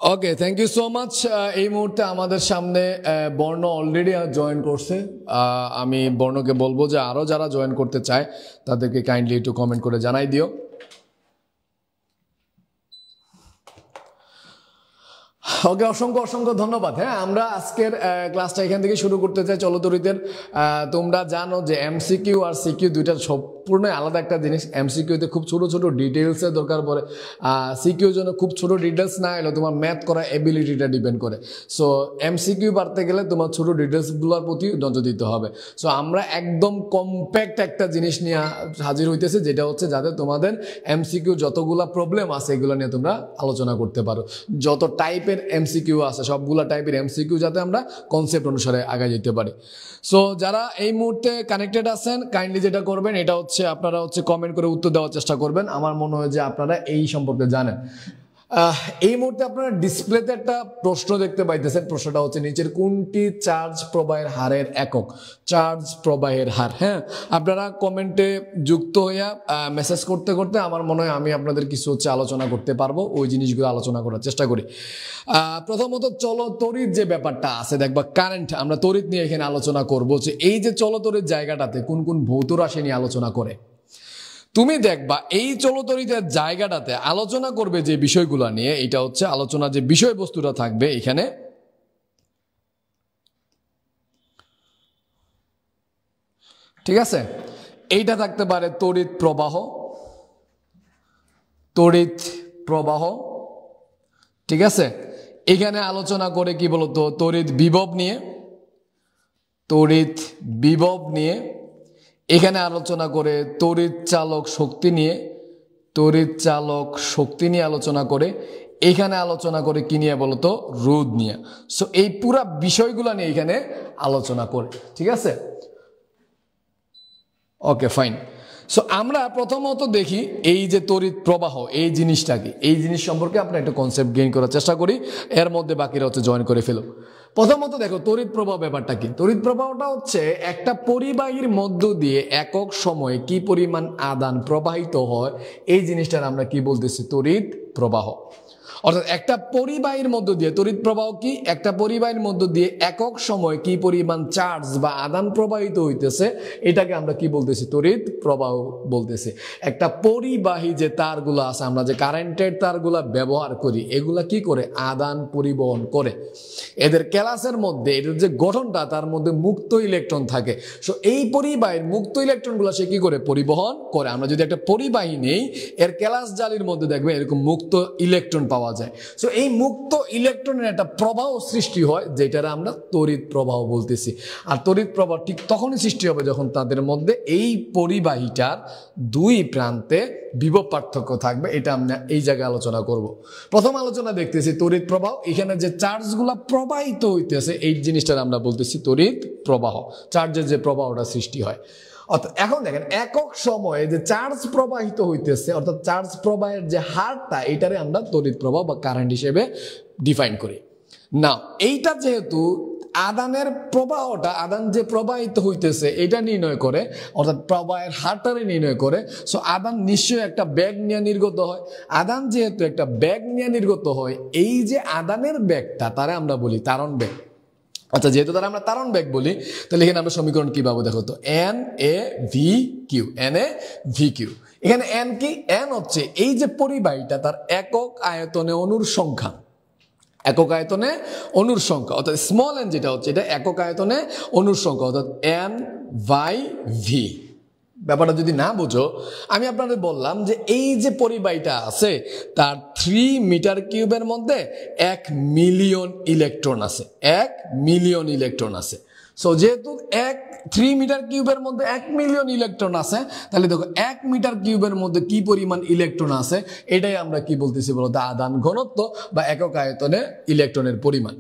Okay, thank you so much. এই মুহূর্তে আমাদের সামনে বর্ণ অলরেডি জয়েন করছে। আমি বর্ণকে বলবো যে আরও যারা জয়েন করতে চায় তাদেরকে কাইন্ডলি একটু কমেন্ট করে জানাই দিও। ওকে, অসংখ্য অসংখ্য ধন্যবাদ। হ্যাঁ, আমরা আজকের ক্লাসটা এখান থেকে শুরু করতে চাই চলতরিতের। তোমরা জানো যে এমসিকিউ আর সিকিউ দুইটা সম্পূর্ণ আলাদা একটা জিনিস। এমসিকিউতে খুব ছোট ছোট ডিটেলসের দরকার পড়ে, সিকিউর জন্য খুব ছোট ডিটেলস না এলে তোমার ম্যাথ করা এবিলিটিটা ডিপেন্ড করে। সো এমসিকিউ পারতে গেলে তোমার ছোট ডিটেলসগুলোর প্রতি নজর দিতে হবে। সো আমরা একদম কম্প্যাক্ট একটা জিনিস নিয়ে হাজির হইতেছে, যেটা হচ্ছে যাতে তোমাদের এমসিকিউ যতগুলা প্রবলেম আছে এগুলো নিয়ে তোমরা আলোচনা করতে পারো। যত টাইপের এমসিকিউ আছে সবগুলা টাইপের এমসিকিউ যাতে আমরা কনসেপ্ট অনুসারে আগে যেতে পারি। সো যারা এই মুহূর্তে কানেক্টেড আছেন কাইন্ডলি যেটা করবেন এটা হচ্ছে আপনারা কমেন্ট করে উত্তর দেওয়ার চেষ্টা করবেন। আমার মনে হয় যে আপনারা এই সম্পর্কে জানেন। এই মুহূর্তে আপনারা ডিসপ্লেতে একটা প্রশ্ন দেখতে পাইতেছেন। প্রশ্নটা হচ্ছে নিচের কোনটি চার্জ প্রবাহের হারের একক? চার্জ প্রবাহের হার। হ্যাঁ, আপনারা কমেন্টে যুক্ত হইয়া মেসেজ করতে করতে আমার মনে হয় আমি আপনাদের কিছু আলোচনা করতে পারবো, ওই জিনিসগুলো আলোচনা করার চেষ্টা করি। প্রথমত চলতরিৎ যে ব্যাপারটা আছে, দেখবা কারেন্ট, আমরা তড়িৎ নিয়ে এখানে আলোচনা করবো যে এই যে চলতরিৎ জায়গাটাতে কোন কোন ভৌত রাশি নিয়ে আলোচনা করে। তুমি দেখবা এই চলতরিতের জায়গাটাতে আলোচনা করবে যে বিষয়গুলো নিয়ে, এটা হচ্ছে আলোচনা যে বিষয়বস্তুটা থাকবে এখানে। ঠিক আছে, এইটা থাকতে পারে তড়িৎ প্রবাহ, তড়িৎ প্রবাহ। ঠিক আছে, এখানে আলোচনা করে কি বলতো তড়িৎ বিভব নিয়ে, তড়িৎ বিভব নিয়ে। এখানে আলোচনা করে তড়িৎ চালক শক্তি নিয়ে, তড়িৎ চালক শক্তি নিয়ে আলোচনা করে। এখানে আলোচনা করে কি নিয়ে বলতো রোধ নিয়ে। সো এই পুরা বিষয়গুলো নিয়ে এখানে আলোচনা করে। ঠিক আছে, ওকে ফাইন। সো আমরা প্রথমত দেখি এই যে তড়িৎ প্রবাহ এই জিনিসটা কি, এই জিনিস সম্পর্কে আমরা একটা কনসেপ্ট গেইন করার চেষ্টা করি, এর মধ্যে বাকিরা জয়েন করে ফেলো। প্রথমত দেখো তড়িৎ প্রবাহ ব্যাপারটা কি। তড়িৎ প্রবাহটা হচ্ছে একটা পরিবাহীর মধ্য দিয়ে একক সময়ে কি পরিমাণ আদান প্রবাহিত হয়, এই জিনিসটার আমরা কি বলতেছি তড়িৎ প্রবাহ। অর্থাৎ একটা পরিবাহীর মধ্য দিয়ে তড়িৎ প্রবাহ কি, একটা পরিবাহীর মধ্য দিয়ে একক সময় কি পরিমাণ চার্জ বা আদান প্রবাহিত হইতেছে, এটাকে আমরা কি বলতেছি তড়িৎ প্রবাহ বলতেছি। একটা পরিবাহী যে তারগুলো আছে, আমরা যে কারেন্টের তারগুলা ব্যবহার করি, এগুলা কি করে আদান পরিবহন করে। এদের ক্যালাসের মধ্যে এটার যে গঠনটা, তার মধ্যে মুক্ত ইলেকট্রন থাকে। সো এই পরিবাহীর মুক্ত ইলেকট্রনগুলো সে কি করে পরিবহন করে। আমরা যদি একটা পরিবাহী নেই, এর ক্যালাস জালির মধ্যে দেখবে এরকম মুক্ত ইলেকট্রন পাওয়া যায়। সো এই মুক্ত ইলেকট্রনের একটা প্রবাহ সৃষ্টি হয়, যেটার আমরা তড়িৎ প্রবাহ বলতেছি। আর তড়িৎ প্রবাহ ঠিক তখনই সৃষ্টি হবে যখন তাদের মধ্যে এই পরিবাহীটার দুই প্রান্তে বিভব পার্থক্য থাকবে। এটা আমরা এই জায়গায় আলোচনা করব। প্রথম আলোচনা দেখতেছি তড়িৎ প্রবাহ। এখানে যে চার্জগুলো প্রবাহিত হইতেছে এই জিনিসটার আমরা বলতেছি তড়িৎ প্রবাহ, চার্জের যে প্রবাহটা সৃষ্টি হয়। অর্থাৎ এখন দেখেন একক সময়ে যে চার্জ প্রবাহিত হইতেছে, অর্থাৎ চার্জ প্রবাহের যে হারটা, এটারে আমরা তড়িৎ প্রবাহ বা কারেন্ট হিসেবে ডিফাইন করি। না, এইটা যেহেতু আদানের প্রবাহটা, আদান যে প্রবাহিত হইতেছে এটা নির্ণয় করে, অর্থাৎ প্রবাহের হারটারে নির্ণয় করে। সো আদান নিশ্চয়ই একটা বেগ নিয়ে নির্গত হয়। আদান যেহেতু একটা বেগ নিয়ে নির্গত হয়, এই যে আদানের বেগটা তারে আমরা বলি তারণ বেগ। আচ্ছা, যেহেতু তারা আমরা তারণ বেগ বলি, তাহলে এখানে আমরা সমীকরণ কি পাবো দেখো তো, N A V Q, N A V Q. এখানে এন কি, এন হচ্ছে এই যে পরিবাহীটা তার একক আয়তনে অণুর সংখ্যা, একক আয়তনে অণুর সংখ্যা, অর্থাৎ স্মল এন যেটা হচ্ছে এটা একক আয়তনে অণুর সংখ্যা, অর্থাৎ এন বাই ভি। ব্যাপারটা যদি না বুঝো, আমি আপনাদের বললাম যে এই যে পরিবাহীটা আছে তার 3 মিটার কিউবের মধ্যে 1 মিলিয়ন ইলেকট্রন আছে, 1 মিলিয়ন ইলেকট্রন আছে। সো যেহেতু 3 মিটার কিউবের মধ্যে 1 মিলিয়ন ইলেকট্রন আছে, তাহলে দেখো 1 মিটার কিউবের মধ্যে কি পরিমাণ ইলেকট্রন আছে, এটাই আমরা কি বলতেছি বলতো আদান ঘনত্ব বা একক আয়তনে ইলেকট্রনের পরিমাণ।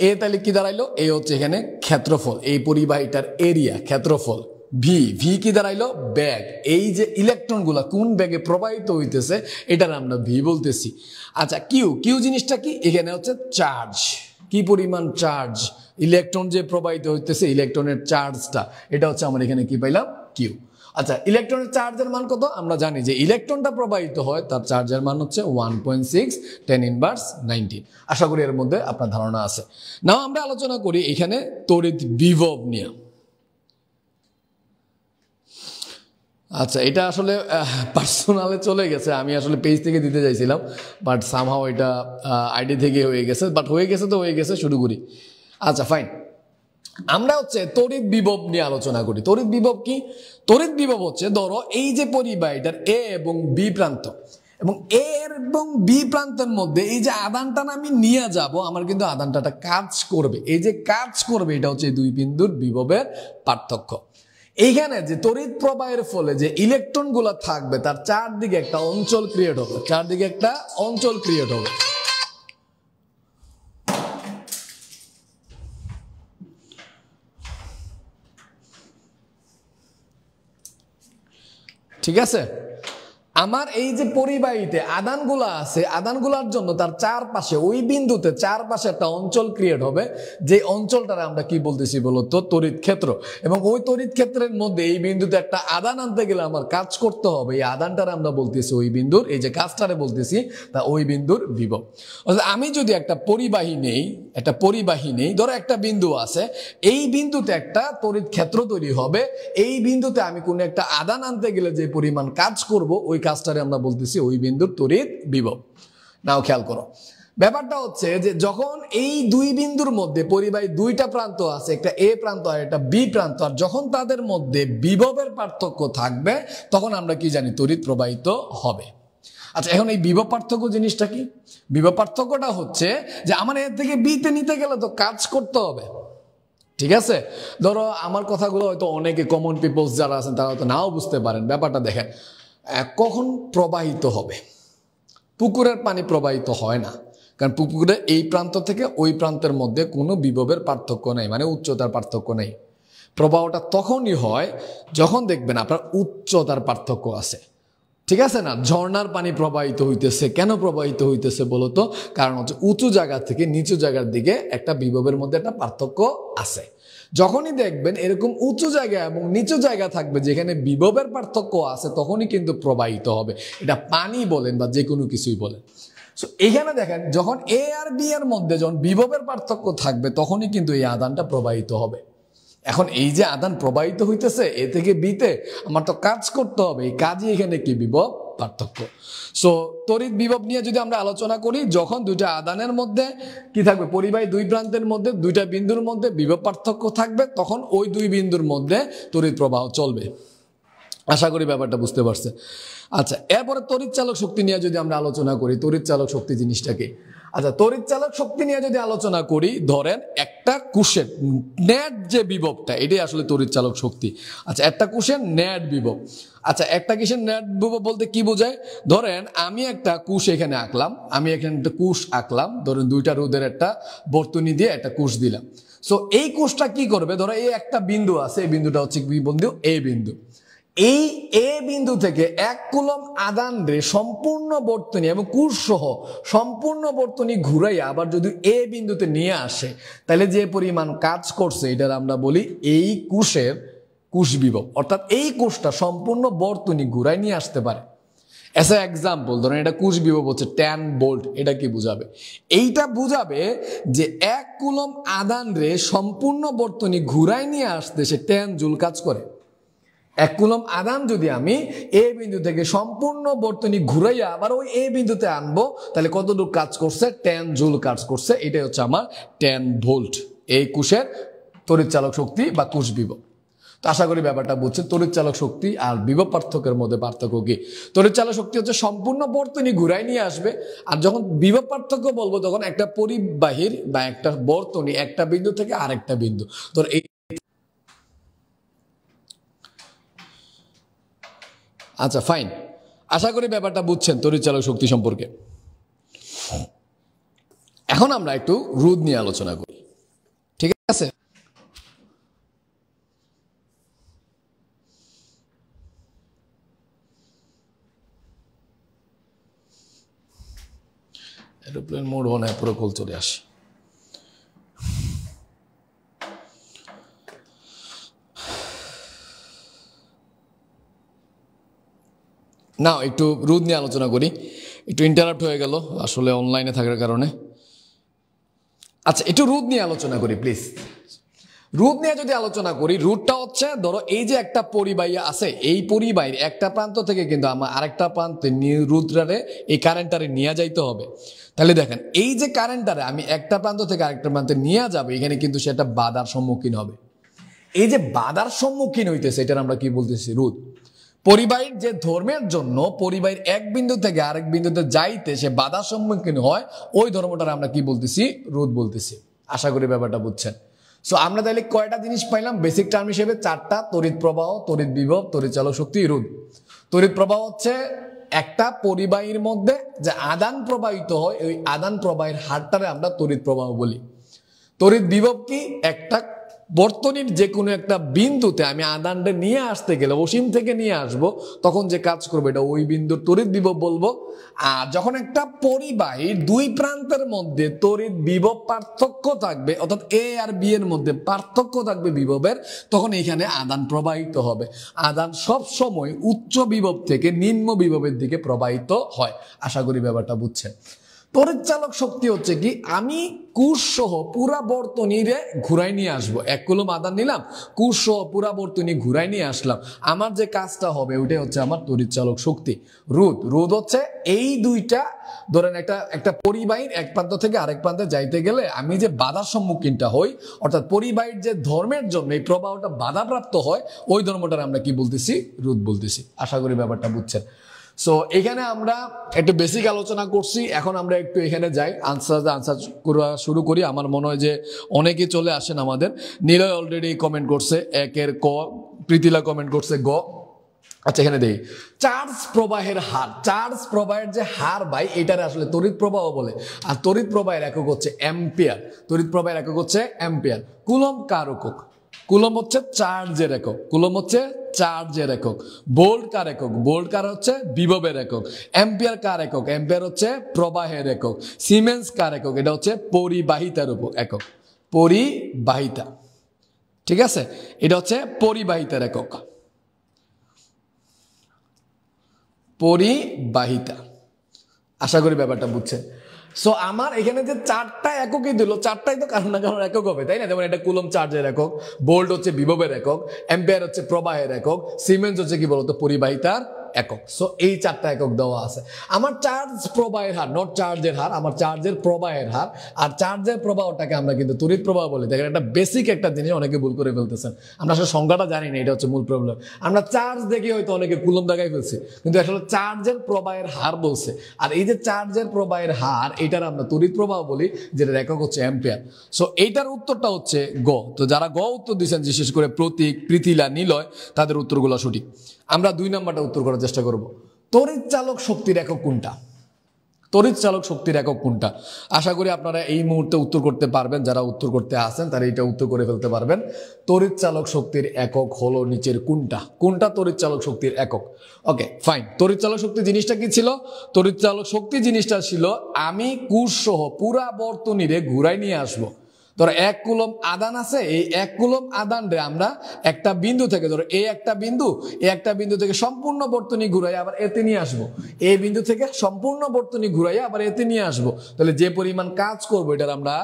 এ তাহলে কি দাঁড়াইলো, এ হচ্ছে এখানে ক্ষেত্রফল, এই পরিবাহীটার এরিয়া ক্ষেত্রফল। ভি, ভি কি দাঁড়াইলো ব্যাগ, এই যে ইলেকট্রন গুলা কোন ব্যাগে প্রবাহিত হইতেছে এটার আমরা ভি বলতেছি। আচ্ছা, কিউ, কিউ জিনিসটা কি, এখানে হচ্ছে চার্জ, কি পরিমাণ চার্জ, ইলেকট্রন যে প্রবাহিত হইতেছে ইলেকট্রনের চার্জটা, এটা হচ্ছে আমরা এখানে কি পাইলাম কিউ। আচ্ছা, ইলেকট্রনের চার্জের মান কত? আমরা জানি যে ইলেকট্রনটা প্রবাহিত হয় তার চার্জের মান হচ্ছে 1.6 10⁻19। আশা করি এর মধ্যে আপনার ধারণা আছে। নাও আমরা আলোচনা করি এখানে তড়িৎ বিভব নিয়ে। আচ্ছা, এটা আসলে পার্সোনালে চলে গেছে, আমি আসলে পেজ থেকে দিতে চাইছিলাম, বাট সামহাও এটা আইডি থেকে হয়ে গেছে, বাট হয়ে গেছে তো হয়ে গেছে, শুরু করি। আচ্ছা ফাইন, আমরা হচ্ছে তড়িৎ বিভব নিয়ে আলোচনা করি। তড়িৎ বিভব কি? তড়িৎ বিভব হচ্ছে, ধরো এই যে পরিবাহীটার এ এবং বি প্রান্ত, এবং এ এবং বি প্রান্তের মধ্যে এই যে আদানটা আমি নিয়ে যাব, আমার কিন্তু আদানটা কাজ করবে, এই যে কাজ করবে এটা হচ্ছে দুই বিন্দুর বিভবের পার্থক্য। এইখানে যে তড়িৎ প্রবাহের ফলে যে ইলেকট্রন গুলা থাকবে তার চারদিকে একটা অঞ্চল ক্রিয়েট হবে, চারদিকে একটা অঞ্চল ক্রিয়েট হবে। ঠিক আছে, আমার এই যে পরিবাহীতে আদানগুলা আছে, আদানগুলার জন্য তার চারপাশে ওই বিন্দুতে চারপাশে একটা অঞ্চল ক্রিয়েট হবে, যে অঞ্চলটারে আমরা কি বলতেছি বলতো? তড়িৎ ক্ষেত্র। এবং ওই তড়িৎ ক্ষেত্রের মধ্যে এই বিন্দুতে একটা আদান আনতে গেলে আমার কাজ করতে হবে, এই আদানটারে আমরা বলতেছি ওই বিন্দুর, এই যে কাজটারে বলতেছি তা ওই বিন্দুর বিভব। আমি যদি একটা পরিবাহী নেই, ধরো একটা বিন্দু আছে, এই বিন্দুতে একটা তড়িৎ ক্ষেত্র তৈরি হবে, এই বিন্দুতে আমি কোনো একটা আদান আনতে গেলে যে পরিমাণ কাজ করব ওই কাজটারে আমরা বলতেছি ওই বিন্দুর তড়িৎ বিভব। নাও খেয়াল করো, ব্যাপারটা হচ্ছে যে যখন এই দুই বিন্দুর মধ্যে পরিবাহী দুইটা প্রান্ত আছে, একটা এ প্রান্ত আর একটা বি প্রান্ত, আর যখন তাদের মধ্যে বিভবের পার্থক্য থাকবে তখন আমরা কি জানি? তড়িৎ প্রবাহিত হবে। আচ্ছা, এখন এই বিভব পার্থক্য জিনিসটা কি? বিভব পার্থক্যটা হচ্ছে যে আমার এর থেকে বিতে নিতে গেলে তো কাজ করতে হবে, ঠিক আছে? ধরো আমার কথাগুলো হয়তো অনেকে কমন পিপলস যারা আছেন তারা হয়তো নাও বুঝতে পারেন। ব্যাপারটা দেখেন, কখন প্রবাহিত হবে? পুকুরের পানি প্রবাহিত হয় না, কারণ পুকুরের এই প্রান্ত থেকে ওই প্রান্তের মধ্যে কোনো বিভবের পার্থক্য নেই, মানে উচ্চতার পার্থক্য নেই। প্রবাহটা তখনই হয় যখন দেখবেন আপনার উচ্চতার পার্থক্য আছে, ঠিক আছে না? ঝর্ণার পানি প্রবাহিত হইতেছে, কেন প্রবাহিত হইতেছে বলতো? কারণ হচ্ছে উঁচু জায়গা থেকে নিচু জায়গার দিকে একটা বিভবের মধ্যে একটা পার্থক্য আছে। যখনই দেখবেন এরকম উঁচু জায়গা এবং নিচু জায়গা থাকবে যেখানে বিভবের পার্থক্য আছে, তখনই কিন্তু প্রবাহিত হবে। এটা পানি বলেন বা যে কোনো কিছুই বলেন। সো এখানে দেখেন, যখন এ আর বি এর মধ্যে যখন বিভবের পার্থক্য থাকবে তখনই কিন্তু এই আদানটা প্রবাহিত হবে। এখন এই যে আদান প্রবাহিত হইতেছে এ থেকে বিতে, আমার তো কাজ করতে হবে, এই কাজই এখানে কি? বিভব পার্থক্য। সো তড়িৎ বিভব নিয়ে যদি আমরা আলোচনা করি, যখন দুইটা আদানের মধ্যে কি থাকবে? পরিবাহী দুই প্রান্তের মধ্যে দুইটা বিন্দুর মধ্যে বিভব পার্থক্য থাকবে, তখন ওই দুই বিন্দুর মধ্যে তড়িৎ প্রবাহ চলবে। আশা করি ব্যাপারটা বুঝতে পারছে। আচ্ছা, এরপরে তড়িৎ চালক শক্তি নিয়ে যদি আমরা আলোচনা করি, তড়িৎ চালক শক্তি জিনিসটা কি? আচ্ছা, তড়িৎ চালক শক্তি নিয়ে যদি আলোচনা করি, ধরেন একটা কোষের নেট যে বিভবটা, এটাই আসলে তড়িৎ চালক শক্তি। আচ্ছা, একটা কোষের নেট বিভব। আচ্ছা, একটা কিসের নেট বিভব বলতে কি বোঝায়? ধরেন আমি একটা কোষ এখানে আঁকলাম, ধরেন দুইটা রোধের একটা বর্তনী দিয়ে একটা কোষ দিলাম। সো এই কোষটা কি করবে? ধরো এই একটা বিন্দু আছে, এই বিন্দুটা হচ্ছে কি বিন্দু? এ বিন্দু। এই এ বিন্দু থেকে 1 কুলম আদান রে সম্পূর্ণ বর্তনী এবং কোষ সহ সম্পূর্ণ বর্তনী ঘুরাইয়া আবার যদি এ বিন্দুতে নিয়ে আসে, তাহলে যে পরিমাণ কাজ করছে এটার আমরা বলি এই কোষের কোষ বিভব। অর্থাৎ এই কোষটা সম্পূর্ণ বর্তনী ঘুরাই নিয়ে আসতে পারে। এস এ এক্সাম্পল, ধরেন এটা কোষ বিভব হচ্ছে 10 ভোল্ট। এটা কি বুঝাবে? এইটা বুঝাবে যে 1 কুলম আদান রে সম্পূর্ণ বর্তনী ঘুরাই নিয়ে আসতে সে 10 জুল কাজ করে। 1 কুলম আদান যদি আমি এ বিন্দু থেকে সম্পূর্ণ বর্তনী ঘুরাইয়া আবার ওই এ বিন্দুতে আনবো, তাহলে কতটুকু কাজ করছে? 10 জুল কাজ করছে। এটাই হচ্ছে আমার 10 ভোল্ট, এই কোষের তড়িৎ চালক শক্তি বা কোষ বিভব। তো আশা করি ব্যাপারটা বুঝছেন। তড়িৎ চালক শক্তি আর বিভব পার্থক্যের মধ্যে পার্থক্য কি? তড়িৎ চালক শক্তি হচ্ছে সম্পূর্ণ বর্তনী ঘুরাই নিয়ে আসবে, আর যখন বিভব পার্থক্য বলবো তখন একটা পরিবাহীর বা একটা বর্তনী একটা বিন্দু থেকে আরেকটা বিন্দু। তো এই আচ্ছা ফাইন, আশা করি ব্যাপারটা বুঝছেন তড়িৎ চালক শক্তি সম্পর্কে। এখন আমরা একটু রোধ নিয়ে আলোচনা করি, ঠিক আছে? এরোপ্লেন মোড অন হয়, পুরো কল চলে আসে। না একটু রোদ নিয়ে আলোচনা করি, একটু ইন্টারাপ্ট হয়ে গেল আসলে অনলাইনে থাকার কারণে। আচ্ছা একটু রোদ নিয়ে আলোচনা করি প্লিজ। রুট নিয়ে যদি আলোচনা করি, রুটটা হচ্ছে ধরো এই যে একটা পরিবাহী আছে, এই পরিবাহীর একটা প্রান্ত থেকে কিন্তু আমার আরেকটা প্রান্তে রুটটারে এই কারেন্টটারে নিয়ে যাইতে হবে। তাহলে দেখেন এই যে কারেন্টটারে আমি একটা প্রান্ত থেকে আরেকটা প্রান্তে নিয়ে যাবে, এখানে কিন্তু সেটা বাধার সম্মুখীন হবে। এই যে বাধার সম্মুখীন হইতেছে এটার আমরা কি বলতেছি? রুট। পরিবাহীর যে ধর্মের জন্য পরিবাহীর এক বিন্দু থেকে আরেক বিন্দুতে যাইতে সে বাধার সম্মুখীন হয়, ওই ধর্মটার আমরা কি বলতেছি? রুট বলতেছি। আশা করি ব্যাপারটা বুঝছেন। সো আমরা তাহলে কয়টা জিনিস পাইলাম বেসিক টার্ম হিসেবে? চারটা: তড়িৎ প্রবাহ, তড়িৎ বিভব, তড়িৎ চালক শক্তি, রোধ। তড়িৎ প্রবাহ হচ্ছে একটা পরিবাহীর মধ্যে যে আদান প্রবাহিত হয়, ওই আদান প্রবাহের হারটারে আমরা তড়িৎ প্রবাহ বলি। তড়িৎ বিভব কি? একটা বর্তনীর যে কোনো একটা বিন্দুতে আমি আদানটা নিয়ে আসতে গেলে, অসীম থেকে নিয়ে আসব, তখন যে কাজ করবে এটা ওই বিন্দুর তড়িৎ বিভব বলবো। আর যখন একটা পরিবাহীর দুই প্রান্তের মধ্যে তড়িৎ বিভব পার্থক্য থাকবে, অর্থাৎ এ আর বি এর মধ্যে পার্থক্য থাকবে বিভবের, তখন এখানে আদান প্রবাহিত হবে। আদান সব সময় উচ্চ বিভব থেকে নিম্ন বিভবের দিকে প্রবাহিত হয়। আশা করি ব্যাপারটা বুঝছেন। তড়িৎ চালক শক্তি হচ্ছে কি? আমি কোষ সহ পুরা বর্তনীরে ঘুরাই নিয়ে আসবো। 1 কুলম আধান নিলাম, কোষ সহ পুরা বর্তনী ঘুরাই নিয়ে আসলাম, আমার যে কাজটা হবে ওইটাই হচ্ছে আমার তড়িৎ চালক শক্তি। রোধ। রোধ হচ্ছে এই দুইটা, ধরেন একটা পরিবাহীর এক প্রান্ত থেকে আরেক প্রান্তে যাইতে গেলে আমি যে বাধার সম্মুখীনটা হই, অর্থাৎ পরিবাহীর যে ধর্মের জন্য এই প্রবাহটা বাধাপ্রাপ্ত হয়, ওই ধর্মটার আমরা কি বলতেছি? রোধ বলতেছি। আশা করি ব্যাপারটা বুঝছেন। সো এখানে আমরা একটু বেসিক আলোচনা করছি, এখন আমরা একটু এখানে যাই, আনসার করা শুরু করি। আমার মনে হয় যে অনেকেই চলে আসেন আমাদের। নিলয় অলরেডি কমেন্ট করছে 1-এর ক, প্রীতিলা কমেন্ট করছে গ। আচ্ছা এখানে দেখি চার্জ প্রবাহের হার। চার্জ প্রবাহের যে হার ভাই, এটারে আসলে তড়িৎ প্রবাহ বলে। আর তড়িৎ প্রবাহের একক হচ্ছে অ্যাম্পিয়ার। তড়িৎ প্রবাহের একক হচ্ছে অ্যাম্পিয়ার। কুলম কার একক? কুলম হচ্ছে চার্জের একক। কুলম হচ্ছে চার্জের একক। ভোল্ট কার একক? ভোল্ট কার হচ্ছে বিভবের একক। অ্যাম্পিয়ার কার একক? অ্যাম্পিয়ার হচ্ছে প্রবাহের একক। সিমেন্স কার একক? এটা হচ্ছে পরিবাহিতার একক। পরিবাহিতা, ঠিক আছে? এটা হচ্ছে পরিবাহিতার একক। পরিবাহিতা। আশা করি ব্যাপারটা বুঝছেন। সো আমার এখানে যে চারটা এককই দিল, চারটাই তো কারণ না কারণ একক হবে, তাই না? যেমন এটা কুলম চার্জের একক, ভোল্ট হচ্ছে বিভবের একক, অ্যাম্পিয়ার হচ্ছে প্রবাহের একক, সিমেন্স হচ্ছে কি বলতো? পরিবাহিতার একক। সো এই চারটা একক দেওয়া আছে। আমার চার্জ প্রবাহের হার, নট চার্জের হার, আমার চার্জের প্রবাহের হার। আর চার্জের প্রবাহটাকে আমরা কিন্তু তড়িৎ প্রবাহ বলি। দেখেন একটা বেসিক একটা জিনিস অনেকে ভুল করে ফেলতেছেন, আমরা আসলে সংজ্ঞাটা জানি না, এটা হচ্ছে মূল প্রবলেম। আমরা চার্জ দেখে হয়তো অনেকে কুলম দেখাই ফেলছি, কিন্তু আসলে চার্জের প্রবাহের হার বলছে। আর এই যে চার্জের প্রবাহের হার, এটার আমরা তড়িৎ প্রবাহ বলি, যেটার একক হচ্ছে অ্যাম্পিয়ার। সো এইটার উত্তরটা হচ্ছে গ। তো যারা গ উত্তর দিচ্ছেন, বিশেষ করে প্রতীক, প্রীতিলা, নিলয়, তাদের উত্তরগুলো সঠিক। আমরা 2 নম্বরটা উত্তর করার চেষ্টা করব। তড়িৎ চালক শক্তির একক কোনটা? তড়িৎ চালক শক্তির একক কোনটা? আশা করি আপনারা এই মুহূর্তে উত্তর করতে পারবেন। যারা উত্তর করতে আসেন তারা এটা উত্তর করে ফেলতে পারবেন। তড়িৎ চালক শক্তির একক হলো নিচের কোনটা? কোনটা তড়িৎ চালক শক্তির একক? Okay fine. তড়িৎ চালক শক্তি জিনিসটা কি ছিল? তড়িৎ চালক শক্তি জিনিসটা ছিল আমি কোষ সহ পুরা বর্তনীরে ঘুরাই নিয়ে আসবো। ধরো 1 কুলম আদান আছে, এই 1 কুলম আদান রে আমরা একটা বিন্দু থেকে, ধরো এই একটা বিন্দু থেকে সম্পূর্ণ বর্তনী ঘুরাই আবার এতে নিয়ে আসবো। এই বিন্দু থেকে সম্পূর্ণ বর্তনী ঘুরাই আবার এতে নিয়ে আসবো। তাহলে যে পরিমাণ কাজ করবো এটার আমরা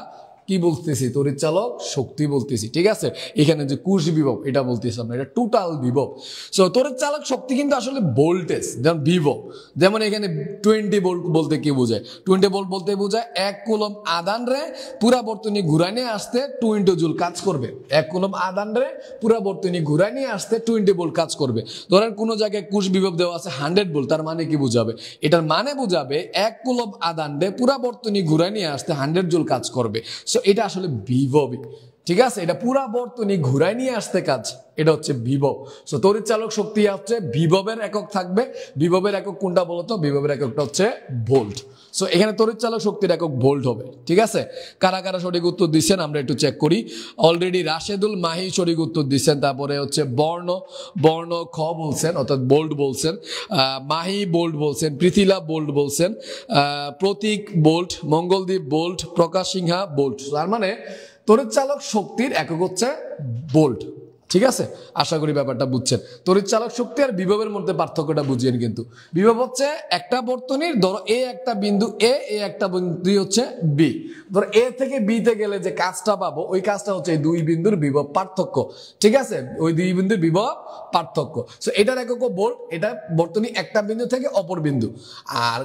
কি বলতেছি? তড়িৎ চালক শক্তি বলতেছি। ঠিক আছে? এখানে যে কোষ বিভব এটা বলতেছি আমরা, এটা টোটাল বিভব। সো তড়িৎ চালক শক্তি কিন্তু আসলে ভোল্টেজ, যেমন বিভব। যেমন এখানে 20 ভোল্ট বলতে কি বোঝায়? 20 ভোল্ট বলতে বোঝায় 1 কুলম আদান রে পুরা বর্তনী ঘুরাই নিয়ে আসতে 20 জুল কাজ করবে। 1 কুলম আদান রে পুরা বর্তনী ঘুরাই নিয়ে আসতে 20 ভোল্ট কাজ করবে। ধরেন কোনো জায়গায় কোষ বিভব দেওয়া আছে 100 ভোল্ট, তার মানে কি বোঝাবে? এটার মানে বোঝাবে 1 কুলম আদান রে পুরা বর্তনী ঘুরাই নিয়ে আসতে 100 জুল কাজ করবে। সো এটা আসলে বিভবই। ঠিক আছে? এটা পুরা বর্তনী ঘুরাই নিয়ে আসতে কাজ, এটা হচ্ছে বিভব। সো তড়িৎ চালক শক্তি হচ্ছে বিভবের একক থাকবে। বিভবের একক কোনটা বলতো? বিভবের এককটা হচ্ছে ভোল্ট। সো এখানে তড়িৎ চালক শক্তির একক ভোল্ট হবে। ঠিক আছে? কারা কারা সঠিক উত্তর দিচ্ছেন আমরা একটু চেক করি। অলরেডি রাশেদুল মাহি সঠিক উত্তর দিচ্ছেন। তারপরে হচ্ছে বর্ণ খ বলছেন, অর্থাৎ বোল্ট বলছেন। মাহি বোল্ট বলছেন, প্রীতিলা বোল্ট বলছেন, প্রতীক বোল্ট, মঙ্গলদীপ বোল্ট, প্রকাশ সিংহা বোল্ট। তার মানে তড়িৎ চালক শক্তির একক হচ্ছে ভোল্ট। ঠিক আছে, আশা করি ব্যাপারটা বুঝছেন। তড়িৎ চালক শক্তি আর বিভবের মধ্যে পার্থক্যটা বুঝিয়েন। কিন্তু বিভব হচ্ছে একটা বর্তনীর, ধরো এ একটা বিন্দু এ একটা বিন্দু হচ্ছে বি, ধরো এ থেকে বি তে গেলে যে কাজটা পাবো ওই কাজটা হচ্ছে এই দুই বিন্দুর বিভব পার্থক্য। ঠিক আছে, ওই দুই বিন্দুর বিভব পার্থক্য। সো এটার একক ভোল্ট, এটা বর্তনী একটা বিন্দু থেকে অপর বিন্দু। আর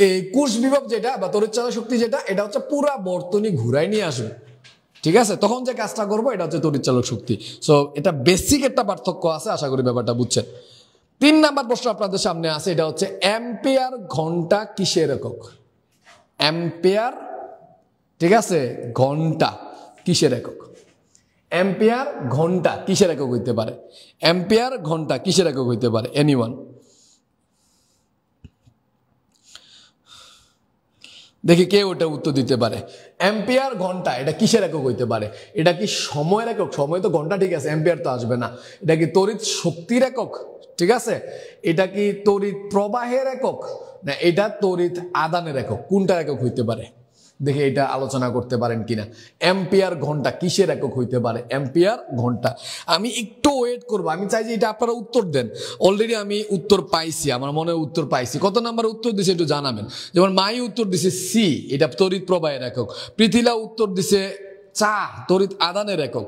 এই কোষ বিভব যেটা বা তড়িৎ চালক শক্তি যেটা, এটা হচ্ছে পুরা বর্তনী ঘুরাই নিয়ে আসবে। ঠিক আছে, তখন যে কাজটা করবো এটা হচ্ছে তড়িৎ চালক শক্তি। সো এটা বেসিক একটা পার্থক্য আছে, আশা করি ব্যাপারটা বুঝছেন। 3 নাম্বার প্রশ্ন আপনাদের সামনে আছে, এটা হচ্ছে অ্যাম্পিয়ার ঘন্টা কিসের একক? অ্যাম্পিয়ার, ঠিক আছে, ঘন্টা কিসের একক? অ্যাম্পিয়ার ঘন্টা কিসের একক হইতে পারে? অ্যাম্পিয়ার ঘন্টা কিসের একক হইতে পারে? এনিওয়ান? দেখি কে ওটা উত্তর দিতে পারে। অ্যাম্পিয়ার ঘন্টা এটা কিসের একক হইতে পারে? এটা কি সময়ের একক? সময় তো ঘন্টা, ঠিক আছে, অ্যাম্পিয়ার তো আসবে না। এটা কি তড়িৎ শক্তির একক? ঠিক আছে, এটা কি তড়িৎ প্রবাহের একক? না এটা তড়িৎ আদানের একক? কোনটার একক হইতে পারে? দেখে এটা আলোচনা করতে পারেন কিনা। অ্যাম্পিয়ার ঘন্টা কিসের একক হইতে পারে? অ্যাম্পিয়ার ঘন্টা। আমি একটু ওয়েট করব, আমি চাই যে এটা আপনারা উত্তর দেন। অলরেডি আমি উত্তর পাইছি, আমার মনে হয় উত্তর পাইছি। কত নাম্বার উত্তর দিছে একটু জানাবেন। যেমন মাই উত্তর দিছে সি, এটা তড়িৎ প্রবাহের একক। পৃথিলা উত্তর দিছে 4, তড়িৎ আদানের একক।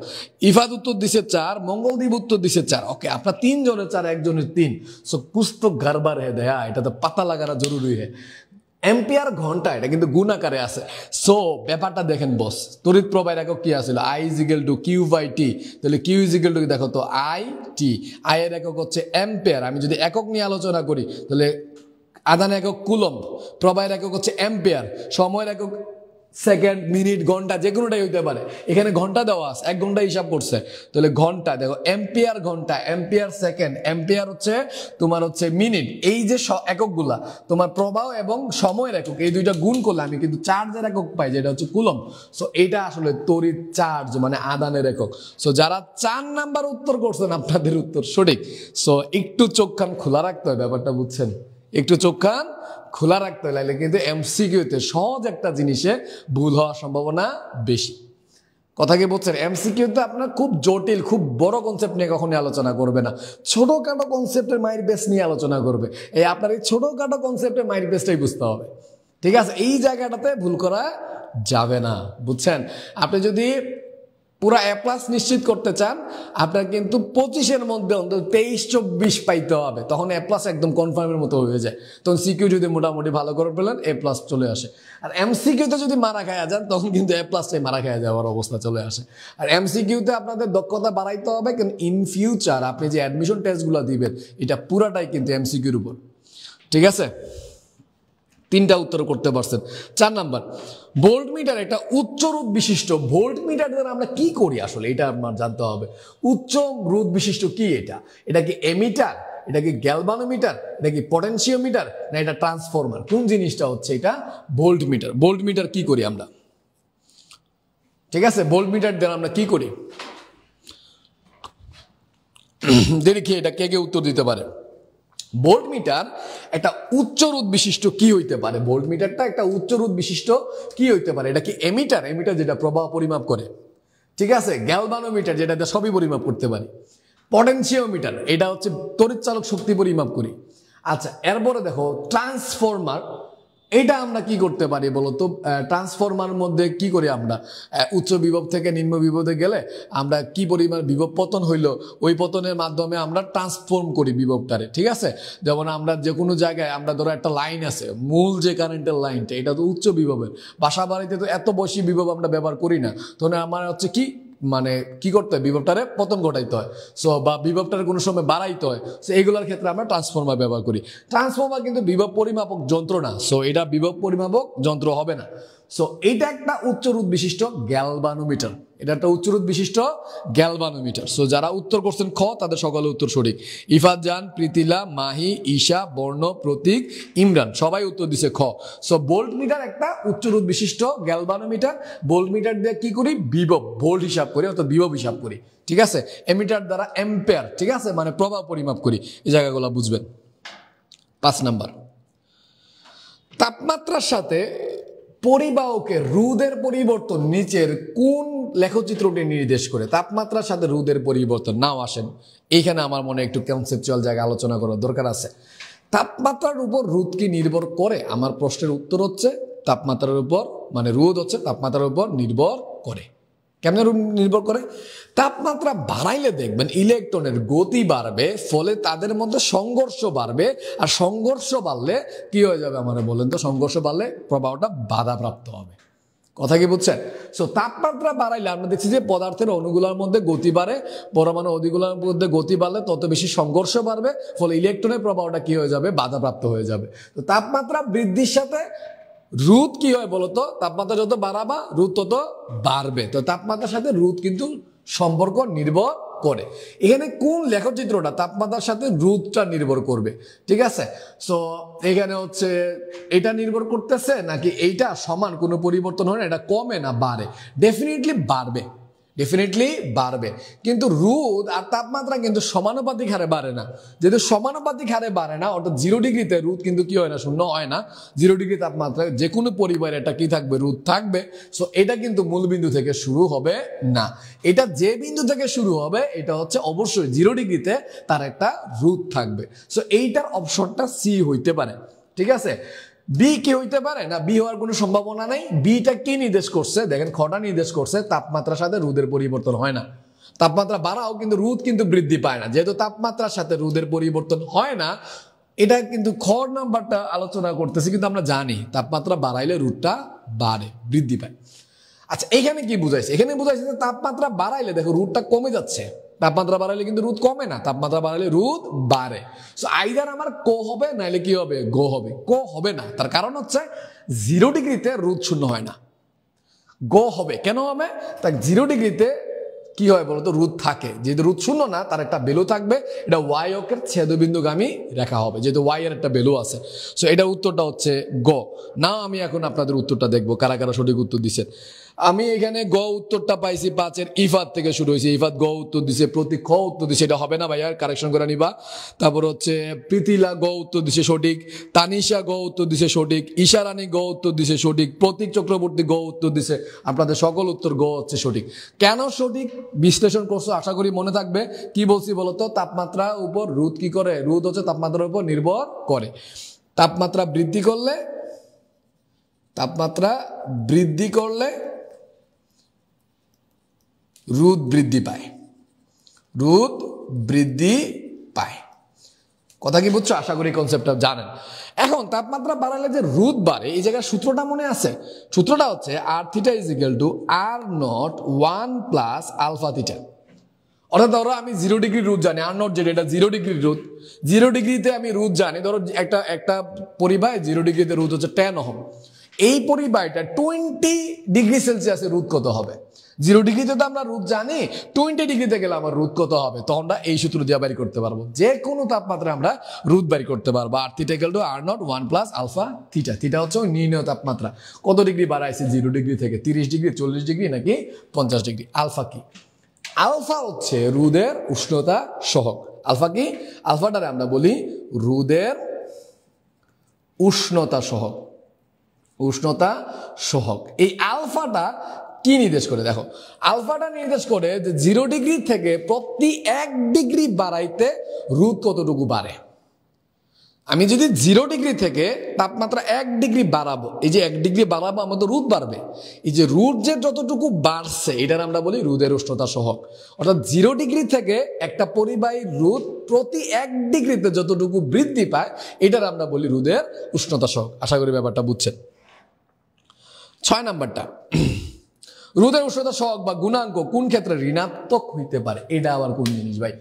ইফাদ উত্তর দিছে 4, মঙ্গলদ্বীপ উত্তর দিছে 4। ওকে, আপনার 3 জনের 4, একজনের 3। সো কুছ তো গড়বড় হে দয়া, এটা তো পাতা লাগানো জরুরি হে। অ্যাম্পিয়ার ঘন্টা এটা কিন্তু গুণ আকারে আছে। সো ব্যাপারটা দেখেন বস, তড়িৎ প্রবাহের একক কি আছিল? I is equal to Q by T. তাহলে কিউ ইজ ইকুয়াল টু দেখো তো আই টি। আই এর একক হচ্ছে অ্যাম্পিয়ার। আমি যদি একক নিয়ে আলোচনা করি তাহলে আদান একক কুলম্ব, প্রবাহের একক হচ্ছে অ্যাম্পিয়ার, সময়ের একক সেকেন্ড, মিনিট, ঘন্টা, যে কোনোটাই হইতে পারে। এখানে ঘন্টা দেওয়া আছে, 1 ঘন্টা হিসাব করছে। তাহলে ঘন্টা দেখো, অ্যাম্পিয়ার ঘন্টা, অ্যাম্পিয়ার সেকেন্ড, অ্যাম্পিয়ার হচ্ছে তোমার হচ্ছে মিনিট। এই যে এককগুলা তোমার প্রবাহ এবং সময়ের একক, এই দুইটা গুণ করলে আমি কিন্তু চার্জের একক পাই, যেটা হচ্ছে কুলম্ব। সো এটা আসলে তড়িৎ চার্জ মানে আদানের একক। সো যারা 4 নাম্বার উত্তর করছেন আপনাদের উত্তর সঠিক। সো একটু চোখ কান খোলা রাখতে হয়, ব্যাপারটা বুঝছেন? একটু চোখ কান খোলা রাখতে হলে কিন্তু এমসিকিউতে সহজ একটা জিনিসে ভুল হওয়ার সম্ভাবনা বেশি। কথা কি বলছেন? এমসিকিউতে আপনার খুব জটিল, খুব বড় কনসেপ্ট নিয়ে কখনই আলোচনা করবে না, ছোটখাটো কনসেপ্টের মাইর বেস নিয়ে আলোচনা করবে। এই আপনার এই ছোটখাটো কনসেপ্টের মাইর বেসটাই বুঝতে হবে। ঠিক আছে, এই জায়গাটাতে ভুল করা যাবে না, বুঝছেন? আপনি যদি পুরা এ প্লাস নিশ্চিত করতে চান, আপনার কিন্তু 25-এর মধ্যে অন্তত 23-24 পাইতে হবে, তখন এ প্লাস একদম কনফার্মের মতো হয়ে যায়। তখন সিকিউ যদি মোটামুটি ভালো করে পেলেন, এ প্লাস চলে আসে। আর এমসিকিউতে যদি মারা খাওয়া যান, তখন কিন্তু এ প্লাসটাই মারা খাওয়া যাওয়ার অবস্থা চলে আসে। আর এমসিকিউতে আপনাদের দক্ষতা বাড়াইতে হবে, কারণ ইন ফিউচার আপনি যে অ্যাডমিশন টেস্টগুলো দিবেন এটা পুরাটাই কিন্তু এমসিকিউর উপর। ঠিক আছে, 3টা উত্তর করতে পারছেন। 4 নাম্বার, ভোল্ট মিটার একটা উচ্চ রোধ বিশিষ্ট। ভোল্ট মিটার দ্বারা আমরা কি করি আসলে, এটা আপনার জানতে হবে। উচ্চ রোধ বিশিষ্ট কি এটা? এটা কি এমিটার, এটা কি গ্যালভানোমিটার, এটা কি পটেনশিওমিটার, না এটা ট্রান্সফরমার? কোন জিনিসটা হচ্ছে এটা? Volt metre. ভোল্ট মিটার কি করি আমরা? ঠিক আছে, ভোল্ট মিটার দ্বারা আমরা কি করি দেখি, এটা কে কে উত্তর দিতে পারে। ভোল্ট মিটার একটা উচ্চ রোধ বিশিষ্ট কি হইতে পারে? ভোল্ট মিটারটা একটা উচ্চ রোধ বিশিষ্ট কি হইতে পারে? এটা কি এমিটার, এমিটার যেটা প্রবাহ পরিমাপ করে। ঠিক আছে, গ্যালভানোমিটার যেটা সবই পরিমাপ করতে পারি। পটেনশিওমিটার এটা হচ্ছে তড়িৎ চালক শক্তি পরিমাপ করি। আচ্ছা, এরপরে দেখো ট্রান্সফরমার, এটা আমরা কি করতে পারি বলতো? ট্রান্সফরমার মধ্যে কি করি আমরা? উচ্চ বিভব থেকে নিম্ন বিভবে গেলে আমরা কি পরিমাণ বিভব পতন হইলো, ওই পতনের মাধ্যমে আমরা ট্রান্সফর্ম করি বিভবটারে। ঠিক আছে, যেমন আমরা যে কোনো জায়গায় আমরা ধরো একটা লাইন আছে, মূল যে কারেন্টের লাইনটা এটা তো উচ্চ বিভবের, বাসা বাড়িতে তো এত বেশি বিভব আমরা ব্যবহার করি না, তখন আমার হচ্ছে কি মানে কি করতে হয়? বিভবটারে পতন ঘটাইতে হয়। সো বা বিভবটারে কোনো সময় বাড়াইতে হয়। সো এইগুলোর ক্ষেত্রে আমরা ট্রান্সফরমার ব্যবহার করি। ট্রান্সফরমার কিন্তু বিভব পরিমাপক যন্ত্র না, সো এটা বিভব পরিমাপক যন্ত্র হবে না। সো এইটা একটা উচ্চ রোধ বিশিষ্ট গ্যালভানোমিটার, এটা একটা উচ্চ রোধ বিশিষ্ট গ্যালভানোমিটার। সো যারা উত্তর করছেন খ, তাদের সকলে উত্তর সঠিক। ইফাত জান, প্রীতিলা, মাহি, ঈশা, বর্ণ, প্রতীক, ইমরান সবাই উত্তর দিছে খ। সো ভোল্ট মিটার একটা উচ্চ রোধ বিশিষ্ট গ্যালভানোমিটার। ভোল্ট মিটার দিয়ে কি করি? বিভব, ভোল্ট হিসাব করি অর্থাৎ বিভব হিসাব করি। ঠিক আছে, এমিটার দ্বারা অ্যাম্পিয়ার, ঠিক আছে, মানে প্রবাহ পরিমাপ করি। এই জায়গাগুলো বুঝবেন। 5 নাম্বার, তাপমাত্রার সাথে পরিবাহকে রোদের পরিবর্তন নিচের কোন লেখচিত্রটি নির্দেশ করে? তাপমাত্রার সাথে রোদের পরিবর্তন। নাও আসেন এইখানে আমার মনে একটু কনসেপচুয়াল জায়গা আলোচনা করার দরকার আছে। তাপমাত্রার উপর রোদ কি নির্ভর করে? আমার প্রশ্নের উত্তর হচ্ছে তাপমাত্রার উপর, মানে রোদ হচ্ছে তাপমাত্রার উপর নির্ভর করে। কেমন নির্ভর করে? তাপমাত্রা বাড়াইলে দেখবেন ইলেকট্রনের গতি বাড়বে, ফলে তাদের মধ্যে সংঘর্ষ বাড়বে, আর সংঘর্ষ বাড়লে কি হয়ে যাবে আমাদের বলেন তো? সংঘর্ষ বাড়লে প্রবাহটা বাধাপ্রাপ্ত হবে। কথা কি বুঝছেন? সো তাপমাত্রা বাড়াইলে আমরা দেখছি যে পদার্থের অণুগুলোর মধ্যে গতি বাড়ে, পরমাণু অণুগুলোর মধ্যে গতি বাড়লে তত বেশি সংঘর্ষ বাড়বে, ফলে ইলেকট্রনের প্রবাহটা কি হয়ে যাবে? বাধাপ্রাপ্ত হয়ে যাবে। তো তাপমাত্রা বৃদ্ধির সাথে রোদ কি হয় বলতো? তাপমাত্রা যত বাড়াবা রোদ তত বাড়বে। তো তাপমাত্রার সাথে রোদ কিন্তু সম্পর্ক নির্ভর করে। এখানে কোন লেখচিত্রটা তাপমাত্রার সাথে রোদটা নির্ভর করবে? ঠিক আছে, সো এখানে হচ্ছে এটা নির্ভর করতেছে নাকি এইটা সমান, কোনো পরিবর্তন হয় না, এটা কমে না বাড়ে? ডেফিনেটলি বাড়বে, ডেফিনেটলি বাড়বে। কিন্তু রোদ আর তাপমাত্রা কিন্তু সমানুপাতিক হারে বাড়ে না। যেহেতু সমানুপাতিক হারে বাড়ে না, অর্থাৎ 0 ডিগ্রিতে রোদ কিন্তু কি হয় না? শূন্য হয় না। 0 ডিগ্রি তাপমাত্রায় যে কোনো পরিবারে এটা কি থাকবে? রোদ থাকবে। সো এটা কিন্তু মূল বিন্দু থেকে শুরু হবে না, এটা যে বিন্দু থেকে শুরু হবে এটা হচ্ছে অবশ্যই 0 ডিগ্রিতে তার একটা রোদ থাকবে। সো এইটার অপশনটা সি হইতে পারে। ঠিক আছে, বি কি হইতে পারে না? বি হওয়ার কোনো সম্ভাবনা নেই। বিটা কি নির্দেশ করছে? দেখেন খটা নির্দেশ করছে তাপমাত্রার সাথে রোদের পরিবর্তন হয় না। তাপমাত্রা বাড়াও কিন্তু রোদ কিন্তু বৃদ্ধি পায় না। যেহেতু তাপমাত্রার সাথে রোদের পরিবর্তন হয় না, এটা কিন্তু খ নাম্বারটা আলোচনা করতেছি, কিন্তু আমরা জানি তাপমাত্রা বাড়াইলে রোদটা বাড়ে, বৃদ্ধি পায়। আচ্ছা, এখানে কি বুঝাইছে? এখানে বুঝাইছে যে তাপমাত্রা বাড়াইলে দেখো রোদটা কমে যাচ্ছে। তাপমাত্রা বাড়াইলে কিন্তু রোদ কমে না, তাপমাত্রা বাড়াইলে রোদ বাড়ে। সো আইদার আমার কো হবে নাইলে কি হবে? গো হবে। কো হবে না, তার কারণ হচ্ছে 0 ডিগ্রিতে রোদ শূন্য হয় না। গো হবে, কেন হবে? তাই 0 ডিগ্রিতে কি হয় বলতো? রোদ থাকে। যেহেতু রোদ শূন্য না, তার একটা ভ্যালু থাকবে, এটা ওয়াই অক্ষের ছেদবিন্দুগামী রেখা হবে, যেহেতু ওয়াই এর একটা ভ্যালু আছে। সো এটা উত্তরটা হচ্ছে গ। না আমি এখন আপনাদের উত্তরটা দেখবো কারা কারা সঠিক উত্তর দিচ্ছেন। আমি এখানে গ উত্তরটা পাইছি 5-এর ইফাত থেকে শুরু হয়েছে। ইফাত গ উত্তর দিছে, প্রতীক খ উত্তর দিছে, এটা হবে না ভাইয়া, কারেকশন করে নিবা। তারপর হচ্ছে প্রীতিলা গ উত্তর দিছে সঠিক, তানিশা গ উত্তর দিছে সঠিক, ঈশারানী গ উত্তর দিছে সঠিক, প্রতীক চক্রবর্তী গ উত্তর দিছে। আপনাদের সকল উত্তর গ হচ্ছে সঠিক। কেন সঠিক বিশ্লেষণ করছো আশা করি মনে থাকবে। কি বলছি বলতো? তাপমাত্রার উপর রোদ কি করে? রোদ হচ্ছে তাপমাত্রার উপর নির্ভর করে। তাপমাত্রা বৃদ্ধি করলে রোদ বৃদ্ধি পায়, রোদ বৃদ্ধি পায়। কথা কি বুঝছো? আশা করি কনসেপ্টটা জানেন। এখন তাপমাত্রা বাড়ালে যে রোদ বাড়ে, এই জায়গায় সূত্রটা মনে আছে? সূত্রটা হচ্ছে R theta is equal to R not 1 plus alpha theta. অর্থাৎ ধরো আমি 0 ডিগ্রি রোদ জানি, আর নট যেটা, এটা 0 ডিগ্রি রোদ। 0 ডিগ্রিতে আমি রোদ জানি, ধরো একটা পরিবাহী 0 ডিগ্রিতে রোদ হচ্ছে 10 ওহম। এই পরিবাহীটা 20 ডিগ্রি সেলসিয়াসে রোদ কত হবে? 0 ডিগ্রিতে তো আমরা রোদ জানি, 20 ডিগ্রিতে গেলে আমার রোদ কত হবে? তো আমরা এই সূত্র দিয়ে বাড়ি করতে পারবো, যে কোনো তাপমাত্রায় আমরা রোদ বাড়ি করতে পারবো। R theta equal to R not 1 plus alpha theta. Theta হচ্ছে নির্ণয় তাপমাত্রা, কত ডিগ্রি বাড়াইছে 0 ডিগ্রি থেকে, 30 ডিগ্রি, 40 ডিগ্রি নাকি 50 ডিগ্রি। আলফা কি? আলফা হচ্ছে রোদের উষ্ণতা সহগ। আলফা কি? আলফাটারে আমরা বলি রোদের উষ্ণতা সহগ। উষ্ণতা সহগ। এই আলফাটা কি নির্দেশ করে? দেখো, আলফাটা নির্দেশ করে যে 0 ডিগ্রি থেকে প্রতি 1 ডিগ্রি বাড়াইতে রোদ কতটুকু বাড়ে। আমি যদি 0 ডিগ্রি থেকে তাপমাত্রা 1 ডিগ্রি বাড়াবো, এই যে 1 ডিগ্রি বাড়াবো আমাদের রোদ বাড়বে। এই যে রোদ যে যতটুকু বাড়ছে এটার আমরা বলি রোদের উষ্ণতা সহগ। অর্থাৎ 0 ডিগ্রি থেকে একটা পরিবাহী রোদ প্রতি 1 ডিগ্রিতে যতটুকু বৃদ্ধি পায় এটার আমরা বলি রোদের উষ্ণতা সহগ। আশা করি ব্যাপারটা বুঝছেন। 6 নাম্বারটা, রোদের উষ্ণতা সহগ বা গুণাঙ্ক কোন ক্ষেত্রে ঋণাত্মক হইতে পারে? এটা আবার কোন জিনিস ভাই?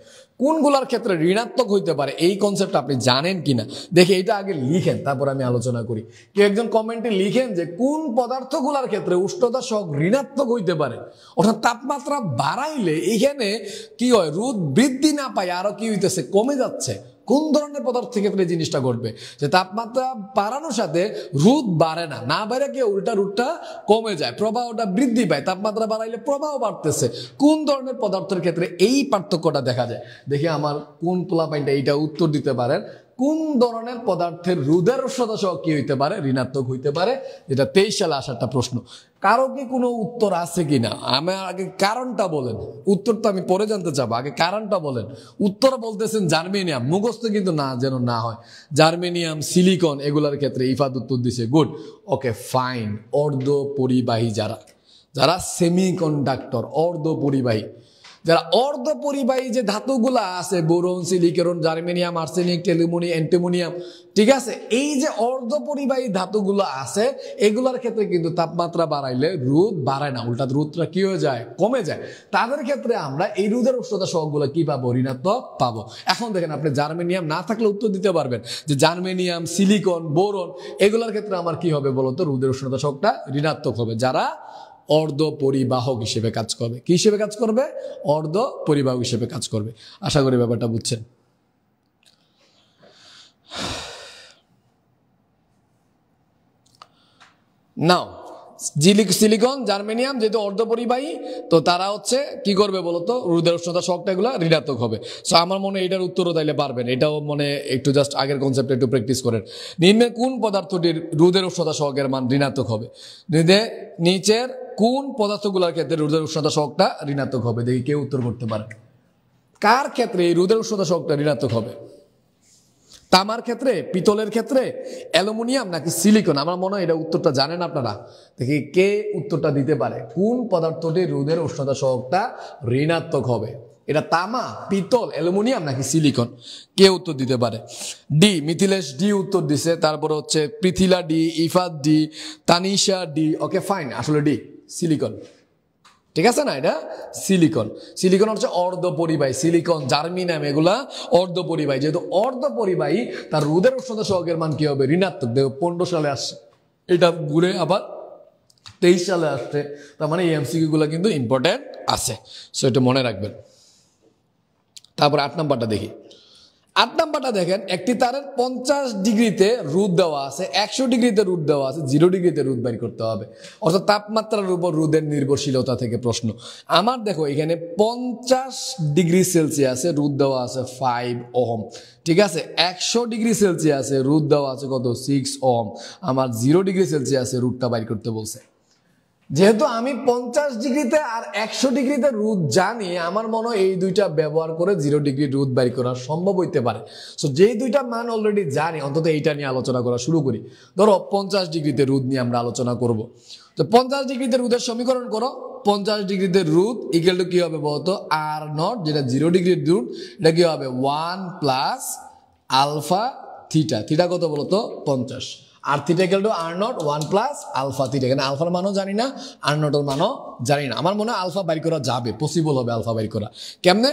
কোনগুলার ক্ষেত্রে ঋণাত্মক হইতে পারে এই কনসেপ্ট আপনি জানেন কিনা দেখে এটা আগে লিখেন, তারপর আমি আলোচনা করি। কেউ একজন কমেন্টে লিখেন যে কোন পদার্থগুলার ক্ষেত্রে উষ্ণতা সহগ ঋণাত্মক হইতে পারে। অর্থাৎ তাপমাত্রা বাড়াইলে এখানে কি হয়? রোদ বৃদ্ধি না পায়, আরো কি হইতেছে? কমে যাচ্ছে। কোন ধরনের পদার্থের ক্ষেত্রে এই জিনিসটা ঘটবে যে তাপমাত্রা বাড়ানোর সাথে রোদ বাড়ে না, না বেড়ে কি উল্টা রোদটা কমে যায়, প্রবাহটা বৃদ্ধি পায়। তাপমাত্রা বাড়াইলে প্রবাহ বাড়তেছে। কোন ধরনের পদার্থের ক্ষেত্রে এই পার্থক্যটা দেখা যায়? দেখি আমার কোন পোলাপাইনটা এইটা উত্তর দিতে পারেন। কোন ধরনের পদার্থের রোধের উষ্ণতা সহগ কি হইতে পারে? ঋণাত্মক হইতে পারে, যেটা 23 সালে আসারটা প্রশ্ন। কারো কি কোনো উত্তর আছে কিনা? আমার আগে কারণটা বলেন, উত্তর তো আমি পরে জানতে চাবো, আগে কারণটা বলেন। উত্তর বলতেছেন জার্মেনিয়াম, মুখস্থ কিন্তু না যেন না হয়। জার্মেনিয়াম, সিলিকন এগুলোর ক্ষেত্রে ইফাত উত্তর দিছে, গুড, ওকে ফাইন। অর্ধ পরিবাহী যারা যারা সেমিকন্ডাক্টর, অর্ধ পরিবাহী, যারা অর্ধ পরিবাহী যে ধাতুগুলা আছে, boron, silicon, germanium, arsenic, antimonium, ঠিক আছে, এই যে অর্ধ পরিবাহী ধাতুগুলো আছে এগুলোর ক্ষেত্রে কিন্তু তাপমাত্রা বাড়াইলে রোধ বাড়ায় না, উল্টা রোধটা কি হয়ে যায়? কমে যায়। তাদের ক্ষেত্রে আমরা এই রোধের উষ্ণতা সহগগুলো কি পাবো? ঋণাত্মক পাবো। এখন দেখেন, আপনি জার্মেনিয়াম না থাকলে উত্তর দিতে পারবেন যে জার্মেনিয়াম, সিলিকন, বোরন এগুলোর ক্ষেত্রে আমার কি হবে বলতো? রোধের উষ্ণতা সহগটা ঋণাত্মক হবে, যারা অর্ধ পরিবাহক হিসেবে কাজ করবে। কি হিসেবে কাজ করবে? অর্ধ পরিবাহক হিসেবে কাজ করবে। আশা করি ব্যাপারটা বুঝছেন। নাও সিলিকন, জার্মেনিয়াম যেহেতু অর্ধ পরিবাহী, তো তারা হচ্ছে কি করবে বলতো? রোধের উষ্ণতা সহগটা এগুলো ঋণাত্মক হবে। সো আমার মনে হয় এটার উত্তরও তাইলে পারবেন, এটাও মনে একটু জাস্ট আগের কনসেপ্টে একটু প্র্যাকটিস করেন। নিম্নে কোন পদার্থটির রোধের উষ্ণতা সহগের মান ঋণাত্মক হবে? নিচের কোন পদার্থগুলোর ক্ষেত্রে রোধের উষ্ণতা সহগটা ঋণাত্মক হবে? দেখি কেউ উত্তর করতে পারে। কার ক্ষেত্রে এই রোধের উষ্ণতা সহগটা ঋণাত্মক হবে? তামার ক্ষেত্রে, পিতলের ক্ষেত্রে, অ্যালুমিনিয়াম নাকি সিলিকন? আমার মনে হয় এটা উত্তরটা জানেন আপনারা। দেখি কে উত্তরটা দিতে পারে। কোন পদার্থটির রোধের উষ্ণতা সহগটা ঋণাত্মক হবে? এটা তামা, পিতল, অ্যালুমিনিয়াম নাকি সিলিকন? কে উত্তর দিতে পারে? ডি, মিথিলেশ ডি উত্তর দিছে। তারপরে হচ্ছে Prithila D, Ifat D, Tanisha D. Okay fine, আসলে ডি, সিলিকন। ঠিক আছে না? এটা সিলিকন। সিলিকন হচ্ছে অর্ধ পরিবাহী। সিলিকন, জার্মেনিয়াম এগুলা অর্ধ পরিবাহী। যেহেতু অর্ধ পরিবাহী, তার রোধের উষ্ণতা সহগের মান কি হবে? ঋণাত্মক। দেখো 15 সালে আসছে, এটা ঘুরে আবার 23 সালে আসছে। তার মানে এই এমসিকিউ গুলা কিন্তু ইম্পর্টেন্ট আছে, সো এটা মনে রাখবেন। তারপর 8 নাম্বারটা দেখি। 8 নাম্বারটা দেখেন, একটি তারের 50 ডিগ্রিতে রোধ দেওয়া আছে, 100 ডিগ্রিতে রোধ দেওয়া আছে, 0 ডিগ্রিতে রোধ বের করতে হবে। অর্থাৎ তাপমাত্রার উপর রোধের নির্ভরশীলতা থেকে প্রশ্ন। আমার দেখো এখানে 50 ডিগ্রি সেলসিয়াসে রোধ দেওয়া আছে 5 ওহম, ঠিক আছে। 100 ডিগ্রি সেলসিয়াসে রোধ দেওয়া আছে কত? 6 ওহম। আমার 0 ডিগ্রি সেলসিয়াসে রোধটা বের করতে বলছে। যেহেতু আমি 50 ডিগ্রিতে আর 100 ডিগ্রিতে রোধ জানি, আমার মনে হয় এই দুইটা ব্যবহার করে 0 ডিগ্রি রোধ বের করা সম্ভব হইতে পারে। সো যেই দুইটা মান অলরেডি জানি, অন্তত এইটা নিয়ে আলোচনা করা শুরু করি। ধরো 50 ডিগ্রিতে রোধ নিয়ে আমরা আলোচনা করব। তো 50 ডিগ্রিতে রোধের সমীকরণ করো। 50 ডিগ্রিতে রোধ ইকুয়াল টু কি হবে বলতো? আর নট, যেটা 0 ডিগ্রির রোধ, এটা কি হবে? 1 প্লাস আলফা থিটা। থিটা কত বলতো? 50। R theta equal to R not 1 plus alpha theta. এখানে আলফার মানও জানি না, আর নটের মানও জানি না। আমার মনে হয় আলফা বাইর করা যাবে, পসিবল হবে আলফা বাইর করা। কেমনে?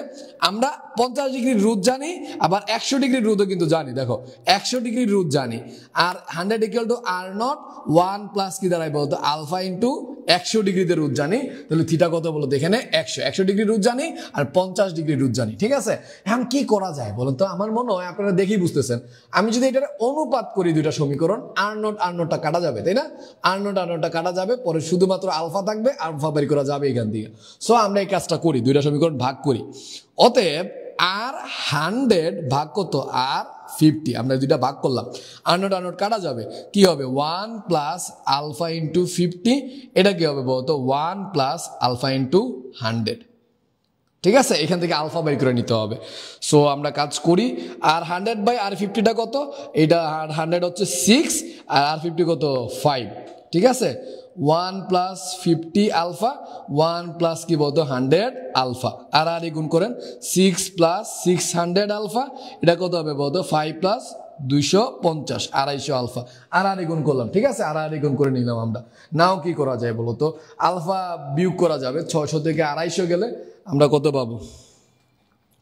আমরা 50 ডিগ্রির রোধ জানি, আবার 100 ডিগ্রির রোধও কিন্তু জানি। দেখো 100 ডিগ্রির রোধ জানি, আর 100 equal to R not 1 plus কি দাঁড়ায় বলতো? আলফা ইন্টু 100 ডিগ্রিতে রোধ জানি। তাহলে থিটা কত বলতো? এখানে 100 ডিগ্রি রোধ জানি আর 50 ডিগ্রি রোধ জানি, ঠিক আছে। এখন কি করা যায় বলুন তো? আমার মনে হয় আপনারা দেখেই বুঝতেছেন, আমি যদি এটা অনুপাত করি দুইটা সমীকরণ, আর নটটা কাটা যাবে, তাই না? আর নটটা কাটা যাবে, পরে শুধুমাত্র আলফা থাকবে, আলফা বের করা যাবে এখান থেকে। সো আমরা এই কাজটা করি, দুইটা সমীকরণ ভাগ করি। অতএব আর 100 ভাগ কত? আর 50। আমরা দুইটা ভাগ করলাম, আর নট কাটা যাবে, কি হবে? 1 প্লাস আলফা ইন্টু 50। এটা কি হবে বলতো? 1 প্লাস আলফা ইন্টু 100, ঠিক আছে। এখান থেকে আলফা বের করে নিতে হবে। সো আমরা কাজ করি, আর 100 বাই আর 50টা কত? এটা 100 হচ্ছে 6, আর আর 50 কত? 5, ঠিক আছে। 1 প্লাস 50 আলফা, 1 প্লাস কি বলতো? 100 আলফা। আর গুণ করেন, 6 প্লাস 600 আলফা। এটা কত হবে বলতো? 5 প্লাস 250, 250 আলফা। আর গুণ করলাম, ঠিক আছে। আর গুণ করে নিলাম আমরা। নাও কি করা যায় বলতো? আলফা বিয়োগ করা যাবে। 600 থেকে 250 গেলে আমরা কত পাবো?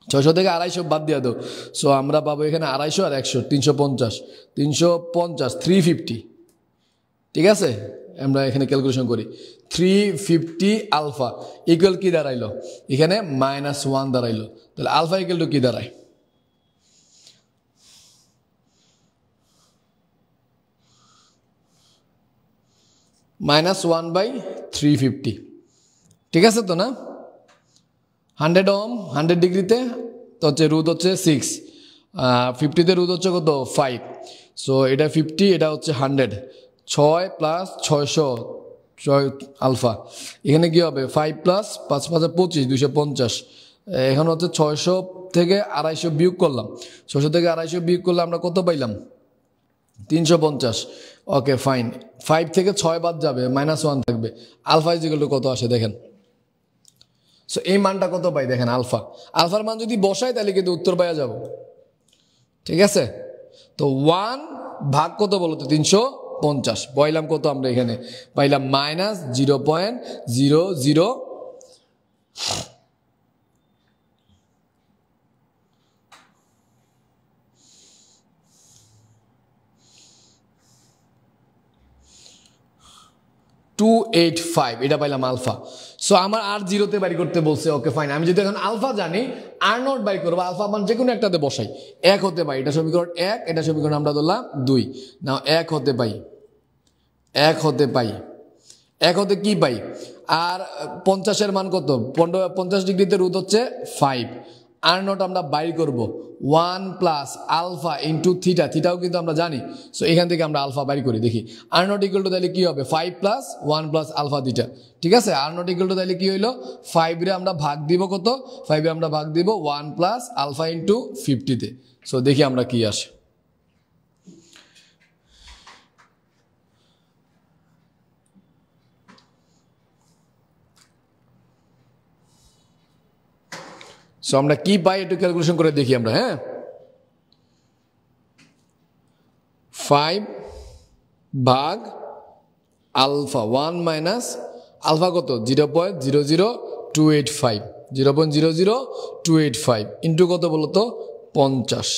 600 থেকে 250 বাদ দিয়ে দাও। সো আমরা পাবো এখানে 250 আর 100, 350, 350, 350, ঠিক আছে। আমরা এখানে ক্যালকুলেশন করি। 350 আলফা ইকুয়াল কি দাঁড়াইলো? এখানে -1 দাঁড়াইলো। তাহলে আলফা ইকুয়াল টু কি দাঁড়ায়? -1 বাই 350, ঠিক আছে তো না? 100 ওহম 100 ডিগ্রিতে তো হচ্ছে রোধ হচ্ছে 6, 50 তে রুট হচ্ছে কত 5, সো এটা 50, এটা হচ্ছে 100, 6 প্লাস 600 আলফা, এখানে কি হবে 5 প্লাস 5 5 25 250, এখানে হচ্ছে 600 থেকে 250 বিয়োগ করলাম, 600 থেকে 250 বিয়োগ করলে আমরা কত পাইলাম 350। ওকে ফাইন, 5 থেকে 6 বাদ যাবে, -1 থাকবে, আলফা ইজিক্যাল টু কত আসে দেখেন। সো এই মানটা কত পাই দেখেন, আলফার মান যদি বসাই তাহলে কিন্তু উত্তর পাওয়া যাব, ঠিক আছে। তো 1 ভাগ কত বলো তো 350, পাইলাম কত আমরা এখানে পাইলাম -0.00 285, এটা পাইলাম আলফা। সো আমার আর জিরোতে বাড়ি করতে বলছে, ওকে ফাইন, আমি যদি এখন আলফা জানি আর নট বাই করবো, আলফা মান যে কোনো একটাতে বসাই, 1 হতে পাই, এটা সমীকরণ 1, এটা সমীকরণ আমরা ধরলাম 2, নাও 1 হতে পাই, 1 হতে পাই, 1 হতে কি পাই, আর 50-এর মান কত 50 ডিগ্রিতে রুট হচ্ছে 5, আর নট আমরা বাইর করব 1 প্লাস আলফা ইন্টু থিটা, থিটাও কিন্তু আমরা জানি, সো এখান থেকে আমরা আলফা বাইর করি, দেখি আর নট ইকুয়াল টু তাহলে কি হবে 5 প্লাস 1 প্লাস আলফা থিটা, ঠিক আছে। আর নট ইকুয়াল টু তাহলে কি হইলো 5 রে আমরা ভাগ দিব কত, 5 রে আমরা ভাগ দিব 1 প্লাস আলফা ইন্টু 50 তে, সো দেখি আমরা কি আসে। সো আমরা কি পাই একটু ক্যালকুলেশন করে দেখি আমরা, হ্যাঁ 5 ভাগ আলফা 1 মাইনাস আলফা কত 0.00285, 0.00285 ইন্টু কত বলো তো 50,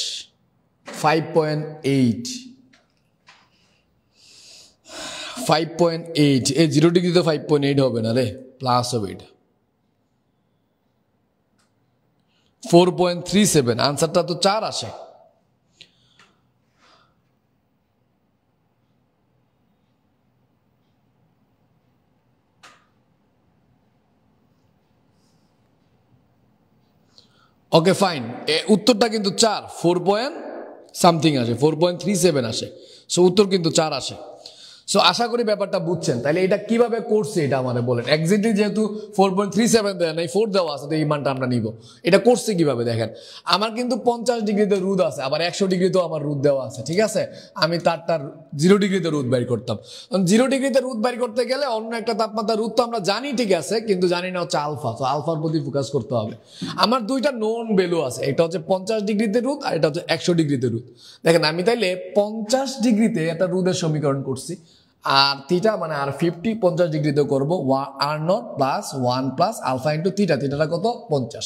5.8, 5.8, এই 0 ডিগ্রি তো 5.8 হবে না রে, প্লাস হবে এটা 4.37, আনসারটা তো 4 আসে। ওকে ফাইন, উত্তরটা কিন্তু 4, 4 পয়েন্ট সামথিং আসে, 4.37 আসে, সো উত্তর কিন্তু 4 আসে। সো আশা করি ব্যাপারটা বুঝছেন। তাহলে এটা কিভাবে করছে এটা আমাদের বলেন, এক্স্যাক্টলি যেহেতু 4.37 দেয় নাই, 4 দেওয়া আছে, তো এই মানটা আমরা নিব, এটা করছে কিভাবে দেখেন, আমার কিন্তু 50 ডিগ্রিতে রোদ আছে, আবার 100 ডিগ্রিতেও আমার রোদ দেওয়া আছে, ঠিক আছে, আমি তারটার 0 ডিগ্রিতে রোদ বের করতাম, 0 ডিগ্রিতে রোদ বের করতে গেলে অন্য একটা তাপমাত্রা রোদ তো আমরা জানি, ঠিক আছে, কিন্তু জানি না হচ্ছে আলফা, তো আলফার প্রতি ফোকাস করতে হবে। আমার দুইটা নোন ভ্যালু আছে, এটা হচ্ছে 50 ডিগ্রিতে রোদ আর এটা হচ্ছে 100 ডিগ্রিতে রোদ। দেখেন আমি তাইলে 50 ডিগ্রিতে একটা রোদের সমীকরণ করছি, আর থিটা মানে আর 50 ডিগ্রিতে করবো R not plus 1 plus alpha into theta, থিটাটা কত 50,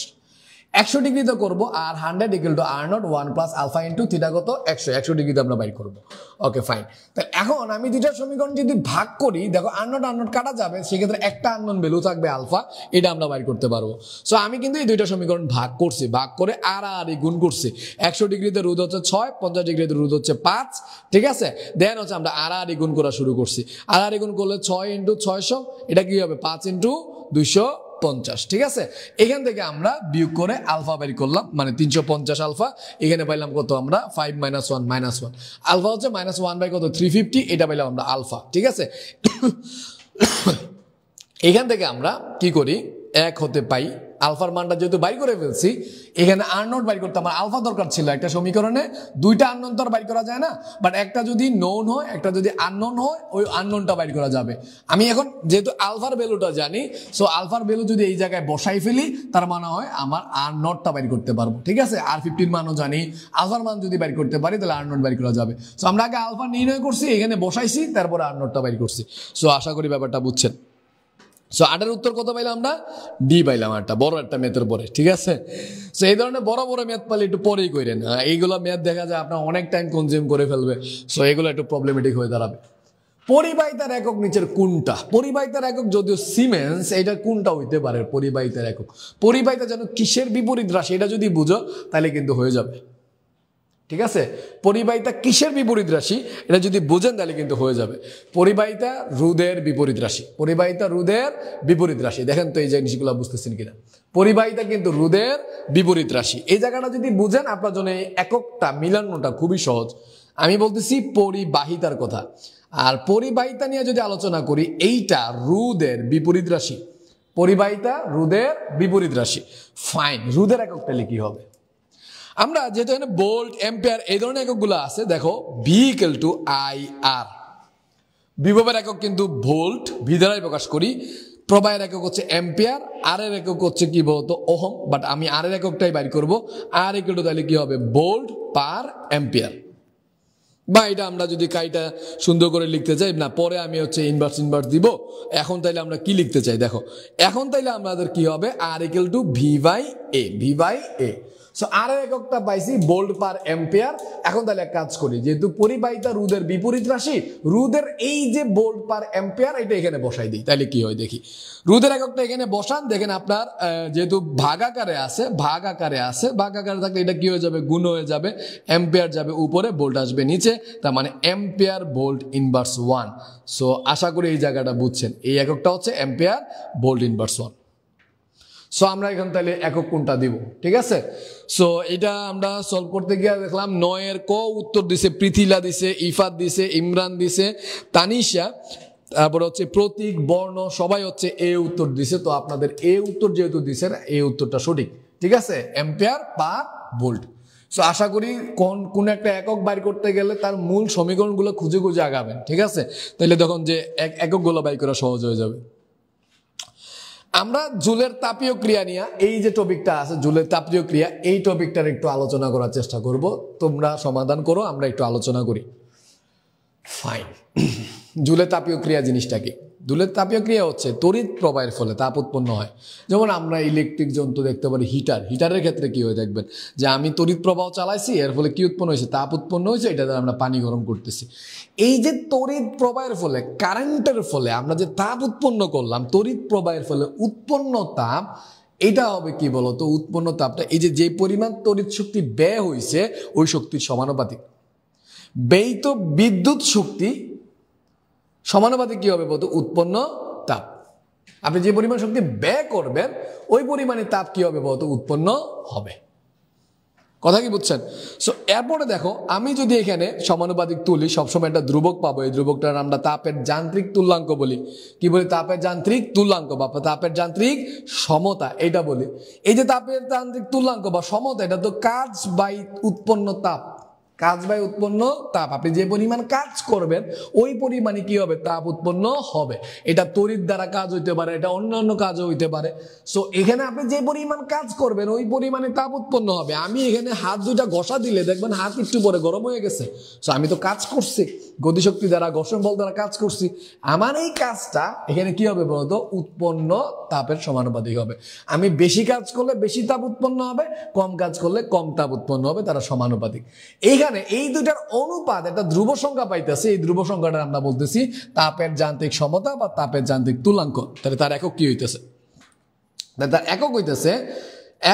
100 ডিগ্রিতে করবো R 100 equal to R not 1 plus alpha into theta কত 100 ডিগ্রিতে আমরা বাইর করবো। ওকে ফাইন, তাহলে এখন আমি দুইটার সমীকরণ যদি ভাগ করি, দেখো আর নট কাটা যাবে, সেক্ষেত্রে একটা আননোন ভ্যালু থাকবে আলফা, এটা আমরা বাইর করতে পারবো। সো আমি কিন্তু এই দুইটা সমীকরণ ভাগ করছি, ভাগ করে আর গুণ করছি, 100 ডিগ্রিতে রোদ হচ্ছে 6, 50 ডিগ্রিতে রোদ হচ্ছে 5, ঠিক আছে, দেন হচ্ছে আমরা আর গুণ করা শুরু করছি, আর গুণ করলে 6 ইন্টু 600, এটা কি হবে 5 ইন্টু 250, ঠিক আছে। এখান থেকে আমরা বিয়োগ করে আলফা বের করলাম, মানে 350 আলফা, এখানে পাইলাম কত আমরা 5 - 1 -1, আলফা হচ্ছে -1 বাই কত 350, এটা পাইলাম আমরা আলফা, ঠিক আছে। এখান থেকে আমরা কি করি 1 হতে পাই, আলফার মানটা যেহেতু বাইর করে ফেলছি, এখানে আর নট বাইর করতে আমার আলফা দরকার ছিল, একটা সমীকরণে দুইটা আননোন তো আর বাইর করা যায় না, বাট একটা যদি নোন হয় একটা যদি আননোন হয়, ওই আননোনটা বাইর করা যাবে। আমি এখন যেহেতু আলফার ভ্যালুটা জানি, সো আলফার ভ্যালু যদি এই জায়গায় বসাই ফেলি, তার মানে হয় আমার আর নটটা বাইর করতে পারবো, ঠিক আছে। আর 15 মানও জানি, আলফার মান যদি বাইর করতে পারি তাহলে আর নট বাইর করা যাবে। সো আমরা আগে আলফা নির্ণয় করছি, এখানে বসাইছি, তারপরে আর নটটা বাইর করছি। সো আশা করি ব্যাপারটা বুঝছেন। সো 8 এর উত্তর কত পাইলাম আমরা, ডি পাইলাম, একটা বড় একটা ম্যাথের পরে, ঠিক আছে। সো এই ধরনের বড় বড় ম্যাথ পাইলে একটু পরেই করেন, এইগুলো ম্যাথ দেখা যায় আপনার অনেক টাইম কনজিউম করে ফেলবে, সো এগুলো একটু প্রবলেমেটিক হয়ে দাঁড়াবে। পরিবাহিতার একক নিচের কোনটা, পরিবাহিতার একক যদিও সিমেন্স, এটা কোনটা হইতে পারে পরিবাহিতার একক, পরিবাহিতা যেন কিসের বিপরীত রাশি, এটা যদি বুঝো তাহলে কিন্তু হয়ে যাবে, ঠিক আছে, পরিবাহিতা কিসের বিপরীত রাশি এটা যদি বুঝেন তাহলে কিন্তু হয়ে যাবে। পরিবাহিতা রোধের বিপরীত রাশি, পরিবাহিতা রোধের বিপরীত রাশি। দেখেন তো এই জিনিসগুলো বুঝতেছেন কিনা। পরিবাহিতা কিন্তু রোধের বিপরীত রাশি, এই জায়গাটা যদি বুঝেন আপনার জন্য এই এককটা মিলানোটা খুবই সহজ। আমি বলতেছি পরিবাহিতার কথা, আর পরিবাহিতা নিয়ে যদি আলোচনা করি, এইটা রোধের বিপরীত রাশি। পরিবাহিতা রোধের বিপরীত রাশি। ফাইন, রোধের এককটা কি হবে? আমরা যেহেতু এখানে ভোল্ট, অ্যাম্পিয়ার এই ধরনের এককগুলো আছে, দেখো ভি ইকুয়াল টু আই আর। বিভবের একক কিন্তু ভোল্ট, ভি দ্বারাই প্রকাশ করি। প্রবাহের একক হচ্ছে অ্যাম্পিয়ার, আর এর একক হচ্ছে কি বলতো ওহম, বাট আমি আর এর এককটাই বাইর করবো। আর ইকুয়াল টু তাহলে কি হবে? ভোল্ট পার অ্যাম্পিয়ার। বা এটা আমরা যদি কাইটা সুন্দর করে লিখতে চাই না, পরে আমি হচ্ছে ইনভার্স দিব। এখন তাইলে আমরা কি লিখতে চাই দেখো, এখন তাইলে আমাদের কি হবে? R equal to V by A, V by A. So R এর এককটা পাইছি ভোল্ট পার অ্যাম্পিয়ার। এখন তাহলে এক কাজ করি, যেহেতু পরিবাহিতা রোধের বিপরীত রাশি, রোধের এই যে ভোল্ট পার অ্যাম্পিয়ার এটা এখানে বসাই দিই, তাহলে কি হয় দেখি। রোধের এককটা এখানে বসান, দেখেন আপনার যেহেতু ভাগাকারে আছে, ভাগাকারে থাকলে এটা কি হয়ে যাবে? গুণ হয়ে যাবে। অ্যাম্পিয়ার যাবে উপরে, ভোল্ট আসবে নিচে, তার মানে অ্যাম্পিয়ার ভোল্ট ইনভার্স 1। সো আশা করি এই জায়গাটা বুঝছেন, এই এককটা হচ্ছে অ্যাম্পিয়ার ভোল্ট ইনভার্স 1। সো আমরা এখন তাহলে একক কোনটা দিব, ঠিক আছে। সো এটা আমরা সলভ করতে গিয়ে দেখলাম 9 এর ক উত্তর দিছে পৃথিলা, দিছে ইফাত, দিছে ইমরান, দিছে তানিশা, তারপরে হচ্ছে প্রতীক, বর্ণ সবাই হচ্ছে এ উত্তর দিছে। তো আপনাদের এ উত্তর যেহেতু দিছেন, এ উত্তরটা সঠিক, ঠিক আছে, অ্যাম্পিয়ার পার ভোল্ট। সো আশা করি কোন একটা একক বাইর করতে গেলে তার মূল সমীকরণগুলো খুঁজে খুঁজে আগাবেন, ঠিক আছে, তাহলে তখন যে এককগুলো বাইর করা সহজ হয়ে যাবে। আমরা জুলের তাপীয় ক্রিয়া নিয়ে এই যে টপিকটা আছে, জুলের তাপীয় ক্রিয়া, এই টপিকটার একটু আলোচনা করার চেষ্টা করব। তোমরা সমাধান করো, আমরা একটু আলোচনা করি। ফাইন, জুলের তাপীয় ক্রিয়া জিনিসটা কি? জুলের তাপীয় ক্রিয়া হচ্ছে তড়িৎ প্রবাহের ফলে তাপ উৎপন্ন হয়। যেমন আমরা ইলেকট্রিক যন্ত্র দেখতে পারি, হিটারের ক্ষেত্রে কি হয় দেখবেন যে আমি তড়িৎ প্রবাহ চালাইছি, এর ফলে কি উৎপন্ন হয়েছে? তাপ উৎপন্ন হয়েছে, এটা দ্বারা আমরা পানি গরম করতেছি। এই যে তড়িৎ প্রবাহের ফলে, কারেন্টের ফলে আমরা যে তাপ উৎপন্ন করলাম, তড়িৎ প্রবাহের ফলে উৎপন্ন তাপ, এটা হবে কি বলতো? উৎপন্ন তাপটা এই যে পরিমাণ তড়িৎ শক্তি ব্যয় হয়েছে ওই শক্তির সমানুপাতিক। ব্যয়িত বিদ্যুৎ শক্তি সমানুপাতিক কি হবে বলতো? উৎপন্ন তাপ। আপনি যে পরিমাণ শক্তি ব্যয় করবেন ওই পরিমাণে তাপ কি হবে বলতো? উৎপন্ন হবে। কথা কি বুঝছেন? সো এরপরে দেখো, আমি যদি এখানে সমানুপাতিক তুলি, সবসময় একটা ধ্রুবক পাবো। এই ধ্রুবকটার আমরা তাপের যান্ত্রিক তুল্যাঙ্ক বলি। কি বলি? তাপের যান্ত্রিক তুল্যাঙ্ক বা তাপের যান্ত্রিক সমতা, এটা বলি। এই যে তাপের যান্ত্রিক তুল্যাঙ্ক বা সমতা, এটা তো কাজ বাই উৎপন্ন তাপ, কাজ বাই উৎপন্ন তাপ। আপনি যে পরিমাণ কাজ করবেন ওই পরিমাণে কি হবে? তাপ উৎপন্ন হবে। এটা তড়িৎ দ্বারা কাজ হইতে পারে, এটা অন্যান্য কাজও হইতে পারে। সো এখানে আপনি যে পরিমাণ কাজ করবেন ওই পরিমাণে তাপ উৎপন্ন হবে। আমি এখানে হাত দুইটা ঘষা দিলে দেখবেন হাত একটু পরে গরম হয়ে গেছে। সো আমি তো কাজ করছি, গতিশক্তি দ্বারা, ঘর্ষণ বল দ্বারা কাজ করছি। আমার এই কাজটা এখানে কি হবে বলতো? উৎপন্ন তাপের সমানুপাতিক হবে। আমি বেশি কাজ করলে বেশি তাপ উৎপন্ন হবে, কম কাজ করলে কম তাপ উৎপন্ন হবে, তারা সমানুপাতিক। এইখানে এই দুটার অনুপাত একটা ধ্রুব সংখ্যা পাইতেছে, এই ধ্রুব সংখ্যাটা আমরা বলতেছি তাপের যান্ত্রিক সমতা বা তাপের যান্ত্রিক তুল্যাঙ্ক। তাহলে তার একক কি হইতেছে? তার একক হইতেছে,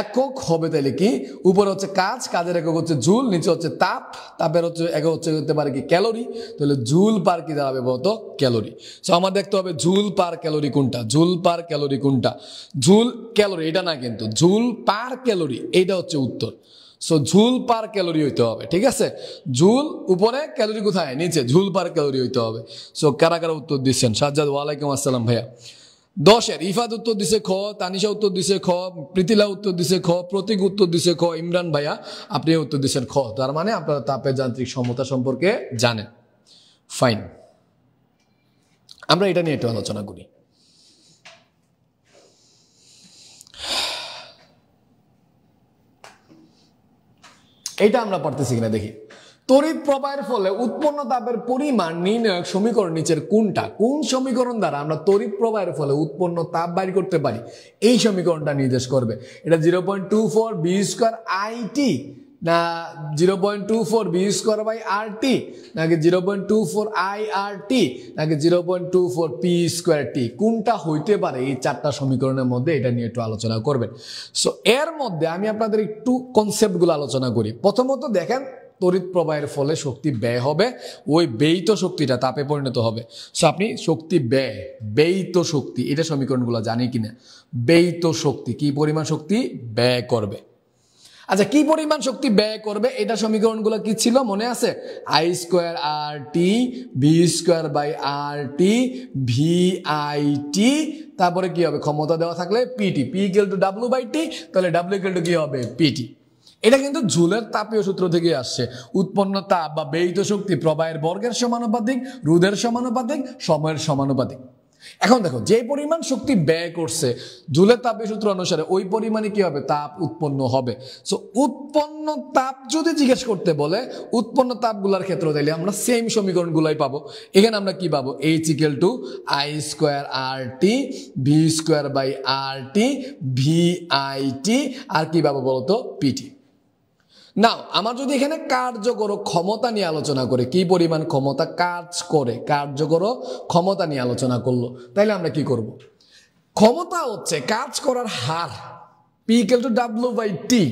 একক হবে তাহলে কি? উপরে হচ্ছে কাজ, কাজের একক হচ্ছে জুল, নিচে হচ্ছে তাপ, তাপের হচ্ছে একক হতে পারে কি? ক্যালোরি। তাহলে জুল পার কি দাঁড়াবে বলতো? ক্যালোরি। সো আমার দেখতে হবে জুল পার ক্যালোরি কোনটা, জুল পার ক্যালোরি কোনটা। জুল ক্যালোরি এটা না, কিন্তু জুল পার ক্যালোরি এইটা হচ্ছে উত্তর। সো জুল পার ক্যালোরি হইতে হবে, ঠিক আছে। জুল উপরে, ক্যালোরি কোথায়? নিচে। জুল পার ক্যালোরি হইতে হবে। সো কারা কারা উত্তর দিচ্ছেন? সাজ্জাদ, ওয়ালাইকুম আসসালাম ভাইয়া। 10-এর ইফাত উত্তর দিছে খ, তানিশা উত্তর দিছে খ, প্রীতিলা উত্তর দিছে খ, প্রতীক উত্তর দিছে খ, ইমরান ভাইয়া আপনি উত্তর দিচ্ছেন খ। তার মানে আপনারা তাপের যান্ত্রিক সমতা সম্পর্কে জানেন। ফাইন, আমরা এটা নিয়ে একটু আলোচনা করি। এটা আমরা পারতেছি কিনা দেখি। তড়িৎ প্রবাহের ফলে উৎপন্ন তাপের পরিমাণ নির্ণায়ক সমীকরণ নিচের কোনটা? কোন সমীকরণ দ্বারা আমরা তড়িৎ প্রবাহের ফলে উৎপন্ন তাপ বাইর করতে পারি? এই সমীকরণটা নির্দেশ করবে। এটা 0.24 বি স্কয়ার আইটি না 0.24 বি স্কয়ার বাই আর টি, নাকি 0.24 আই আর টি, নাকি 0.24 পি স্কয়ার টি? কোনটা হইতে পারে এই চারটা সমীকরণের মধ্যে? এটা নিয়ে একটু আলোচনা করবেন। সো এর মধ্যে আমি আপনাদের একটু কনসেপ্টগুলো আলোচনা করি। প্রথমত দেখেন, তড়িৎ প্রবাহের ফলে শক্তি ব্যয় হবে, ওই ব্যয়িত শক্তিটা তাপে পরিণত হবে। সো আপনি শক্তি ব্যয়িত শক্তি, এটা সমীকরণগুলো জানি কিনা। ব্যয়িত শক্তি কি পরিমাণ শক্তি ব্যয় করবে। আচ্ছা, কি পরিমাণ শক্তি ব্যয় করবে এটা সমীকরণগুলো কি ছিল মনে আছে? I square R T V square by R T V I T, তারপরে কি হবে ক্ষমতা দেওয়া থাকলে PT, P equal to W by T, তাহলে ডাব্লিউ ইকুয়াল টু কি হবে পিটি। এটা কিন্তু জুলের তাপীয় সূত্র থেকে আসছে। উৎপন্ন তাপ বা ব্যয়িত শক্তি প্রবাহের বর্গের সমানুপাতিক, রোধের সমানুপাতিক, সময়ের সমানুপাতিক। এখন দেখো, যে পরিমাণ শক্তি ব্যয় করছে জুলের তাপীয় সূত্র অনুসারে ওই পরিমাণে কি হবে তাপ উৎপন্ন হবে। সো উৎপন্ন তাপ যদি জিজ্ঞেস করতে বলে উৎপন্ন তাপগুলোর ক্ষেত্রে তাইলে আমরা সেম সমীকরণগুলাই পাবো। এখানে আমরা কি পাবো? H equal to I square R T V square by R T V I T, আর কি পাবো বলতো? পিটি। নাও আমার যদি এখানে কার্যকর ক্ষমতা নিয়ে আলোচনা করে, কি পরিমাণ ক্ষমতা কাজ করে, কার্যকর ক্ষমতা নিয়ে আলোচনা করলো, তাইলে আমরা কি করব? ক্ষমতা হচ্ছে কাজ করার হার, P equal to W by T.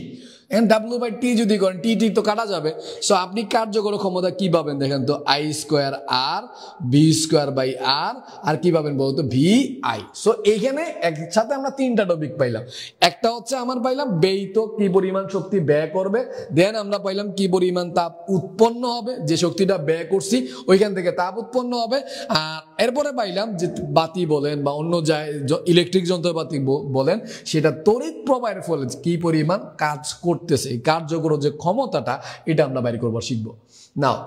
এখন ডাব্লিউ বাই টি যদি করেন, টি টি তো কাটা যাবে। সো আপনি কার্যকর ক্ষমতা কি পাবেন দেখেন তো? I square R V square by R কি পাবেন বলতো? V I. সো এইখানে একসাথে আমরা তিনটা টপিক পাইলাম। একটা হচ্ছে আমার পাইলাম ব্যয়িত কি পরিমাণ শক্তি ব্যয় করবে, দেন আমরা পাইলাম কি পরিমাণ তাপ উৎপন্ন হবে, যে শক্তিটা ব্যয় করছি ওইখান থেকে তাপ উৎপন্ন হবে। আর এরপরে পাইলাম যে বাতি বলেন বা অন্য ইলেকট্রিক যন্ত্রপাতি বলেন, সেটা তড়িৎ প্রবাহের ফলে কি পরিমাণ কাজ করতেছে, এই কার্যকর যে ক্ষমতাটা, এটা আমরা বাইর করবো, শিখবো। নাও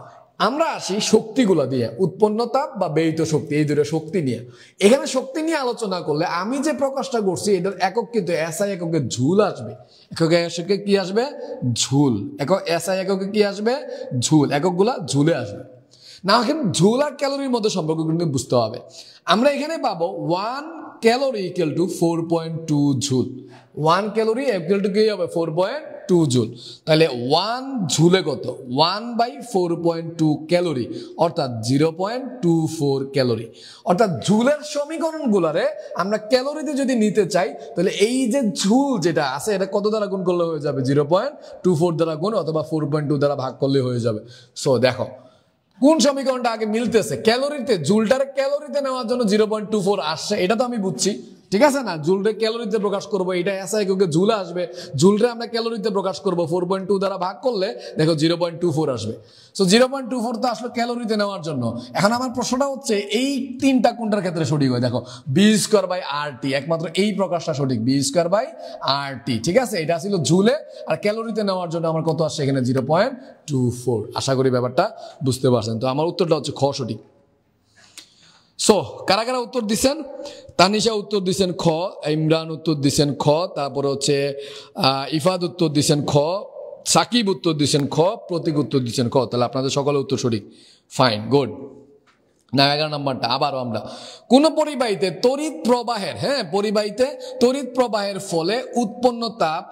আমরা আসি শক্তিগুলো দিয়ে, উৎপন্ন তাপ বা ব্যয়িত শক্তি, এই দুটো শক্তি নিয়ে। এখানে শক্তি নিয়ে আলোচনা করলে আমি যে প্রকাশটা করছি এটার একক কিন্তু এসআই এককে ঝুল আসবে। এককে কি আসবে? ঝুল। এসআই এককে কি আসবে? ঝুল। এককগুলা ঝুলে আসবে। না, এখন ঝুল আর ক্যালোরির মধ্যে সম্পর্ক কিন্তু বুঝতে হবে। আমরা এখানে পাবো 1 calorie equal to 4.2 joule. 1 calorie equal to কি হবে? 4.2 জুল। তাহলে 1 ঝুলে কত? 1/4.2 ক্যালোরি, অর্থাৎ 0.24 ক্যালোরি। অর্থাৎ ঝুলের সমীকরণগুলারে আমরা ক্যালোরিতে যদি নিতে চাই, তাহলে এই যে ঝুল যেটা আছে এটা কত দ্বারা গুণ করলে হয়ে যাবে? 0.24 দ্বারা গুণ অথবা 4.2 দ্বারা ভাগ করলে হয়ে যাবে। সো দেখো কোন সমীকরণটা আগে মিলতেছে? ক্যালোরিতে, জুলটারে ক্যালোরিতে নেওয়ার জন্য 0.24 আসছে, এটা তো আমি বুঝছি, ঠিক আছে না? জুলরে ক্যালোরিতে প্রকাশ করবো, এটা এসআই এককে জুলে আসবে। জুলরে আমরা ক্যালোরিতে প্রকাশ করবো, 4.2 দ্বারা ভাগ করলে দেখো 0.24 আসবে। সো 0.24 তো আসলে ক্যালোরিতে নেওয়ার জন্য। এখন আমার প্রশ্নটা হচ্ছে এই তিনটা কোনটার ক্ষেত্রে সঠিক হয়? দেখো বি স্কোয়ার বাই আর টি, একমাত্র এই প্রকাশটা সঠিক, বি স্কোয়ার বাই আর টি, ঠিক আছে? এটা ছিল জুলে, আর ক্যালোরিতে নেওয়ার জন্য আমার কত আসছে এখানে? 0.24। আশা করি ব্যাপারটা বুঝতে পারছেন। তো আমার উত্তরটা হচ্ছে খ সঠিক। সো কারা কারা উত্তর দিচ্ছেন? তানিশা উত্তর দিচ্ছেন খ, ইমরান উত্তর দিচ্ছেন খ, তারপরে হচ্ছে ইফাদ উত্তর দিচ্ছেন খ, সাকিব উত্তর দিচ্ছেন খ, প্রতীক উত্তর দিচ্ছেন খ। তাহলে আপনাদের সকলের উত্তর সঠিক, ফাইন, গুড। না 11 নম্বরটা আবারও আমরা কোন পরিবাহীতে তড়িৎ প্রবাহের, পরিবাহীতে তড়িৎ প্রবাহের ফলে উৎপন্ন তাপ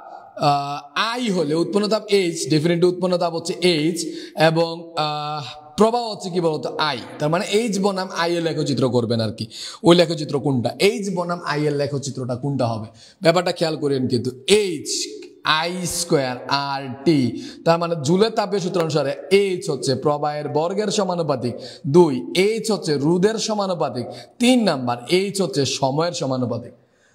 আই হলে, উৎপন্ন তাপ এইচ, ডেফিনেটলি উৎপন্ন তাপ হচ্ছে এইচ, এবং প্রবাহ হচ্ছে কি বলতো? আই। তার মানে এইচ বনাম আই এর লেখচিত্র করবেন আর কি। ওই লেখচিত্র কোনটা? এইচ বনাম আই এর লেখচিত্রটা কোনটা হবে? ব্যাপারটা খেয়াল করেন কিন্তু। এইচ আই স্কোয়ার আর টি, তার মানে জুলের তাপীয় সূত্র অনুসারে এইচ হচ্ছে প্রবাহের বর্গের সমানুপাতিক, 2 এইচ হচ্ছে রোধের সমানুপাতিক, 3 নাম্বার এইচ হচ্ছে সময়ের সমানুপাতিক।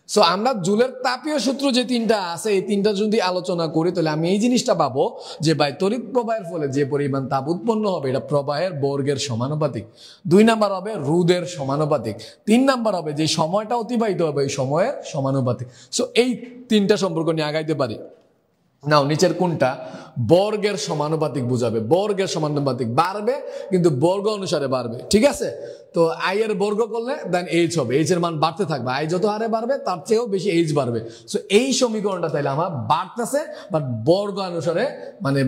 সো আমরা জুলের তাপীয় সূত্র যে তিনটা আছে এই তিনটা যদি আলোচনা করি, তাহলে আমি এই জিনিসটা পাবো যে ভাই তড়িৎ প্রবাহের ফলে যে পরিমাণ তাপ উৎপন্ন হবে এটা প্রবাহের বর্গের সমানুপাতিক, 2 নাম্বার হবে রোধের সমানুপাতিক, 3 নাম্বার হবে যে সময়টা অতিবাহিত হবে এই সময়ের সমানুপাতিক। সো এই তিনটা সম্পর্ক নিয়ে আগাইতে পারি। নাও নিচের কোনটা বর্গের সমানুপাতিক বুঝাবে? বর্গের সমানুপাতিক বাড়বে কিন্তু বর্গ অনুসারে বাড়বে, ঠিক আছে? তো আই এর বর্গ করলে দেন এইচ হবে, এইচ এর মান বাড়তে থাকবে, আই যত হারে বাড়বে তার চেয়েও বেশি এইচ বাড়বে। সো এই সমীকরণটা তাইলে আমার বাড়তেছে, বাট বর্গ অনুসারে মানে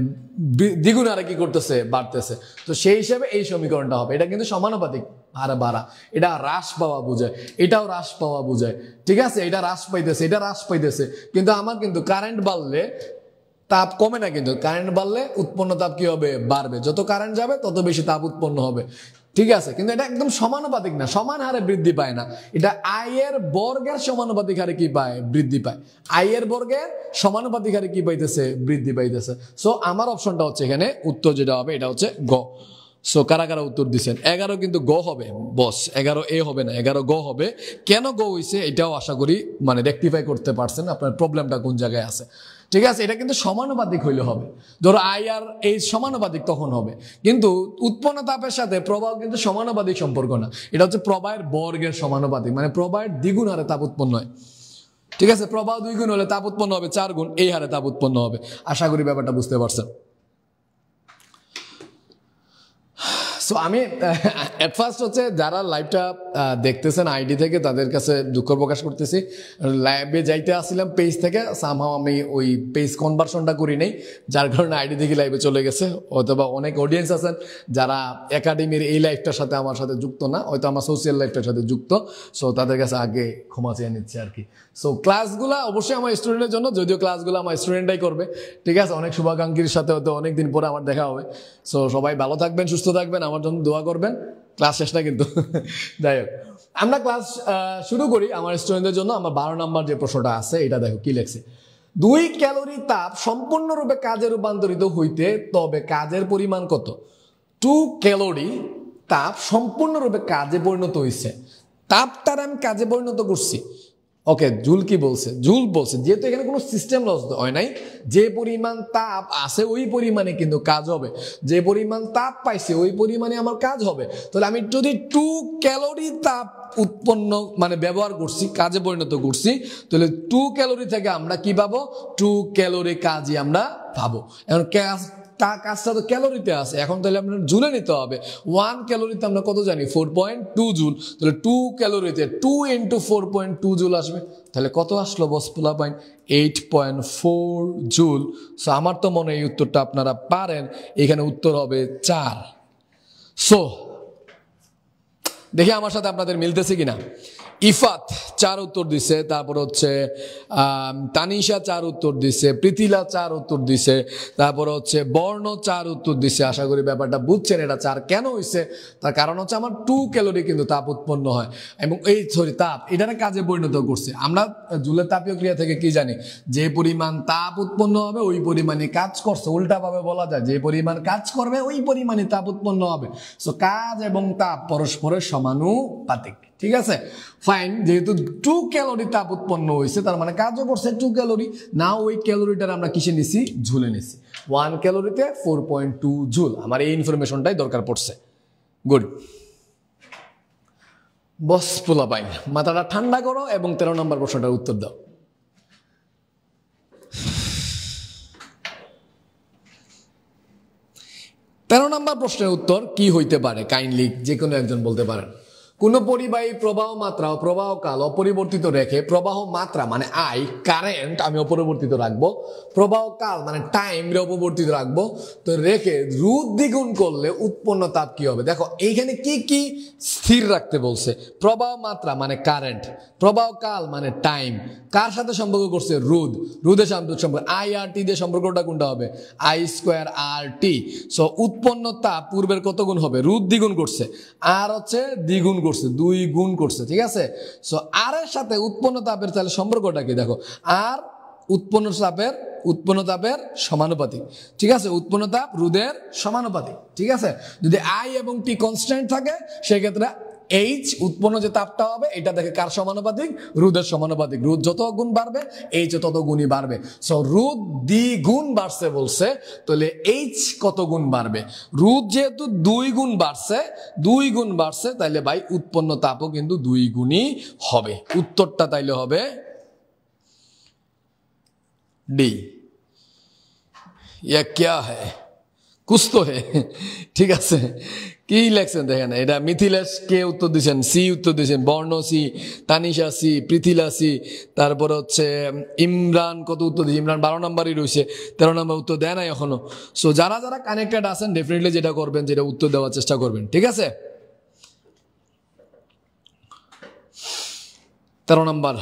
দ্বিগুণ হারে কি করতেছে? বাড়তেছে। তো সেই হিসাবে এই সমীকরণটা হবে। এটা কিন্তু সমানুপাতিক হারে বাড়া, এটা হ্রাস পাওয়া বোঝায়, এটাও হ্রাস পাওয়া বোঝায়, ঠিক আছে? এটা হ্রাস পাইতেছে, এটা হ্রাস পাইতেছে। কিন্তু আমার কিন্তু কারেন্ট বাড়লে তাপ কমে না, কিন্তু কারেন্ট বাড়লে উৎপন্ন তাপ কি হবে? বাড়বে। যত কারেন্ট যাবে তত বেশি তাপ উৎপন্ন হবে। ঠিক আছে, কিন্তু এটা একদম সমানুপাতিক না, সমান হারে বৃদ্ধি পায় না, এটা আয়ের বর্গের সমানুপাতিক হারে কি পায়, বৃদ্ধি পায়। আয়ের বর্গের সমানুপাতিক হারে কি পাইতেছে, বৃদ্ধি পাইতেছে। সো আমার অপশনটা হচ্ছে এখানে উত্তর যেটা হবে এটা হচ্ছে গ। সো কারা কারা উত্তর দিচ্ছেন? 11 কিন্তু গ হবে বস, 11 এ হবে না, 11 গ হবে। কেন গ হইছে এটাও আশা করি মানে রেকটিফাই করতে পারছেন, আপনার প্রবলেমটা কোন জায়গায় আছে। ঠিক আছে, এটা কিন্তু সমানুপাতিক হইলে হবে, ধরো আই আর এই সমানুপাতিক তখন হবে, কিন্তু উৎপন্ন তাপের সাথে প্রবাহ কিন্তু সমানুপাতিক সম্পর্ক না, এটা হচ্ছে প্রবাহের বর্গের সমানুপাতিক, মানে প্রবাহের দ্বিগুণ হারে তাপ উৎপন্ন হয়। ঠিক আছে, প্রবাহ 2 গুণ হলে তাপ উৎপন্ন হবে 4 গুণ, এই হারে তাপ উৎপন্ন হবে। আশা করি ব্যাপারটা বুঝতে পারছেন। সো আমি এট ফার্স্ট হচ্ছে যারা লাইভটা দেখতেছেন আইডি থেকে তাদের কাছে দুঃখ প্রকাশ করতেছি, লাইভে যাইতে আসছিলাম পেজ থেকে, সামহাও আমি ওই পেজ কনভার্সনটা করি নেই, যার কারণে আইডি থেকে লাইভে চলে গেছে। অথবা অনেক অডিয়েন্স আছেন যারা একাডেমির এই লাইভটার সাথে আমার সাথে যুক্ত না, হয়তো আমার সোশ্যাল লাইফটার সাথে যুক্ত, সো তাদের কাছে আগে ক্ষমা চেয়ে নিচ্ছে আর কি। সো ক্লাসগুলো অবশ্যই আমার স্টুডেন্টের জন্য, যদিও ক্লাসগুলো আমার স্টুডেন্টরাই করবে। ঠিক আছে, অনেক শুভাকাঙ্ক্ষীর সাথে হয়তো অনেকদিন পরে আমার দেখা হবে। সো সবাই ভালো থাকবেন, সুস্থ থাকবেন, আমার জন্য দোয়া করবেন। ক্লাস শেষ না কিন্তু, যাই হোক আমরা ক্লাস শুরু করি। আমার স্টুডেন্টদের জন্য আমার 12 নম্বর যে প্রশ্নটা আছে এটা দেখো কি লেখছে। 2 ক্যালোরি তাপ সম্পূর্ণরূপে কাজে রূপান্তরিত হইতে তবে কাজের পরিমাণ কত? 2 ক্যালোরি তাপ সম্পূর্ণরূপে কাজে পরিণত হয়েছে, তাপটার আমি কাজে পরিণত করছি। ওকে, জুল কি বলছে? জুল বলছে যেহেতু এখানে কোনো সিস্টেম লস হয় নাই, যে পরিমাণ তাপ আছে ওই পরিমাণে কিন্তু কাজ হবে, যে পরিমাণ তাপ পাইছে ওই পরিমাণে আমার কাজ হবে। তাহলে আমি যদি 2 ক্যালোরি তাপ উৎপন্ন মানে ব্যবহার করছি, কাজে পরিণত করছি, তাহলে 2 ক্যালোরি থেকে আমরা কি পাবো? 2 ক্যালোরি কাজই আমরা পাবো। এখন কাজটা তো ক্যালোরিতে আছে, এখন তাহলে আপনার জুলে নিতে হবে। 1 ক্যালোরিতে আমরা কত জানি? 4.2 জুল। তাহলে 2 ক্যালোরিতে 2 × 4.2 জুল আসবে। তাহলে কত আসলো বস? 8.4 জুল। সো আমার তো মনে হয় এই উত্তরটা আপনারা পারেন, এখানে উত্তর হবে 4। সো দেখি আমার সাথে আপনাদের মিলতেছে কিনা। ইফাত 4 উত্তর দিছে, তারপর হচ্ছে তানিশা 4 উত্তর দিছে, প্রীতিলা 4 উত্তর দিছে, তারপর হচ্ছে বর্ণ 4 উত্তর দিছে। আশা করি ব্যাপারটা বুঝছেন এটা 4 কেন হয়েছে। তার কারণ হচ্ছে আমার 2 ক্যালোরি কিন্তু তাপ উৎপন্ন হয়, এবং এই তাপ এটারে কাজে পরিণত করছে। আমরা জুলের তাপীয় ক্রিয়া থেকে কি জানি? যে পরিমাণ তাপ উৎপন্ন হবে ওই পরিমাণে কাজ করছে। উল্টাভাবে বলা যায় যে পরিমাণ কাজ করবে ওই পরিমাণে তাপ উৎপন্ন হবে। সো কাজ এবং তাপ পরস্পরের সমানুপাতিক। ঠিক আছে, ফাইন। যেহেতু 2 ক্যালোরি তাপ উৎপন্ন হয়েছে তার মানে কাজও করছে 2 ক্যালোরি। না ওই ক্যালোরিটার আমরা কিসে নিছি? ঝুলে নিছি। 1 ক্যালোরিতে 4.2 জুল। আমার এই ইনফরমেশনটাই দরকার পড়ছে। গুড বস পোলাপাইন, মাথাটা ঠান্ডা করো এবং 13 নম্বর প্রশ্নটার উত্তর দাও। তেরো নম্বর প্রশ্নের উত্তর কি হইতে পারে? কাইন্ডলি যে কোনো একজন বলতে পারেন। কোন পরিবাহী প্রবাহ মাত্রা ও প্রবাহ কাল অপরিবর্তিত রেখে, প্রবাহ মাত্রা মানে আই, কারেন্ট আমি অপরিবর্তিত রাখবো, প্রবাহ কাল মানে টাইম অপরিবর্তিত রাখবো, তো রেখে রোধ দ্বিগুণ করলে উৎপন্ন তাপ কি হবে? দেখো এইখানে কি কি স্থির রাখতে বলছে। প্রবাহ মাত্রা মানে কারেন্ট, প্রবাহ কাল মানে টাইম, কার সাথে সম্পর্ক করছে? রোধ, রোধের সাথে সম্পর্ক। আই আর টি দিয়ে সম্পর্কটা কোনটা হবে? I²RT। সো উৎপন্ন তাপ পূর্বের কত গুণ হবে? রোধ দ্বিগুণ করছে, আর হচ্ছে দ্বিগুণ করছে, 2 গুণ করছে। ঠিক আছে, সো আর এর সাথে উৎপন্ন তাপের তাহলে সম্পর্কটা কি? দেখো আর উৎপন্ন তাপের সমানুপাতিক। ঠিক আছে, উৎপন্ন তাপ রোধের সমানুপাতিক। ঠিক আছে, যদি আই এবং টি কনস্ট্যান্ট থাকে সেক্ষেত্রে এইচ উৎপন্ন যে তাপটা হবে এটা দেখে কার সমানুপাতিক? রোধের সমানুপাতিক। রোধ যত গুণ বাড়বে এইচ তত গুণই বাড়বে। সো রোধ দ্বিগুণ বাড়ছে বলছে, তাহলে এইচ কত গুণ বাড়বে? রোধ যেহেতু 2 গুণ বাড়ছে, 2 গুণ বাড়ছে, তাইলে ভাই উৎপন্ন তাপও কিন্তু 2 গুণই হবে। উত্তরটা তাইলে হবে ডি। ইয়া ক্যা হ্যায়? কুছ তো হে। ঠিক আছে, কি লেখছেন দেখেন। এটা মিথিলেশ কে উত্তর দিচ্ছেন? সি উত্তর দিচ্ছেন। বর্ণ সি, তানিশা সি, প্রীতিলা সি, তারপর হচ্ছে ইমরান কত উত্তর দিচ্ছে? ইমরান 12 নম্বরই রয়েছে, 13 নম্বর উত্তর দেয় নাই এখনো। সো যারা যারা কানেক্টেড আছেন ডেফিনেটলি যেটা করবেন, যেটা উত্তর দেওয়ার চেষ্টা করবেন। ঠিক আছে, 13 নম্বর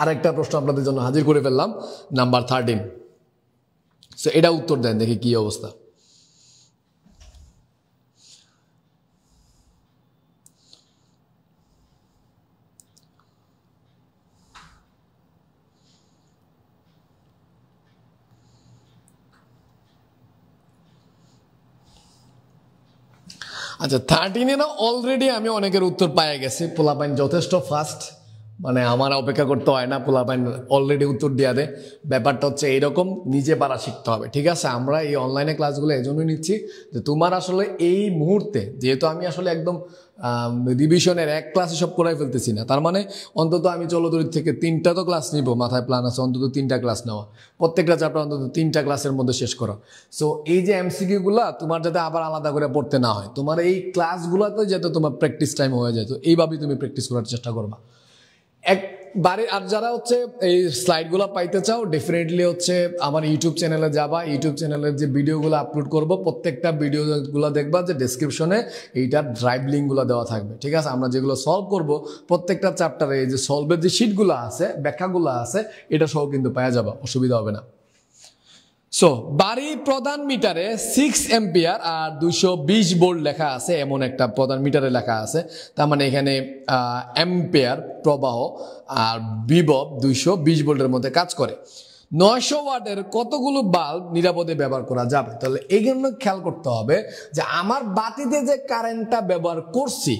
আরেকটা প্রশ্ন আপনাদের জন্য হাজির করে ফেললাম, নাম্বার 13। সো এটা উত্তর দেন, দেখি কি অবস্থা। আচ্ছা 13-এ না অলরেডি আমি অনেকের উত্তর পাইয়া গেছি, পোলাপাইন যথেষ্ট ফাস্ট, মানে আমার অপেক্ষা করতে হয় না, পোলাপাইন অলরেডি উত্তর দেওয়া দেয়। ব্যাপারটা হচ্ছে এইরকম, নিজে পারা শিখতে হবে, ঠিক আছে? আমরা এই অনলাইনে ক্লাসগুলো এই জন্যই নিচ্ছি যে তোমার আসলে এই মুহূর্তে, যেহেতু আমি আসলে একদম রিভিশনের এক ক্লাসে সব করাই ফেলতেছি না, তার মানে অন্তত আমি চলতরিত থেকে 3টা তো ক্লাস নিব, মাথায় প্ল্যান আছে অন্তত 3টা ক্লাস নেওয়া, প্রত্যেকটা চ্যাপ্টার অন্তত 3টা ক্লাসের মধ্যে শেষ করো। সো এই যে এমসিকিউগুলো তোমার যাতে আবার আলাদা করে পড়তে না হয়, তোমার এই ক্লাসগুলোতে যাতে তোমার প্র্যাকটিস টাইম হয়ে যায়, তো এইভাবেই তুমি প্র্যাকটিস করার চেষ্টা করবা একবারে। আর যারা হচ্ছে এই স্লাইডগুলো পাইতে চাও, ডেফিনেটলি হচ্ছে আমার ইউটিউব চ্যানেলে যাবা, ইউটিউব চ্যানেলের যে ভিডিওগুলো আপলোড করব প্রত্যেকটা ভিডিওগুলো দেখবা যে ডেসক্রিপশনে এইটার ড্রাইভ লিঙ্কগুলো দেওয়া থাকবে, ঠিক আছে? আমরা যেগুলো সলভ করব প্রত্যেকটা চ্যাপ্টারে এই যে সলভের যে শিটগুলো আছে, ব্যাখ্যাগুলো আছে, এটা সহ কিন্তু পাওয়া যাবে, অসুবিধা হবে না। সো বাড়ি প্রধান মিটারে 6 এম্পিয়ার আর 220 ভোল্ট লেখা আছে, এমন একটা প্রধান মিটারে লেখা আছে, তার মানে এখানে এম্পিয়ার প্রবাহ আর বিভব 220 ভোল্টের মধ্যে কাজ করে। 900 ওয়াটের কতগুলো বাল্ব নিরাপদে ব্যবহার করা যাবে? তাহলে এই জন্য খেয়াল করতে হবে যে আমার বাতিতে যে কারেন্টটা ব্যবহার করছি,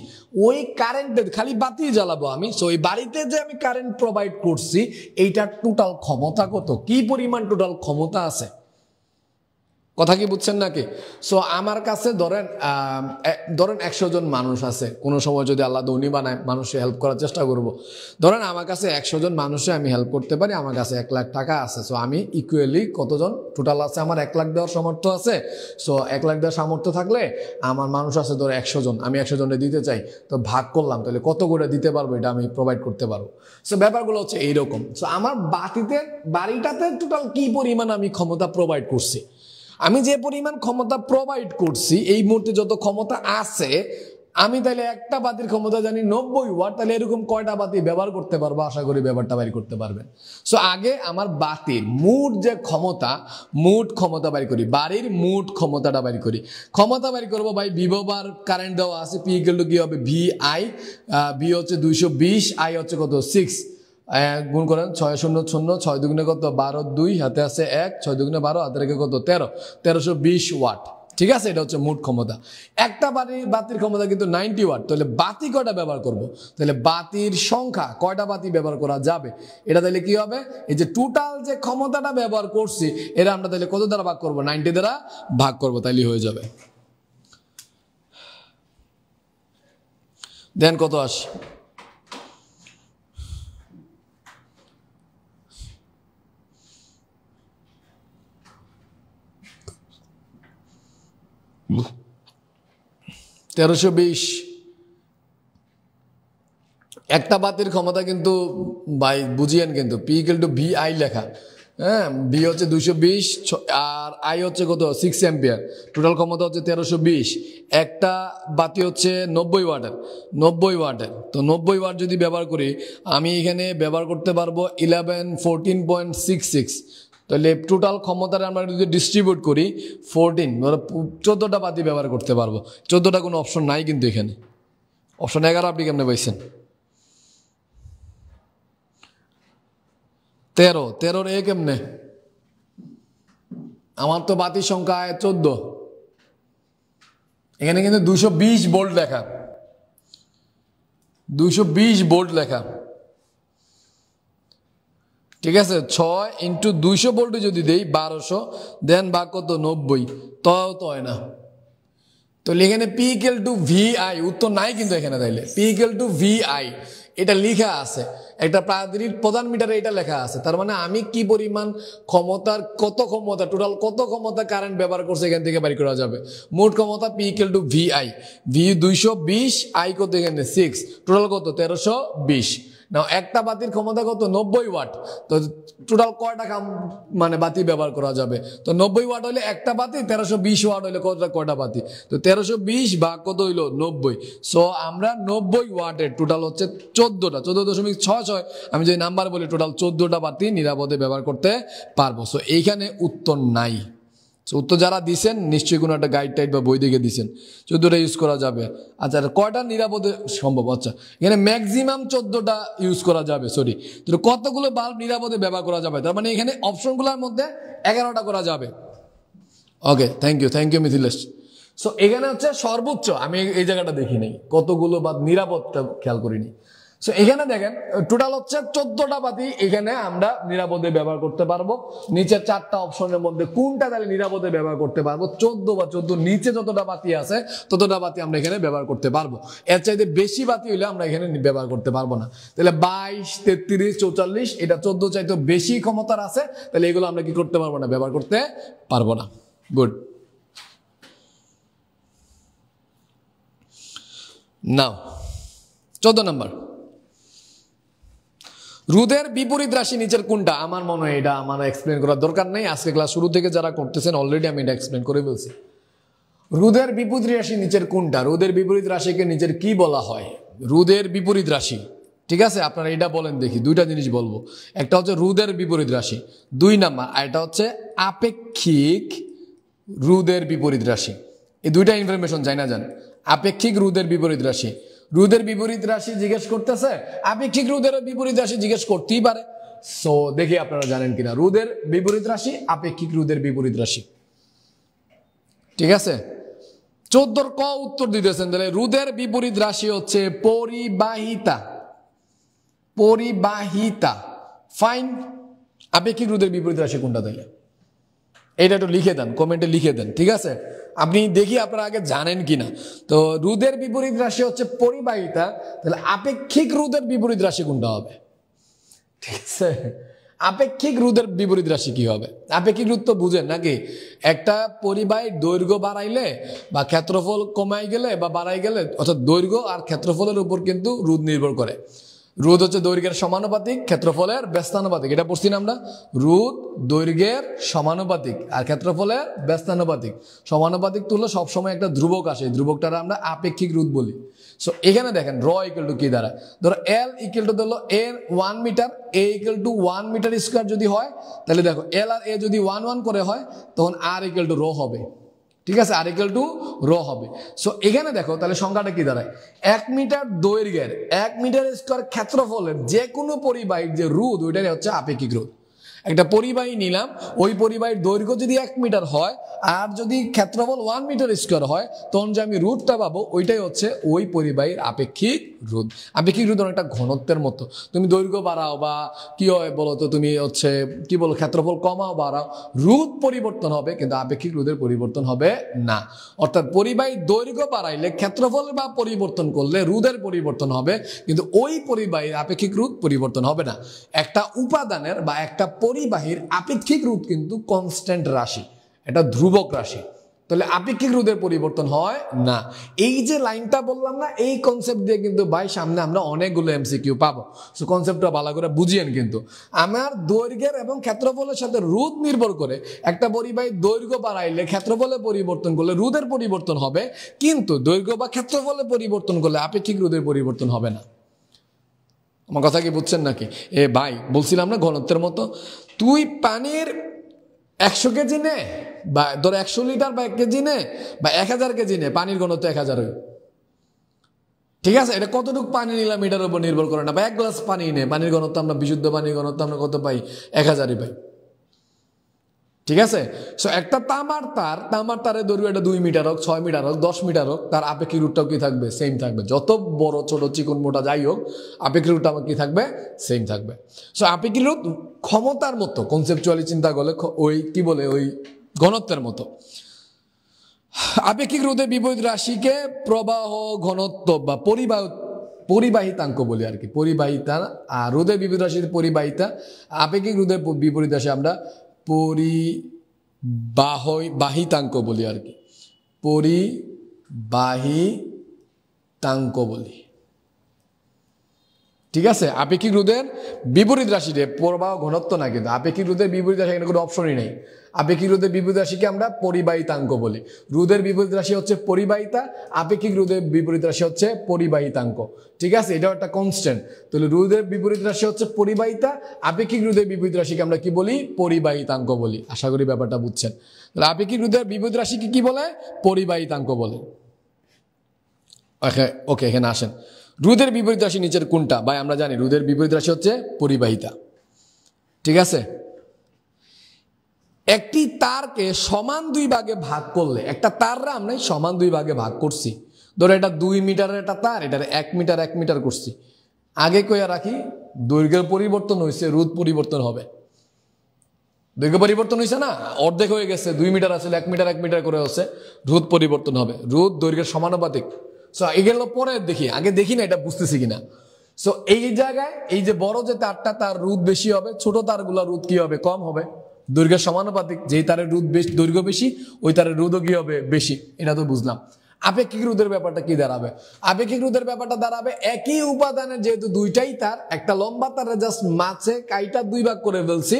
ওই কারেন্টের খালি বাতি জ্বালাবো আমি, সো ওই বাড়িতে যে আমি কারেন্ট প্রোভাইড করছি এইটার টোটাল ক্ষমতা কত, কি পরিমাণ টোটাল ক্ষমতা আছে, কথা কি বুঝছেন নাকি? সো আমার কাছে ধরেন 100 জন মানুষ আছে, কোনো সময় যদি আল্লাহ ধনী বানায় মানুষে হেল্প করার চেষ্টা করব। ধরেন আমার কাছে 100 জন মানুষে আমি হেল্প করতে পারি, আমার কাছে 1 লাখ টাকা আছে, সো আমি ইকুয়ালি কতজন টোটাল আছে, আমার 1 লাখ দেওয়ার সামর্থ্য আছে। সো 1 লাখ দেওয়ার সামর্থ্য থাকলে আমার মানুষ আছে ধরো 100 জন, আমি 100 জনে দিতে চাই, তো ভাগ করলাম, তাহলে কত করে দিতে পারবো এটা আমি প্রোভাইড করতে পারবো। সো ব্যাপারগুলো হচ্ছে এইরকম। সো আমার বাড়িটাতে টোটাল কি পরিমাণ আমি ক্ষমতা প্রোভাইড করছি, আমি যে পরিমাণ ক্ষমতা প্রোভাইড করছি এই মুহূর্তে যত ক্ষমতা আছে, আমি তাহলে একটা বাতির ক্ষমতা জানি 90 ওয়াট, তাহলে এরকম কয়টা বাতি ব্যবহার করতে পারবো? আশা করি ব্যাপারটা বাইর করতে পারবেন। সো আগে আমার বাতির মুঠ যে ক্ষমতা, মুঠ ক্ষমতা বাইর করি, বাড়ির মুঠ ক্ষমতাটা বাইর করি। ক্ষমতা বাইর করবো ভাই, বিভব আর কারেন্ট দেওয়া আছে, পি ইকুয়াল টু কি হবে, ভি আই, ভি হচ্ছে 220, আই হচ্ছে কত 6, গুণ করেন 6 0 0, 6 দুগুণে কত 12, 2 হাতে আছে 1, 6 দুগুণে 12 হাতে রেখে কত 13, 1320 ওয়াট, ঠিক আছে? এটা হচ্ছে মোট ক্ষমতা। একটা বাতির ক্ষমতা কিন্তু 90 ওয়াট, তাহলে বাতি কয়টা ব্যবহার করব? তাহলে বাতির সংখ্যা, কয়টা বাতি ব্যবহার করা যাবে, এটা তাহলে কি হবে, এই যে টোটাল যে ক্ষমতাটা ব্যবহার করছি এটা আমরা তাহলে কত দ্বারা ভাগ করব, 90 দ্বারা ভাগ করব, তাইলে হয়ে যাবে। দেন কত আসে, $1320। একটা বাতির ক্ষমতা কিন্তু ভাই বুঝিয়েন, কিন্তু P equal to V I লেখা, হ্যাঁ, ভি হচ্ছে 220 আর আই হচ্ছে কত 6 এম্পিয়ার, টোটাল ক্ষমতা হচ্ছে 1320। একটা বাতি হচ্ছে 90 ওয়াটের, 90 ওয়াটের, তো 90 ওয়াট যদি ব্যবহার করি আমি এখানে ব্যবহার করতে পারবো 14.66, তাহলে টোটাল ক্ষমতাটা আমরা যদি ডিস্ট্রিবিউট করি 14, 14টা বাতি ব্যবহার করতে পারবো। 14টা কোনো অপশন নাই কিন্তু এখানে, অপশন 11 আপনি কেমনে পাইছেন? 13 এ কেমনে, আমার তো বাতির সংখ্যা 14, এখানে কিন্তু 220 ভোল্ট লেখা, 220 ভোল্ট লেখা, ঠিক আছে? 6 ইন্টু 200 ভোল্টে যদি দেই 1200, দেন ভাগ কত 90, তাও তো হয় না। তো এখানে P equal to V I, উত্তর নাই কিন্তু এখানে, তাইলে P equal to V I এটা লেখা আছে, একটা প্রধান মিটারে এটা লেখা আছে, তার মানে আমি কি পরিমাণ ক্ষমতার, কত ক্ষমতা টোটাল, কত ক্ষমতা কারেন্ট ব্যবহার করছে এখান থেকে বাড়ি করা যাবে। মোট ক্ষমতা P equal to V I, V 220, I কত এখানে 6, টোটাল কত 1320। নাও একটা বাতির ক্ষমতা কত 90 ওয়াট, তো টোটাল কয়টা মানে বাতি ব্যবহার করা যাবে? তো 90 ওয়াট হলে একটা বাতি, 1320 ওয়াট হলে কয়টা বাতি? তো 1320 ভাগ কত হইলো 90। সো আমরা 90 ওয়াটের টোটাল হচ্ছে 14টা, 14.66 আমি যে নাম্বার বলি, টোটাল 14টা বাতি নিরাপদে ব্যবহার করতে পারবো। সো এইখানে উত্তর নাই। উত্তর যারা দিচ্ছেন নিশ্চয়ই কোনো একটা গাইড টাইড বা বই দেখে দিচ্ছেন, 14টা ইউজ করা যাবে। আচ্ছা কয়টা নিরাপদে সম্ভব? আচ্ছা এখানে ম্যাক্সিমাম 14টা ইউজ করা যাবে, সরি, তো কতগুলো বাল্ব নিরাপদে ব্যবহার করা যাবে, তার মানে এখানে অপশনগুলোর মধ্যে 11টা করা যাবে। ওকে, থ্যাংক ইউ মিথিলেশ। সো এখানে হচ্ছে সর্বোচ্চ, আমি এই জায়গাটা দেখি নাই কতগুলো বা নিরাপদটা খেয়াল করিনি। সো এখানে দেখেন টোটাল হচ্ছে 14টা বাতি এখানে আমরা নিরাপদে ব্যবহার করতে পারবো। নিচের 4টা অপশনের মধ্যে কোনটা তাহলে নিরাপদে ব্যবহার করতে পারবো? 14 বা 14 নিচে যতটা বাতি আছে ততটা বাতি আমরা এখানে ব্যবহার করতে পারবো। এর চাইতে বেশি বাতি হইলে আমরা এখানে ব্যবহার করতে পারবো না। তাহলে 22, 33, 44 এটা 14 চাইতে বেশি ক্ষমতার আছে, তাহলে এগুলো আমরা কি করতে পারবো না? ব্যবহার করতে পারবো না। গুড। নাও 14 নম্বর, রোদের বিপরীত রাশি নিচের কোনটা? আমার মনে হয় এটা আমার এক্সপ্লেন করার দরকার নেই, আজকে ক্লাস শুরু থেকে যারা করতেছেন অলরেডি আমি এটা এক্সপ্লেন করে ফেলছি। রোদের বিপরীত রাশি নিচের কোনটা? রোদের বিপরীত রাশিকে নিচের কি বলা হয়? রোদের বিপরীত রাশি, ঠিক আছে, আপনারা এটা বলেন দেখি। দুইটা জিনিস বলবো, একটা হচ্ছে রোদের বিপরীত রাশি 2 নাম্বার, আর এটা হচ্ছে আপেক্ষিক রোদের বিপরীত রাশি। এই দুইটা ইনফরমেশন জানা যান। আপেক্ষিক রোদের বিপরীত রাশি, রোদের বিপরীত রাশি জিজ্ঞেস করতেছে, আপেক্ষিক রোদের বিপরীত রাশি জিজ্ঞেস করতেই পারে। সো দেখি আপনারা জানেন কিনা রোদের বিপরীত রাশি, আপেক্ষিক রোদের বিপরীত রাশি। ঠিক আছে, 14 ক উত্তর দিতেছেন। তাহলে রোদের বিপরীত রাশি হচ্ছে পরিবাহিতা। পরিবাহিতা, ফাইন। আপেক্ষিক রোদের বিপরীত রাশি কোনটা? তাইলে এটা একটু লিখে দেন, কমেন্টে লিখে দেন, ঠিক আছে। আপনি দেখি আপনারা আগে জানেন কিনা। তো রোদের বিপরীত রাশি হচ্ছে পরিবাহিতা, তাহলে আপেক্ষিক রোদের বিপরীত রাশি কোনটা হবে? ঠিক আছে, আপেক্ষিক রোদের বিপরীত রাশি কি হবে? আপেক্ষিক রোধ তো বুঝেন নাকি? একটা পরিবাহীর দৈর্ঘ্য বাড়াইলে বা ক্ষেত্রফল কমাই গেলে বা বাড়াই গেলে, অর্থাৎ দৈর্ঘ্য আর ক্ষেত্রফলের উপর কিন্তু রোধ নির্ভর করে। রোধ হচ্ছে দৈর্ঘ্যের সমানুপাতিক, ক্ষেত্রফলের ব্যস্তানুপাতিক। এটা পড়ছি না আমরা? রোধ দৈর্ঘ্যের সমানুপাতিক আর ক্ষেত্রফলের ব্যস্তানুপাতিক। সমানুপাতিক তুললে সবসময় একটা ধ্রুবক আসে, ধ্রুবকটা আমরা আপেক্ষিক রোধ বলি। সো এখানে দেখেন র ইকুয়াল টু কি দাঁড়ায়? ধরো এল ইকুয়াল টু ধরলো A 1 metre, A equal to 1 metre square যদি হয়, তাহলে দেখো এল আর এ যদি 1 1 করে হয়, তখন আর ইকুয়াল টু রো হবে। ঠিক আছে, আর ইকুয়াল টু রো হবে। সো এখানে দেখো তাহলে সংখ্যাটা কি দাঁড়ায়? 1 মিটার দৈর্ঘ্যের 1 মিটার স্কোয়ার ক্ষেত্রফলের যে কোনো পরিবাহীর যে রোধ, ওইটাই হচ্ছে আপেক্ষিক রোধ। একটা পরিবাহী নিলাম, ওই পরিবাহীর দৈর্ঘ্য যদি 1 মিটার হয় আর যদি ক্ষেত্রফল 1 মিটার স্কোয়ার হয়, তখন যে আমি রোধটা পাবো ওইটাই হচ্ছে ওই পরিবাহীর আপেক্ষিক রোধ। আপেক্ষিক রোধ অনেকটা ঘনত্বের মতো। তুমি দৈর্ঘ্য বাড়াও বা কি হয় বলো তো, তুমি হচ্ছে কি বলো, ক্ষেত্রফল কমাও বাড়াও, রোধ পরিবর্তন হবে কিন্তু আপেক্ষিক রোধের পরিবর্তন হবে না। অর্থাৎ পরিবাহীর দৈর্ঘ্য বাড়াইলে, ক্ষেত্রফল বা পরিবর্তন করলে রোধের পরিবর্তন হবে, কিন্তু ওই পরিবাহীর আপেক্ষিক রোধ পরিবর্তন হবে না। একটা উপাদানের বা একটা পরিবাহীর আপেক্ষিক রোধ কিন্তু কনস্ট্যান্ট রাশি, এটা ধ্রুবক রাশি। তাহলে আপেক্ষিক রোধের পরিবর্তন হয় না। এই যে লাইনটা বললাম না, এই কনসেপ্ট দিয়ে কিন্তু ভাই সামনে আমরা অনেকগুলো এমসিকিউ পাবো। সো কনসেপ্টটা ভালো করে বুঝিয়েন। কিন্তু আমার দৈর্ঘ্যের এবং ক্ষেত্রফলের সাথে রোধ নির্ভর করে। একটা পরিবাহীর দৈর্ঘ্য বাড়াইলে, ক্ষেত্রফলে পরিবর্তন করলে রোধের পরিবর্তন হবে, কিন্তু দৈর্ঘ্য বা ক্ষেত্রফলে পরিবর্তন করলে আপেক্ষিক রোধের পরিবর্তন হবে না। আমার কথা কি বুঝছেন নাকি? এ ভাই বলছিলাম না ঘনত্বের মতো, তুই পানির 100 কেজি নে বা ধর 100 লিটার বা 1 কেজি নে বা 1000 কেজি নে, পানির ঘনত্ব 1000 হবে। ঠিক আছে, এটা কতটুকু পানি নিলাম এটার উপর নির্ভর করে না। বা 1 গ্লাস পানি নে, পানির ঘনত্ব আমরা বিশুদ্ধ পানির ঘনত্ব আমরা কত পাই? 1000ই পাই। ঠিক আছে, সো একটা তামার তারের দৈর্ঘ্য এটা 2 মিটার হোক, 6 মিটার হোক, 10 মিটার হোক, তার আপেক্ষিক রোধটাও কি থাকবে? সেম থাকবে। যত বড় ছোট চিকন মোটা যাই হোক, আপেক্ষিক রোধটা আমার কি থাকবে? সেম থাকবে। সো আপেক্ষিক রোধ ক্ষমতার মতো, কনসেপচুয়ালি চিন্তা করলে ওই কি বলে, ওই ঘনত্বের মতো। আপেক্ষিক রোধের বিপরীত রাশিকে প্রবাহ ঘনত্ব বা পরিবাহিতাঙ্ক বলি আর কি। পরিবাহিতা আর রোধের বিপরীত রাশির পরিবাহিতা, আপেক্ষিক রোধের বিপরীত রাশি আমরা পরিবাহিতাঙ্ক বলি আর কি। পরিবাহিতাঙ্ক বলি। ঠিক আছে, আপেক্ষিক রোধের বিপরীত রাশিতে প্রবাহ ঘনত্ব না, কিন্তু আপেক্ষিক রোধের বিপরীত রাশি এখানে কোনো অপশনই নেই। আপেক্ষিক রোধের বিপরীত রাশিকে আমরা পরিবাহিতাঙ্ক বলি। রোধের বিপরীত রাশি হচ্ছে পরিবাহিতা, আপেক্ষিক রোধের বিপরীত রাশি হচ্ছে পরিবাহিতাঙ্ক। ঠিক আছে, এটাও একটা কনস্ট্যান্ট। তাহলে রোধের বিপরীত রাশি হচ্ছে পরিবাহিতা, আপেক্ষিক রোধের বিপরীত রাশিকে আমরা কি বলি? পরিবাহিতাঙ্ক বলি। আশা করি ব্যাপারটা বুঝছেন। তাহলে আপেক্ষিক রোধের বিপরীত রাশিকে কি বলে? পরিবাহিতাঙ্ক বলে। ওকে, এখানে আসেন। রোধের বিপরীত রাশি নিচের কোনটা? ভাই আমরা জানি রোধের বিপরীত রাশি হচ্ছে পরিবাহিতা। ঠিক আছে, একটি তারকে সমান দুই ভাগে ভাগ করলে, একটা তাররা আমরা সমান দুই ভাগে ভাগ করছি, ধরো এটা 2 মিটারের একটা তার, এটার 1 মিটার 1 মিটার করছি। আগে কইয়া রাখি, দৈর্ঘ্যের পরিবর্তন হয়েছে, রোধ পরিবর্তন হবে। দৈর্ঘ্য পরিবর্তন হয়েছে না, অর্ধেক হয়ে গেছে, 2 মিটার আসলে 1 মিটার 1 মিটার করে হচ্ছে, রোধ পরিবর্তন হবে, রোধ দৈর্ঘ্যের সমানুপাতিক। সো এগুলো পরে দেখি, আগে দেখি না এটা বুঝতেছি কিনা। সো এই জায়গায় এই যে বড় যে তারটা, তার রোধ বেশি হবে, ছোট তারগুলা রোধ কি হবে, কম হবে। দৈর্ঘ্যের সমানুপাতিক, যেই তারের রোধ বেশি, দৈর্ঘ্য বেশি, ওই তারের রোধও কি হবে, বেশি। এটা তো বুঝলাম। আপেক্ষিক রোধের ব্যাপারটা কি দাঁড়াবে? আপেক্ষিক রোধের ব্যাপারটা দাঁড়াবে একই উপাদানের যেহেতু দুইটাই তার, একটা লম্বা তারে জাস্ট মাঝে কাইটা 2 ভাগ করে ফেলছি,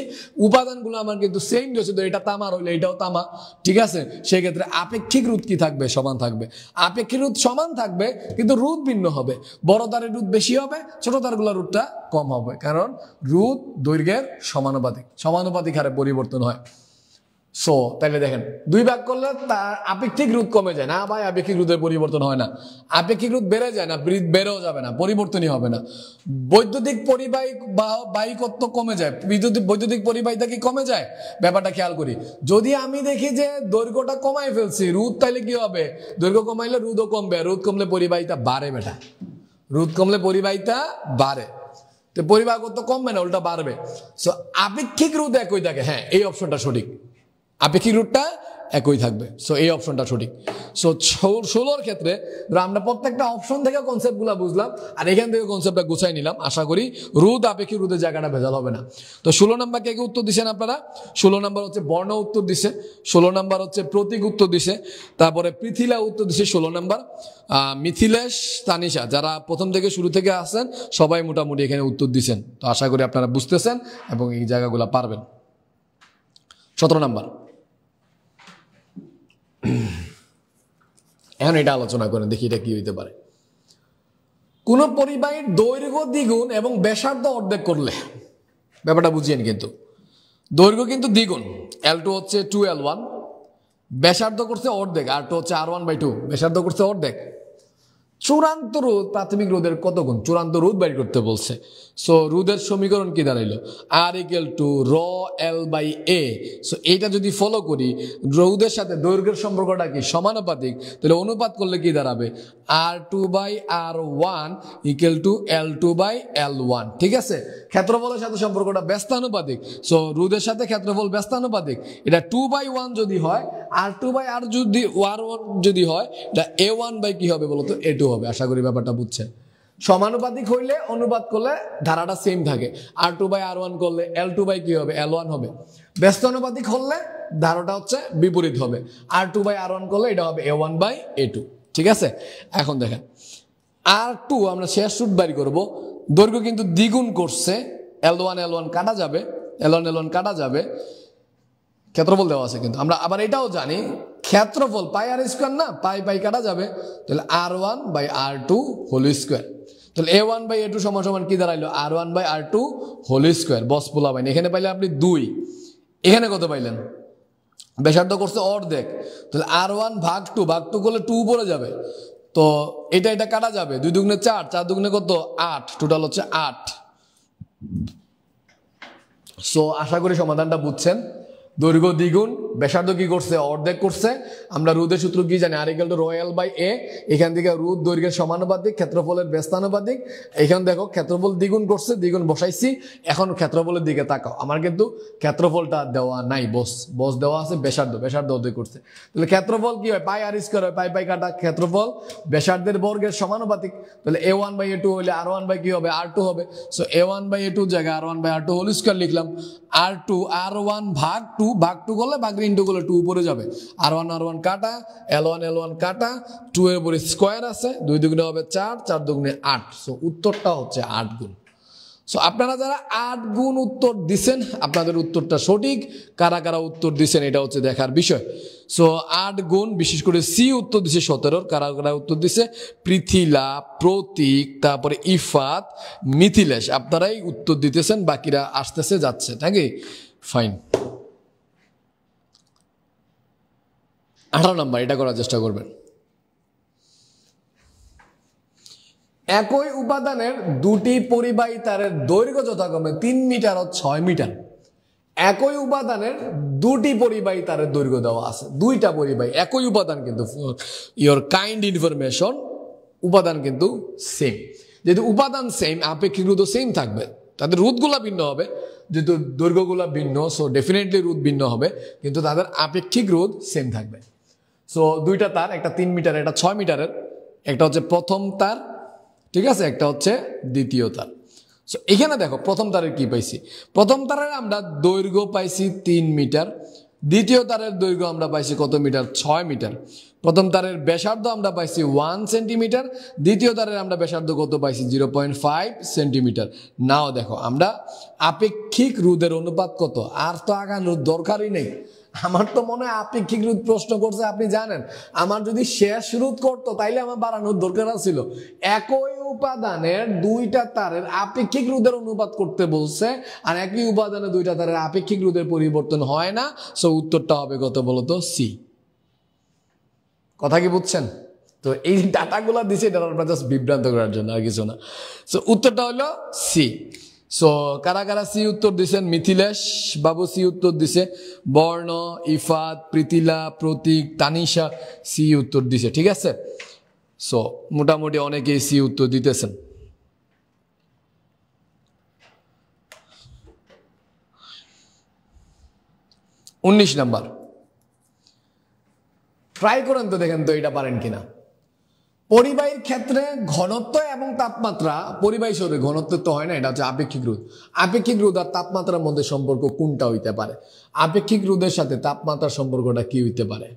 উপাদানগুলো আমার কিন্তু সেম রয়েছে, তো এটা তামার হইলে এটাও তামা, ঠিক আছে। সেই ক্ষেত্রে আপেক্ষিক রোধ কি থাকবে, সমান থাকবে। আপেক্ষিক রোধ সমান থাকবে কিন্তু রোধ ভিন্ন হবে, বড় তারের রোধ বেশি হবে, ছোট তারগুলোর রোধটা কম হবে, কারণ রোধ দৈর্ঘ্যের সমানুপাতিক, সমানুপাতিক হারে পরিবর্তন হয়। সো তাহলে দেখেন 2 ভাগ করলে তার আপেক্ষিক রোধ কমে যায় না ভাই, আপেক্ষিক রোধের পরিবর্তন হয় না, আপেক্ষিক রোধ বেড়ে যায় না, বেড়েও যাবে না, পরিবর্তনই হবে না। বৈদ্যুতিক বাহকত্ব কমে যায়, বৈদ্যুতিক পরিবাহিতা কি কমে যায়? ব্যাপারটা খেয়াল করি, যদি আমি দেখি যে দৈর্ঘ্যটা কমাই ফেলছি, রোধ তাইলে কি হবে, দৈর্ঘ্য কমাইলে রোধও কমবে, রোধ কমলে পরিবাহিতা বাড়ে বেটা, রোধ কমলে পরিবাহিতা বাড়ে, তো পরিবাহকত্ব কমবে না, উল্টা বাড়বে। সো আপেক্ষিক রোধ একই থাকে, হ্যাঁ এই অপশনটা সঠিক, আপেক্ষিক রোধটা একই থাকবে। সো এই অপশনটা সঠিক। সো 16 ক্ষেত্রে আমরা প্রত্যেকটা অপশন থেকে কনসেপ্টগুলো বুঝলাম, আর এখান থেকে কনসেপ্টটা গুছাই নিলাম। আশা করি রোধ আপেক্ষিক রোধের জায়গাটা ভেজাল হবে না। তো 16 নাম্বার কে উত্তর দিচ্ছেন আপনারা? 16 নাম্বার হচ্ছে বর্ণ উত্তর দিছে, 16 নাম্বার হচ্ছে প্রতীক উত্তর দিছে, তারপরে পৃথিলা উত্তর দিছে 16 নাম্বার, মিথিলেশ, তানিশা, যারা প্রথম থেকে শুরু থেকে আসেন সবাই মোটামুটি এখানে উত্তর দিচ্ছেন। তো আশা করি আপনারা বুঝতেছেন এবং এই জায়গাগুলো পারবেন। 17 নাম্বার, এখন এটা আলোচনা করেন, দেখি এটা কি হইতে পারে। কোন পরিবাহীর দৈর্ঘ্য দ্বিগুণ এবং ব্যাসার্ধ অর্ধেক করলে, ব্যাপারটা বুঝিয়েন কিন্তু, দৈর্ঘ্য কিন্তু দ্বিগুণ, L2 হচ্ছে 2L1, ব্যাসার্ধ করছে অর্ধেক, R2 হচ্ছে R1/2, ব্যাসার্ধ করছে অর্ধেক। চূড়ান্ত রোধ প্রাথমিক রোধের কত গুণ, চূড়ান্ত রোধ বাইর করতে বলছে। সো রোধের সমীকরণ কি দাঁড়াইলো, R = ρL/A। সো এইটা যদি ফলো করি, রোধের সাথে দৈর্ঘ্যের সম্পর্কটা কি সমানুপাতিক, তাহলে অনুপাত করলে কি দাঁড়াবে, R2/R1 = L2/L1, ঠিক আছে। ক্ষেত্রফলের সাথে সম্পর্কটা ব্যস্তানুপাতিক, সো রোধের সাথে ক্ষেত্রফল ব্যস্তানুপাতিক, এটা 2/1 যদি হয়, R2/R যদি R1 যদি হয়, এটা A1 কি হবে বলতো, A2 হবে। আশা করি ব্যাপারটা বুঝছেন। সমানুপাতিক হইলে অনুপাত করলে ধারাটা সেম থাকে, R2/R1 করলে L2 কি হবে, L1 হবে। ব্যস্তানুপাতিক হলে ধারাটা হচ্ছে বিপরীত হবে, R2/R1 করলে এটা হবে A1/A2, ঠিক আছে। এখন দেখেন R2 আমরা শেষ রুট বাইর করব, দৈর্ঘ্য কিন্তু দ্বিগুণ করছে, L1 কাটা যাবে, L1 কাটা যাবে, ক্ষেত্রফল দেওয়া আছে কিন্তু আমরা আবার এটাও জানি, ক্ষেত্রফল πr² না, পাই কাটা যাবে, তাহলে R1/R2 হোল স্কয়ার, তাহলে A1/A2 সমান কি দাঁড়াইলো, R1/R2 হোল স্কয়ার। বস পোলাবেন, এখানে পাইলে আপনি 2, এখানে কত পাইলেন, ব্যাসার্ধ করছে অর্ধেক, তাহলে R1/2 করলে 2 উপরে যাবে, তো এটা কাটা যাবে, 2 দুগুণে 4, 4 দুগুণে কত 8, টোটাল হচ্ছে 8। সো আশা করি সমাধানটা বুঝছেন। দৈর্ঘ্য দ্বিগুণ, ব্যাসার্ধ কি করছে, অর্ধেক করছে। আমরা রোধের সূত্র কি জানি, R = ρL/A, এখান থেকে রোধ দৈর্ঘ্যের সমানুপাতিক, ক্ষেত্রফলের ব্যস্তানুপাতিক। এখানে দেখো ক্ষেত্রফল দ্বিগুণ করছে, দ্বিগুণ বসাইছি, এখন ক্ষেত্রফলের দিকে তাকাও, আমার কিন্তু ক্ষেত্রফলটা দেওয়া নাই, বস দেওয়া আছে, ব্যাসার্ধ অর্ধেক করছে, তাহলে ক্ষেত্রফল কি হয়, πr² হয়, পাই কাটা, ক্ষেত্রফল ব্যাসার্ধের বর্গের সমানুপাতিক, তাহলে A1/A2 হইলে R1 কি হবে, R2 হবে। সো A1/A2 জায়গায় R1/R2 হোল স্কয়ার লিখলাম, R1/2 করলে ভাগের ইন্টু করলে 2 উপরে যাবে, R1 কাটা, L1 কাটা, 2 এর উপরে স্কয়ার আছে, 2 দুগুণে হবে 4, 4 দুগুণে 8। সো উত্তরটা হচ্ছে 8 গুণ। সো আপনারা যারা 8 গুণ উত্তর দিচ্ছেন, আপনাদের উত্তরটা সঠিক, কারা কারা উত্তর দিচ্ছেন এটা হচ্ছে দেখার বিষয়। সো 8 গুণ, বিশেষ করে সি উত্তর দিচ্ছে 17, কারা কারা উত্তর দিচ্ছে, পৃথিলা, প্রতীক, তারপরে ইফাত, মিথিলেশ, আপনারাই উত্তর দিতেছেন, বাকিরা আসতেছে যাচ্ছে, নাকি? ফাইন। 18 নাম্বার, এটা করার চেষ্টা করবেন। একই উপাদানের দুটি পরিবাহী তারের দৈর্ঘ্য যথাক্রমে 3 মিটার ও 6 মিটার, একই উপাদানের দুটি পরিবাহী তারের দৈর্ঘ্য দেওয়া আছে, দুইটা পরিবাহী একই উপাদান, কিন্তু ইওর কাইন্ড ইনফরমেশন উপাদান কিন্তু সেম। যেহেতু উপাদান সেম, আপেক্ষিক রোধও সেম থাকবে, তাদের রোধগুলা ভিন্ন হবে, যেহেতু দৈর্ঘ্যগুলা ভিন্ন, সো ডেফিনেটলি রোধ ভিন্ন হবে, কিন্তু তাদের আপেক্ষিক রোধ সেম থাকবে। সো দুইটা তার, একটা 3 মিটার, একটা 6 মিটারের, একটা হচ্ছে প্রথম তার, ঠিক আছে, একটা হচ্ছে দ্বিতীয় তার। সো এখানে দেখো প্রথম তারের কি পাইছি, প্রথম তারের আমরা দৈর্ঘ্য পাইছি 3 মিটার, দ্বিতীয় তারের দৈর্ঘ্য আমরা পাইছি কত মিটার, 6 মিটার। প্রথম তারের ব্যাসার্ধ আমরা পাইছি 1 সেন্টিমিটার, দ্বিতীয় তারের আমরা ব্যাসার্ধ কত পাইছি 0.5 সেন্টিমিটার। নাও দেখো আমরা আপেক্ষিক রোধের অনুপাত কত, আর তো আগানোর দরকারই নেই। আমার তো মনে হয় আপেক্ষিক রোধ প্রশ্ন করছে, আপনি জানেন আমার যদি শেষ রোধ করতো তাইলে আমার বাড়ানোর দরকার ছিল। একই উপাদানের দুইটা তারের আপেক্ষিক রোধের অনুপাত করতে বলছে, আর একই উপাদানের দুইটা তারের আপেক্ষিক রোধের পরিবর্তন হয় না। সো উত্তরটা হবে কত বলতো, সি। কথা কি বুঝছেন? তো এই ডাটাগুলো দিছে এটা আপনার জাস্ট বিভ্রান্ত করার জন্য, আর কিছু না। সো উত্তরটা হলো সি। সো কারা কারা সি উত্তর দিছেন? মিথিলেশ বাবু সি উত্তর দিছে, বর্ণ, ইফাত, প্রীতিলা, প্রতীক, তানিশা সি উত্তর দিছে, ঠিক আছে। সো মোটামুটি অনেকেই সি উত্তর দিতেছেন। উনিশ নাম্বার, ট্রাই করেন তো, দেখেন তো এটা পারেন কিনা। পরিবাহীর ক্ষেত্রে ঘনত্ব এবং তাপমাত্রা, পরিবাহী সৌরে ঘনত্ব তো হয় না, এটা হচ্ছে আপেক্ষিক রোধ। আপেক্ষিক রোধ আর তাপমাত্রার মধ্যে সম্পর্ক কোনটা হইতে পারে? আপেক্ষিক রোধের সাথে তাপমাত্রার সম্পর্কটা কি হইতে পারে?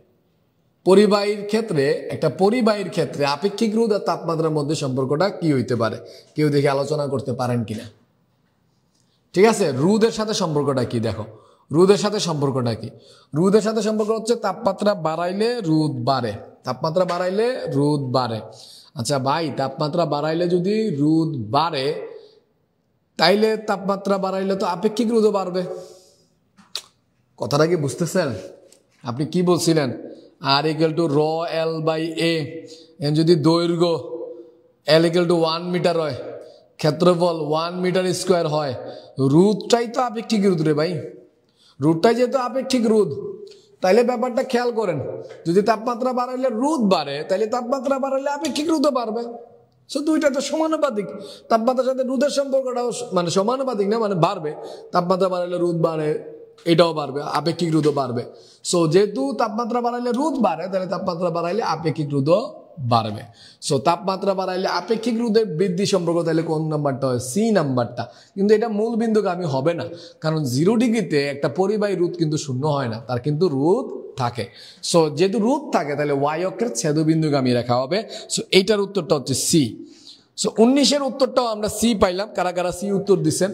পরিবাহীর ক্ষেত্রে, একটা পরিবাহীর ক্ষেত্রে আপেক্ষিক রোধ আর তাপমাত্রার মধ্যে সম্পর্কটা কি হইতে পারে? কেউ দেখে আলোচনা করতে পারেন কিনা। ঠিক আছে, রোধের সাথে সম্পর্কটা কি? দেখো রোধের সাথে সম্পর্কটা কি? রোধের সাথে সম্পর্ক হচ্ছে তাপমাত্রা বাড়াইলে রোধ বাড়ে, তাপমাত্রা বাড়াইলে রোধ বাড়ে। আচ্ছা ভাই, তাপমাত্রা বাড়াইলে যদি রোধ বাড়ে, তাইলে তাপমাত্রা বাড়াইলে তো আপেক্ষিক রোধও বাড়বে। কথাটা কি বুঝতেছেন? আপনি কি বলছিলেন? আর ইকুয়াল টু র এল বাই এ, যদি দৈর্ঘ্য এল ইকুয়াল টু 1 মিটার হয়, ক্ষেত্রফল 1 মিটার স্কোয়ার হয়, রোধটাই তো আপেক্ষিক রোধ রে ভাই। রোধটাই যেহেতু আপেক্ষিক রোধ, তাইলে ব্যাপারটা খেয়াল করেন, যদি তাপমাত্রা বাড়াইলে রোধ বাড়ে, তাইলে তাপমাত্রা বাড়াইলে আপেক্ষিক রোধও বাড়বে। সো দুইটা তো সমানুপাতিক, তাপমাত্রার সাথে রোধের সম্পর্কটাও মানে সমানুপাতিক না, মানে বাড়বে। তাপমাত্রা বাড়াইলে রোধ বাড়ে, এটাও বাড়বে, আপেক্ষিক রোধও বাড়বে। সো যেহেতু তাপমাত্রা বাড়াইলে রোধ বাড়ে, তাহলে তাপমাত্রা বাড়াইলে আপেক্ষিক রোধও বাড়বে। সো তাপমাত্রা বাড়াইলে আপেক্ষিক রোধের বৃদ্ধি সম্পর্ক, তাহলে কোন নাম্বারটা হয়? সি নাম্বারটা। কিন্তু এটা মূল বিন্দুগামী হবে না, কারণ 0 ডিগ্রিতে একটা পরিবাহী রোধ কিন্তু শূন্য হয় না, তার কিন্তু রোধ থাকে। সো যেহেতু রোধ থাকে, তাহলে ওয়াই অক্ষের ছেদবিন্দুগামী রেখা হবে। সো এইটার উত্তরটা হচ্ছে সি। সো 19-এর উত্তরটাও আমরা সি পাইলাম। কারা কারা সি উত্তর দিচ্ছেন?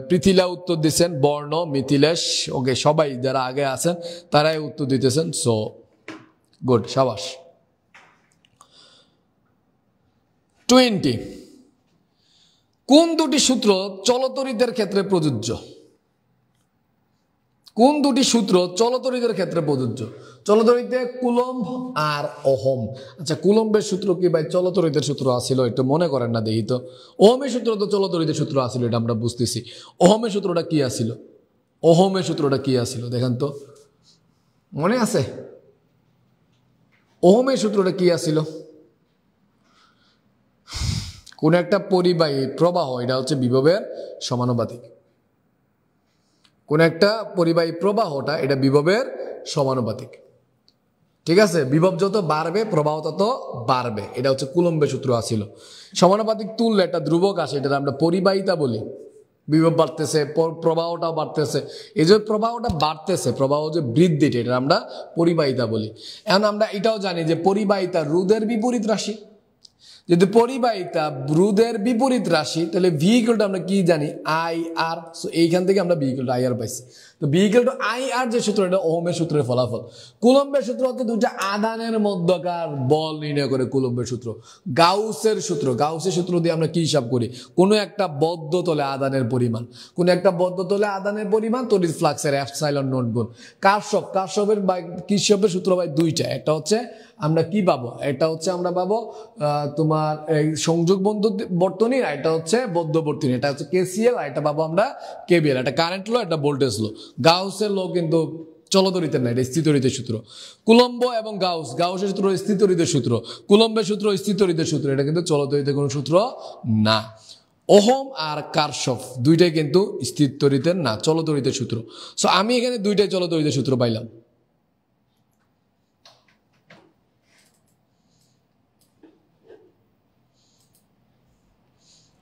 পৃথিলা উত্তর দিচ্ছেন, বর্ণ, মিথিলেশ, ওকে সবাই যারা আগে আছেন তারাই উত্তর দিতেছেন। সো গুড, সাবাস। 20, কোন দুটি সূত্র চলতরিতের ক্ষেত্রে প্রযোজ্য? কোন দুটি সূত্র চলতরিতের ক্ষেত্রে প্রযোজ্য? চলতরিতে কুলম্ব আর ওহম। আচ্ছা, কুলম্বের সূত্র কি ভাই চলতরিতের সূত্র আসিল? একটু মনে করেন না দেখি তো। ওহমের সূত্র তো চলতরিতের সূত্র আসিল, এটা আমরা বুঝতেছি। ওহমের সূত্রটা কি আসিল? ওহমের সূত্রটা কি আসিল দেখেন তো, মনে আছে? ওহমের সূত্রটা কি আসিল? কোন একটা পরিবাহী প্রবাহ, এটা হচ্ছে বিভবের সমানুপাতিক। কোন একটা পরিবাহী প্রবাহটা, এটা বিভবের সমানুপাতিক। ঠিক আছে, বিভব যত বাড়বে প্রবাহ তত বাড়বে, এটা হচ্ছে কুলম্বের সূত্র আসিল। সমানুপাতিক তুললে একটা ধ্রুবক আসে, এটা আমরা পরিবাহিতা বলি। বিভব বাড়তেছে, প্রবাহটাও বাড়তেছে। এই যে প্রবাহটা বাড়তেছে, প্রবাহ যে বৃদ্ধিটা, এটা আমরা পরিবাহিতা বলি। এখন আমরা এটাও জানি যে পরিবাহিতা রোধের বিপরীত রাশি। যদি পরিবাহিতা রোধের বিপরীত রাশি, তাহলে ভি ইকুয়াল টু আমরা কি জানি? I R. সো এইখান থেকে আমরা ভি ইকুয়াল টু আই আর পাইছি। তো ভি ইকুয়াল টু আই আর যে সূত্র, এটা ওহমের সূত্রের ফলাফল। কুলম্বের সূত্র হচ্ছে দুইটা আধানের মধ্যকার বল নির্ণয় করে কুলম্বের সূত্র। গাউসের সূত্র, গাউসের সূত্র দিয়ে আমরা কি হিসাব করি? কোনো একটা বদ্ধ তলে আধানের পরিমাণ, কোনো একটা বদ্ধ তলে আধানের পরিমাণ তড়িৎ ফ্লাক্সের এপসাইলন নট গুণ। কারশফের কিরশফের সূত্র ভাই দুইটা। একটা হচ্ছে আমরা কি পাবো? এটা হচ্ছে আমরা পাবো তোমার তোমার এই সংযোগ বর্তনীর, আর এটা হচ্ছে বৈদ্যুতিক, এটা হচ্ছে কেসিএল, আর এটা পাবো আমরা কেবিএল। এটা কারেন্ট লো, এটা ভোল্টেজ লো। গাউসের লো কিন্তু চলতরিতের না, এটা স্থিতরিতের সূত্র। কুলম্ব এবং গাউসের সূত্র স্থিতরিতের সূত্র, কুলম্বের সূত্র স্থিতরিতের সূত্র, এটা কিন্তু চলতরিতের কোনো সূত্র না। ওহম আর কারশফ দুইটাই কিন্তু স্থিতরিতের না, চলতরিতের সূত্র। সো আমি এখানে দুইটাই চলতরিতের সূত্র পাইলাম।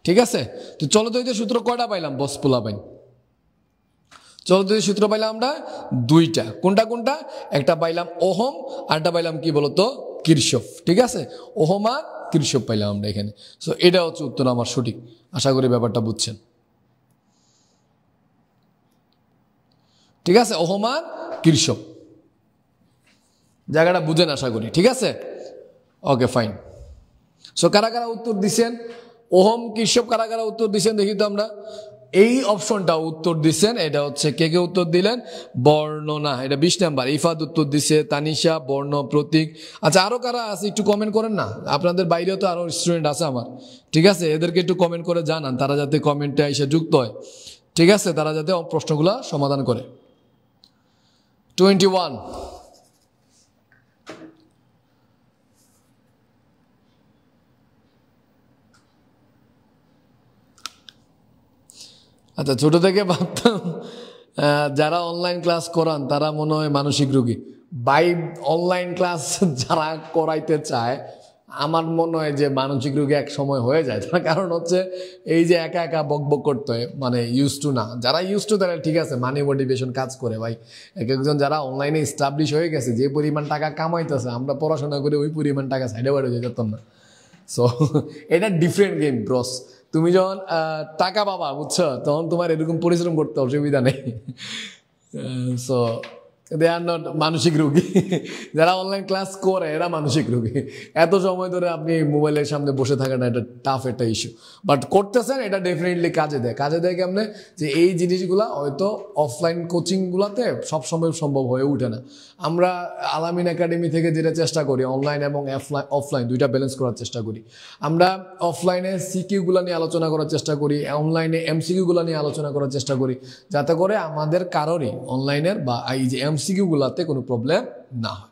ঠিক আছে, তো চলতরিতের সূত্র কয়টা পাইলাম বস পোলাপাইন? চলতরিতের সূত্র পাইলাম আমরা দুইটা। কোনটা কোনটা? একটা পাইলাম ওহম, আর একটা পাইলাম কি বলতো কিরশফ। ঠিক আছে, ওহম আর কিরশফ পাইলাম আমরা এখানে। সো এটা হচ্ছে উত্তর আমার সঠিক। আশা করি ব্যাপারটা বুঝছেন। ঠিক আছে, ওহম আর কিরশফ জায়গাটা বুঝেন আশা করি। ঠিক আছে, ওকে ফাইন। সো কারা কারা উত্তর দিচ্ছেন? ওহম কিরশফ কারা কারা উত্তর দিচ্ছেন দেখি তো আমরা। এই অপশনটা উত্তর দিচ্ছেন, এটা হচ্ছে কে কে উত্তর দিলেন? বর্ণনা, এটা 20 নাম্বার। ইফাত উত্তর দিচ্ছে, তানিশা, বর্ণ, প্রতীক। আচ্ছা, আরো কারা আছে একটু কমেন্ট করেন না, আপনাদের বাইরেও তো আরো স্টুডেন্ট আছে আমার। ঠিক আছে, এদেরকে একটু কমেন্ট করে জানান, তারা যাতে কমেন্টে এসে যুক্ত হয়। ঠিক আছে, তারা যাতে প্রশ্নগুলো সমাধান করে। 21। আচ্ছা, ছোট থেকে ভাবতাম যারা অনলাইন ক্লাস করান তারা মনে হয় মানসিক রোগী। বাই অনলাইন ক্লাস যারা করাইতে চায় আমার মনে হয় যে মানসিক রোগী এক সময় হয়ে যায়। তার কারণ হচ্ছে এই যে একা একা বক বক করতে হয়, মানে ইউজ টু না। যারা ইউজ টু তারা ঠিক আছে, মানি মোটিভেশন কাজ করে ভাই। এক একজন যারা অনলাইনে এস্টাবলিশ হয়ে গেছে, যে পরিমাণ টাকা কামাইতেছে, আমরা পড়াশোনা করে ওই পরিমাণ টাকা সাইডে বাইরে যেতাম না। সো এটা ডিফারেন্ট গেম ব্রস। তুমি যখন টাকা পাবা, বুঝছো, তখন তোমার এরকম পরিশ্রম করতে অসুবিধা নেই। সো দে আর নট মানসিক রোগী। যারা অনলাইন ক্লাস করে এরা মানসিক রোগী। এত সময় ধরে আপনি মোবাইলের সামনে বসে থাকাটা এটা টাফ একটা ইস্যু, বাট করতেছেন, এটা ডেফিনেটলি কাজে দেয়। কাজে দেয় কেমনে? যে এই জিনিসগুলা হয়তো অফলাইন কোচিংগুলোতে সবসময় সম্ভব হয়ে ওঠে না। আমরা আলামিন একাডেমি থেকে যেটা চেষ্টা করি, অনলাইন এবং অফলাইন দুইটা ব্যালেন্স করার চেষ্টা করি। আমরা অফলাইনে সিকিউগুলো নিয়ে আলোচনা করার চেষ্টা করি, অনলাইনে এমসিকিউগুলো নিয়ে আলোচনা করার চেষ্টা করি, যাতে করে আমাদের কারোরই অনলাইনের বা এই যে এমসিকিউগুলোতে কোনো প্রবলেম না হয়।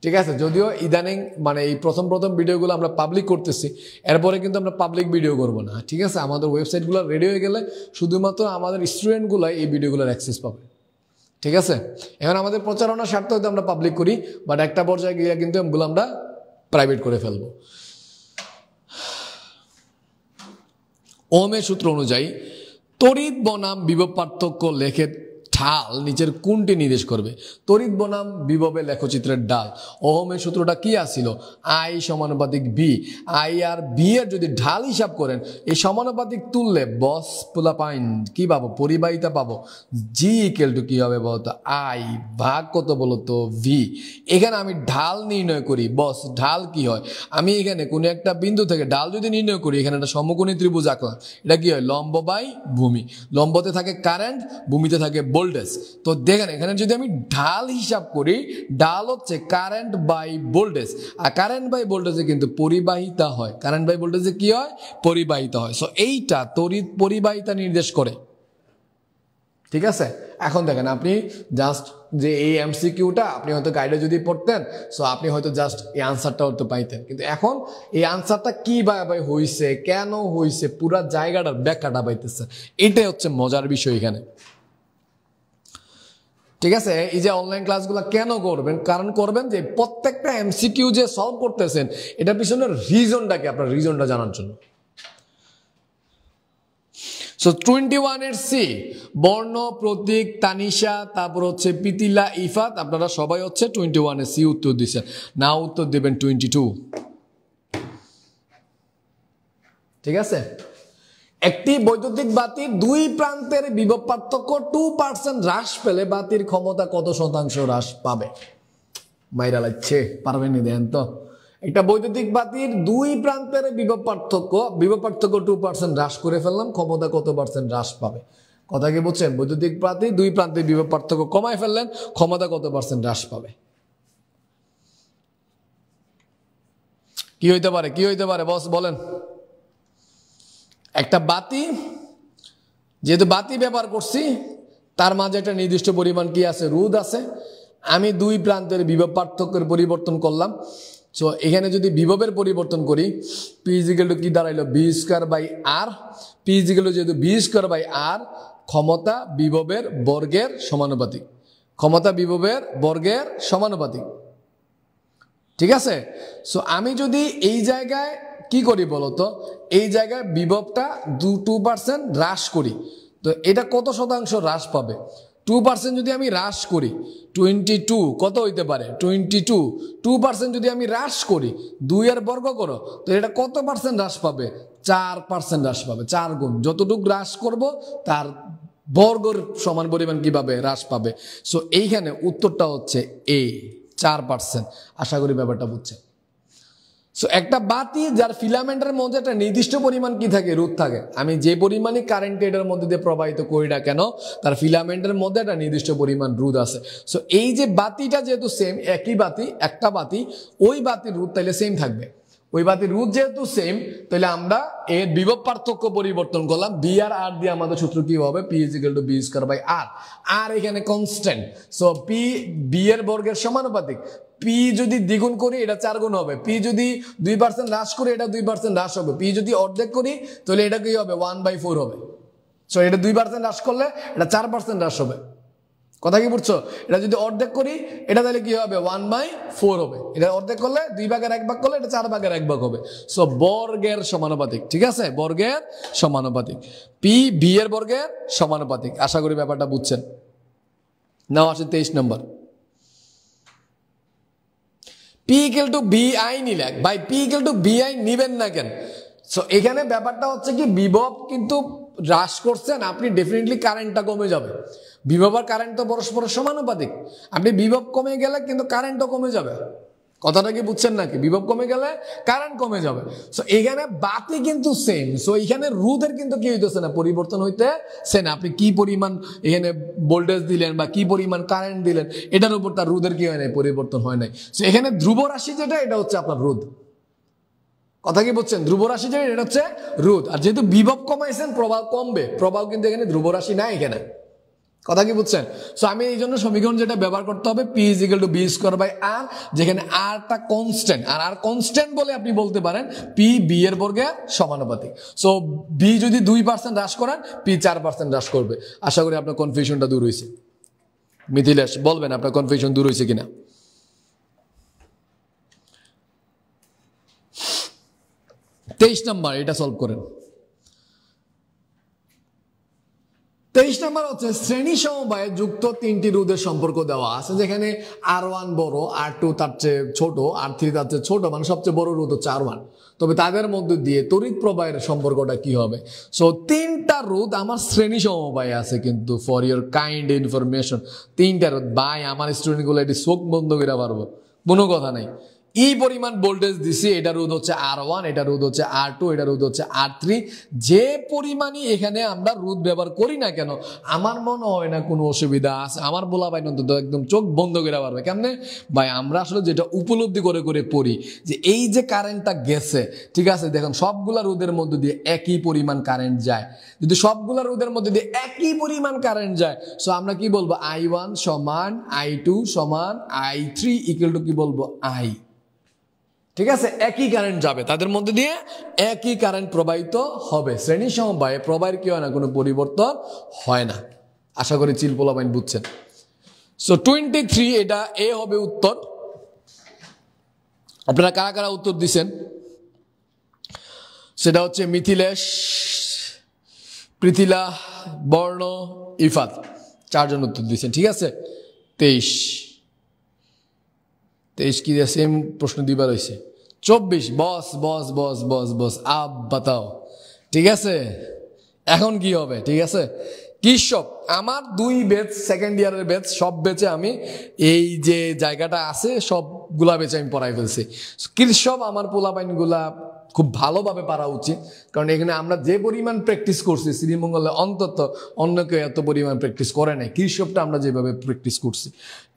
ঠিক আছে, যদিও ইদানিং মানে এই প্রথম ভিডিওগুলো আমরা পাবলিক করতেছি, এরপরে কিন্তু আমরা পাবলিক ভিডিও করব না। ঠিক আছে, আমাদের ওয়েবসাইটগুলো রেডি হয়ে গেলে শুধুমাত্র আমাদের স্টুডেন্টগুলাই এই ভিডিওগুলোর অ্যাক্সেস পাবে। ঠিক আছে, এখন আমাদের প্রচারণার স্বার্থে হয়তো আমরা পাবলিক করি, বাট একটা পর্যায়ে গিয়ে কিন্তু এগুলো আমরা প্রাইভেট করে ফেলবো। ওহমের সূত্র অনুযায়ী তড়িৎ বনাম বিভব পার্থক্য লেখে ঢাল নিচের কোনটি নির্দেশ করবে? তড়িৎ বনাম বিভবের লেখচিত্রের ঢাল। ওহমের সূত্রটা কি আসছিল? আই সমানুপাতিক ভি। আই আর ভি এর যদি ঢাল হিসাব করেন, এই সমানুপাতিক তুললে বস পোলাপাইন কি পাবো? পরিবাহিতা পাবো। জি ইকুয়াল টু কি হবে বলতো? আই ভাগ কত বলতো? ভি। এখানে আমি ঢাল নির্ণয় করি। বস ঢাল কি হয়? আমি এখানে কোনো একটা বিন্দু থেকে ঢাল যদি নির্ণয় করি, এখানে একটা সমকোণী ত্রিভুজ আঁকলাম, এটা কি হয়? লম্ব বাই ভূমি। লম্বতে থাকে কারেন্ট, ভূমিতে থাকে ভোল্টেজ। তো দেখেন এখানে যদি আমি ঢাল হিসাব করি, ঢাল হচ্ছে কারেন্ট বাই ভোল্টেজ, আর কারেন্ট বাই ভোল্টেজে কিন্তু পরিবাহিতা হয়। কারেন্ট বাই ভোল্টেজে কি হয়? পরিবাহিতা হয়। সো এইটা তড়িৎ পরিবাহিতা নির্দেশ করে। ঠিক আছে, এখন দেখেন আপনি জাস্ট যে এই এমসিকিউটা আপনি হয়তো গাইডে যদি পড়তেন, সো আপনি হয়তো জাস্ট এই আনসারটা হয়তো পাইতেন, কিন্তু এখন এই আনসারটা কিভাবে হয়েছে, কেন হয়েছে, পুরা জায়গাটার ব্যাখ্যাটা পাইতেছে। এটাই হচ্ছে মজার বিষয় এখানে। ঠিক আছে, এই যে অনলাইন ক্লাসগুলো কেন করবেন? কারণ করবেন যে প্রত্যেকটা এমসিকিউ যে সলভ করতেছেন, এটার পিছনে রিজনটা কি, আপনার রিজনটা জানার জন্য। সো 21 এর সি, বর্ণ, প্রতীক, তানিশা, তারপর হচ্ছে পিতিলা, ইফাত, আপনারা সবাই হচ্ছে 21 এর সি উত্তর দিচ্ছেন। না উত্তর দেবেন 22। ঠিক আছে, একটি বৈদ্যুতিক বাতির দুই প্রান্তের বিভব পার্থক্য 2% হ্রাস পেলে বাতির ক্ষমতা কত শতাংশ হ্রাস পাবে? মাইরা লাগছে, পারবেন নি? দেন তো, একটা বৈদ্যুতিক বাতির দুই প্রান্তের বিভব পার্থক্য 2% হ্রাস করে ফেললাম, ক্ষমতা কত পার্সেন্ট হ্রাস পাবে? কথা কি বুঝছেন? বৈদ্যুতিক বাতির দুই প্রান্তের বিভব পার্থক্য কমায় ফেললেন, ক্ষমতা কত পার্সেন্ট হ্রাস পাবে? কি হইতে পারে, কি হইতে পারে বস বলেন? একটা বাতি, যেহেতু বাতি ব্যবহার করছি তার মাঝে একটা নির্দিষ্ট পরিমাণ কি আছে, রোধ আছে। আমি দুই প্রান্তের বিভব পার্থক্যের পরিবর্তন করলাম। সো এখানে যদি বিভবের পরিবর্তন করি, পি ইজিক্যাল টু কি দাঁড়াইলো, B square by R. P equal to যেহেতু বি স্কয়ার বাই আর, ক্ষমতা বিভবের বর্গের সমানুপাতিক, ক্ষমতা বিভবের বর্গের সমানুপাতিক। ঠিক আছে? সো আমি যদি এই জায়গায় কি করি বলতো, এই জায়গায় বিভবটা 2% হ্রাস করি, তো এটা কত শতাংশ হ্রাস পাবে? 2% যদি আমি হ্রাস করি, 22 কত হইতে পারে, 22। 2% যদি আমি হ্রাস করি, 2 এর বর্গ করো, তো এটা কত পার্সেন্ট হ্রাস পাবে? 4% হ্রাস পাবে। 4 গুণ, যতটুকু হ্রাস করব তার বর্গের সমান পরিমাণ কিভাবে হ্রাস পাবে। সো এইখানে উত্তরটা হচ্ছে এ, 4%। আশা করি ব্যাপারটা বুঝছেন। সো একটা বাতি যার ফিলামেন্টের মধ্যে একটা নির্দিষ্ট পরিমাণ কি থাকে, রোধ থাকে, আমি যে পরিমাণই কারেন্ট এটার মধ্যে দিয়ে প্রবাহিত করি না কেন, তার ফিলামেন্টের মধ্যে একটা নির্দিষ্ট পরিমাণ রোধ আছে। সো এই যে বাতিটা যেহেতু সেম, একই বাতি, একটা বাতি, ওই বাতির রোধ তাইলে সেম থাকবে। ওই বাতির রোধ যেহেতু সেম, তাহলে আমরা এর বিভব পার্থক্য পরিবর্তন করলাম, বি আর আর দিয়ে আমাদের সূত্র কি হবে, P equal to B square by R. আর এখানে কনস্ট্যান্ট, সো পি বি এর বর্গের সমানুপাতিক। পি যদি দ্বিগুণ করি এটা 4 গুণ হবে, পি যদি 2% হ্রাস করি এটা 2% হ্রাস হবে, পি যদি অর্ধেক করি তাহলে এটা কি হবে, 1/4 হবে। সো এটা 2% হ্রাস করলে এটা 4% হ্রাস হবে। কথা কি বুঝছো? এটা যদি অর্ধেক করি এটা তাহলে কি হবে, 1/4 হবে। এটা অর্ধেক করলে 2 ভাগের 1 ভাগ করলে এটা 4 ভাগের 1 ভাগ হবে। সো বর্গের সমানুপাতিক। ঠিক আছে, বর্গের সমানুপাতিক, পি বি এর বর্গের সমানুপাতিক। আশা করি ব্যাপারটা বুঝছেন। নাও আসে 23 নম্বর। P equal to B I নিলে ভাই, P equal to B I নিবেন না কেন? সো এখানে ব্যাপারটা হচ্ছে কি, বিভব কিন্তু হ্রাস করছেন, আপনি ডেফিনেটলি কারেন্টটা কমে যাবে। বিভব আর কারেন্ট তো পরস্পরের সমানুপাতিক। আপনি বিভব কমে গেলে কিন্তু কারেন্টও কমে যাবে। কথাটা কি বুঝছেন নাকি? বিভব কমে গেলে কারেন্ট কমে যাবে। সো এখানে বাতি কিন্তু সেম, সো এখানে রোধের কিন্তু কি হইতেছে না, পরিবর্তন হইতেছে না। আপনি কি পরিমাণ এখানে ভোল্টেজ দিলেন বা কি পরিমাণ কারেন্ট দিলেন, এটার উপর তার রোধের কি হয় নাই, পরিবর্তন হয় নাই। সো এখানে ধ্রুব রাশি যেটা, এটা হচ্ছে আপনার রোধ। কথা কি বুঝছেন? ধ্রুব রাশি যেটা, এটা হচ্ছে রোধ। আর যেহেতু বিভব কমাইছেন, প্রবাহ কমবে। প্রবাহ কিন্তু এখানে ধ্রুব রাশি নাই এখানে। কথা কি বুঝছেন? সো আমি এই জন্য সমীকরণ যেটা ব্যবহার করতে হবে, P is equal to B square by R, যেখানে আরটা কনস্ট্যান্ট। আর আর কনস্ট্যান্ট বলে আপনি বলতে পারেন পি বি এর বর্গের সমানুপাতিক। সো বি যদি 2% হ্রাস করেন, পি 4% হ্রাস করবে। আশা করি আপনার কনফিউশনটা দূর হয়েছে। মিথিলেশ বলবেন আপনার কনফিউশন দূর হয়েছে কিনা। 23 নম্বর, এটা সলভ করেন। 23 নম্বর হচ্ছে শ্রেণী সমবায়ে যুক্ত 3টি রোধের সম্পর্ক দেওয়া আছে, যেখানে R1 বড়, R2 তার চেয়ে ছোট, R3 তার চেয়ে ছোট, মানে সবচেয়ে বড় রোধ হচ্ছে R1। তবে তাদের মধ্যে দিয়ে তড়িৎ প্রবাহের সম্পর্কটা কি হবে? সো 3টা রোধ আমার শ্রেণী সমবায়ে আছে, কিন্তু ফর ইউর কাইন্ড ইনফরমেশন 3টা রোধ। ভাই আমার স্টুডেন্টগুলো এটি চোখ বন্ধ করে পারবো, কোনো কথা নাই। এই পরিমাণ ভোল্টেজ দিছি, এটা রোধ হচ্ছে R1, এটা রোধ হচ্ছে R2, এটা রোধ হচ্ছে R3। যে পরিমাণই এখানে আমরা রোধ ব্যবহার করি না কেন, আমার মনে হয় না কোনো অসুবিধা আছে। আমার বলা ভাই অন্তত একদম চোখ বন্ধ করে পারবে। কেমনে ভাই? আমরা আসলে যেটা উপলব্ধি করে করে পড়ি, যে এই যে কারেন্টটা গেছে, ঠিক আছে, দেখুন সবগুলা রোধের মধ্যে দিয়ে একই পরিমাণ কারেন্ট যায়। যদি সবগুলা রোধের মধ্যে দিয়ে একই পরিমাণ কারেন্ট যায়, সো আমরা কি বলবো, I1 সমান I2 সমান I3 ইকুয়াল টু কি বলবো, I। ঠিক আছে, একই কারেন্ট যাবে, তাদের মধ্যে দিয়ে একই কারেন্ট প্রবাহিত হবে। শ্রেণী সমবায়ে প্রবাহের কি হয় না, কোনো পরিবর্তন হয় না। আশা করি চিল পোলাপাইন বুঝছেন। সো 23, এটা এ হবে উত্তর। আপনারা কারা কারা উত্তর দিচ্ছেন? সেটা হচ্ছে মিথিলেশ, পৃথিলা, বর্ণ, ইফাত, 4 জন উত্তর দিচ্ছেন। ঠিক আছে, 23 কি সেম প্রশ্ন দিবার হয়েছে। 24 বস বস বস বস বস আব বাতাও। ঠিক আছে, এখন কি হবে? ঠিক আছে, কৃষক আমার 2 ব্যাচ, সেকেন্ড ইয়ারের ব্যাচ, সব ব্যাচে আমি এই যে জায়গাটা আছে সবগুলা ব্যাচে আমি পড়াই ফেলছি। কৃষক আমার পোলাপাইনগুলা খুব ভালোভাবে পারা উচিত, কারণ এখানে আমরা যে পরিমাণ প্র্যাকটিস করছি শ্রীমঙ্গলে অন্তত অন্য কেউ এত পরিমাণ প্র্যাকটিস করে নাই, কৃষকটা আমরা যেভাবে প্র্যাকটিস করছি।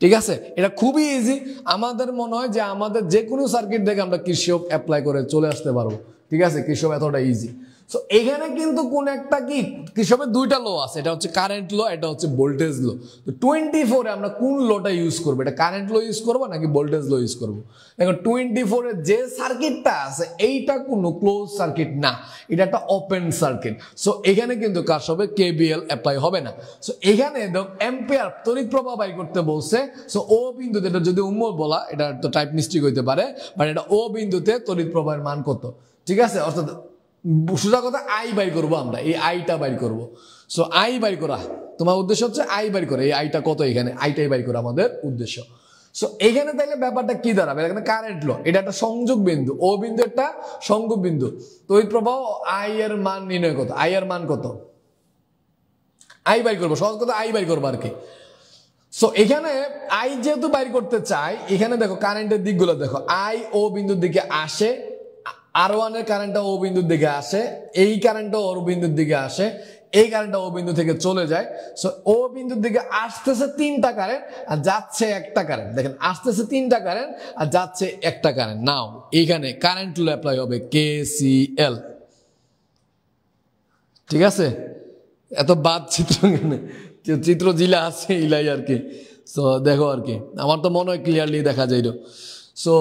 ঠিক আছে, এটা খুবই ইজি। আমাদের মনে হয় যে আমাদের যে কোনো সার্কিট দেখে আমরা কৃষক অ্যাপ্লাই করে চলে আসতে পারবো। ঠিক আছে, কৃষক এতটা ইজি। সো এখানে কিন্তু কোন একটা কি কৃষকের দুইটা লো আছে, এটা হচ্ছে কারেন্ট লো, এটা হচ্ছে ভোল্টেজ লো। তো 24 আমরা কোন লোটা ইউজ করবো, এটা কারেন্ট লো ইউজ করবো নাকি ভোল্টেজ লো ইউজ করবো? দেখো 24 এর যে সার্কিটটা আছে এইটা কোনো ক্লোজ সার্কিট না, এটা একটা ওপেন সার্কিট। সো এখানে কিন্তু কাজ হবে কেবিএল অ্যাপ্লাই হবে না। সো এখানে দেখো অ্যাম্পিয়ার তড়িৎ প্রবাহ বাই করতে বলছে। সো ও বিন্দুতে, এটা যদি উম্মল বলা, এটা তো টাইপ মিস্টেক হইতে পারে, বাট এটা ও বিন্দুতে তড়িৎ প্রবাহের মান কত? ঠিক আছে, অর্থাৎ সোজা কথা আই বাই করবো আমরা, এই আইটা বাই করবো। সো আই বাই করা তোমার উদ্দেশ্য হচ্ছে আই বাই করা, এই আইটা কত এখানে, আইটাই বাই করা আমাদের উদ্দেশ্য। সো এখানে তাইলে ব্যাপারটা কি দাঁড়াবে, এখানে কারেন্ট লো, এটা একটা সংযোগ বিন্দু, ও বিন্দু একটা সংযোগ বিন্দু, তড়িৎ প্রবাহ আই এর মান নির্ণয় কত, আই এর মান কত, আই বাই করবো, সহজ কথা আই বাই করবো আর কি। সো এখানে আই যেহেতু বাইর করতে চাই, এখানে দেখো কারেন্টের দিকগুলো দেখো, আই ও বিন্দুর দিকে আসে, R1 এর কারেন্টটা ও বিন্দুর দিকে আসে, এই কারেন্টটা ও বিন্দুর দিকে আসে, এই কারেন্টটা ও বিন্দু থেকে চলে যায়। সো ও বিন্দুর দিকে আসতেছে 3টা কারেন্ট আর যাচ্ছে একটা কারেন্ট। দেখেন আসতেছে 3টা কারেন্ট আর যাচ্ছে একটা কারেন্ট। নাও এইখানে কারেন্ট লো অ্যাপ্লাই হবে, KCL। ঠিক আছে, এত বাদ চিত্র, চিত্র জিলা আছে ইলাই আর কি। সো দেখো আর কি, আমার তো মনে হয় ক্লিয়ারলি দেখা যাইল। সো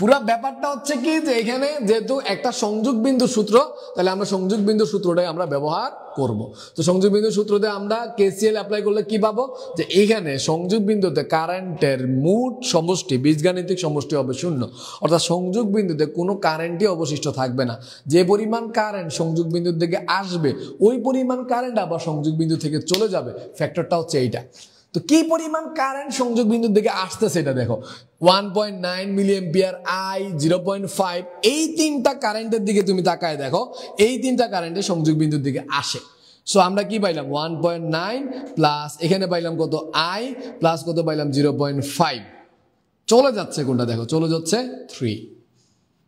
পুরা ব্যাপারটা হচ্ছে কি যে এখানে যেহেতু একটা সংযোগ বিন্দু সূত্র, তাহলে আমরা সংযোগ বিন্দু সূত্রটাই আমরা ব্যবহার করব। তো সংযোগ বিন্দু সূত্রতে আমরা KCL অ্যাপ্লাই করলে কি পাবো, যে এইখানে সংযোগ বিন্দুতে কারেন্টের মোট সমষ্টি, বীজগাণিতিক সমষ্টি হবে 0, অর্থাৎ সংযোগ বিন্দুতে কোনো কারেন্টই অবশিষ্ট থাকবে না। যে পরিমাণ কারেন্ট সংযোগ বিন্দুর দিকে আসবে ওই পরিমাণ কারেন্ট আবার সংযোগ বিন্দু থেকে চলে যাবে, ফ্যাক্টরটা হচ্ছে এইটা। তো কি পরিমাণ কারেন্ট সংযোগ বিন্দুর দিকে আসতেছে এটা দেখো, 1.9 মিলি অ্যাম্পিয়ার, আই 0.5, এই 3টা কারেন্টের দিকে তুমি তাকায় দেখো, এই 3টা কারেন্টের সংযোগ বিন্দুর দিকে আসে। সো আমরা কি পাইলাম 1.9 প্লাস এখানে পাইলাম কত আই, প্লাস কত পাইলাম 0.5, চলে যাচ্ছে কোনটা দেখো, চলে যাচ্ছে 3।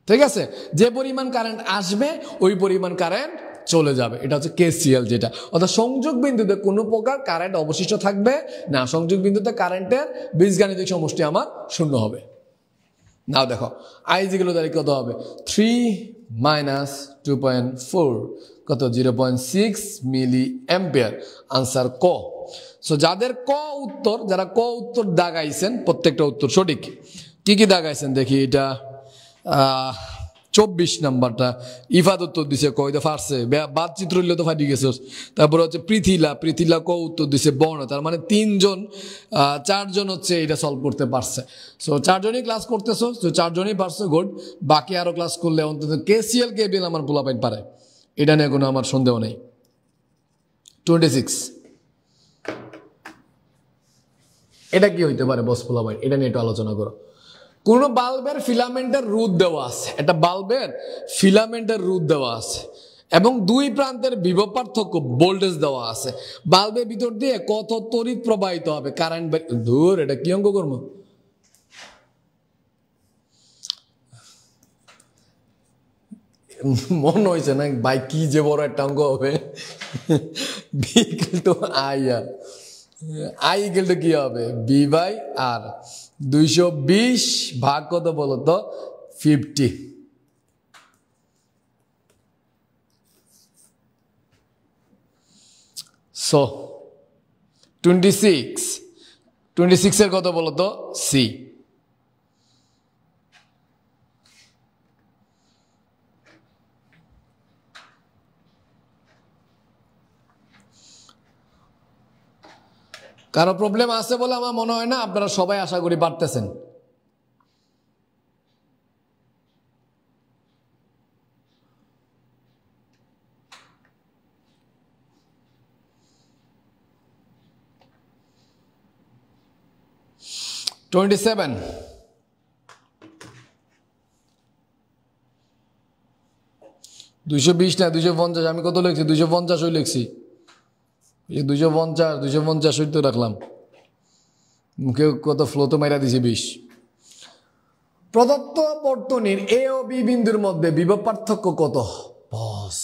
ঠিক আছে, যে পরিমাণ কারেন্ট আসবে ওই পরিমাণ কারেন্ট চলে যাবে, এটা হচ্ছে KCL যেটা। অর্থাৎ সংযোগ বিন্দুতে কোনো প্রকার কারেন্ট অবশিষ্ট থাকবে না, সংযোগ বিন্দুতে কারেন্টের বীজগাণিতিক সমষ্টি আমার 0 হবে। নাও দেখো আই যেগুলো তাহলে কত হবে, 3 মাইনাস 2.4 কত 0.6 মিলি অ্যাম্পিয়ার, আনসার ক। সো যাদের ক উত্তর, যারা ক উত্তর দাগাইছেন প্রত্যেকটা উত্তর সঠিক। কি কি দাগাইছেন দেখি, এটা 24 নাম্বারটা ইফাদ উত্তর দিছে, কইতে পারছে, বাদ চিত্র হইলে তো ফাটি গেছে। তারপরে হচ্ছে পৃথিলা ক উত্তর দিছে বর্ণ, তার মানে 4জন হচ্ছে এটা সলভ করতে পারছে। সো 4জনই ক্লাস করতেছো, তো 4জনই পারছো, গুড। বাকি আরো ক্লাস করলে অন্তত KCL KVL আমার পোলাপাইন পারে, এটা নিয়ে কোনো আমার সন্দেহ নেই। 26 এটা কি হইতে পারে বস পোলাপাইন, এটা নিয়ে একটু আলোচনা করো। কোন বাল্বের ফিলামেন্টের রোধ দেওয়া আছে, একটা বাল্বের ফিলামেন্টের রোধ দেওয়া আছে এবং দুই প্রান্তের বিভব পার্থক্য ভোল্টেজ দেওয়া আছে। বাল্বের ভিতর দিয়ে কত তড়িৎ প্রবাহিত হবে, কারেন্ট দূর, এটা কি অঙ্ক করবো? মনে হয়েছে না ভাই কি যে বড় একটা অঙ্ক হবে। আই ইকুয়াল টু কি হবে, বি বাই আর। 220 ভাগ কত বলো তো, 50। সো 26 এর কত বলো তো, সি। কারো প্রবলেম আছে বলে আমার মনে হয় না, আপনারা সবাই আশা করি পারতেছেন। $27 220 না 250, আমি কত লিখছি, 250 লিখছি, 250 রাখলাম, মুখে কত ফ্লো তো মাইরা দিছি 20। প্রদত্ত বর্তনীর এ ও বি বিন্দুর মধ্যে বিভব পার্থক্য কত? বস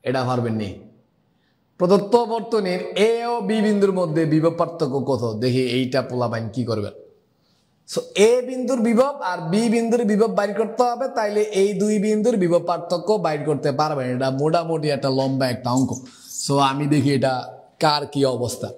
এটা পারবেন নি। প্রদত্ত বর্তনীর এ ও বি বিন্দুর মধ্যে বিভব পার্থক্য কত? দেখি এইটা পোলাপাইন কি করবেন। সো এ বিন্দুর বিভব আর বি বিন্দুর বিভব বাইর করতে হবে, তাইলে এই দুই বিন্দুর বিভব পার্থক্য বাইর করতে পারবেন। এটা মোটামুটি একটা লম্বা একটা অঙ্ক। সো আমি দেখি এটা কার কি অবস্থা।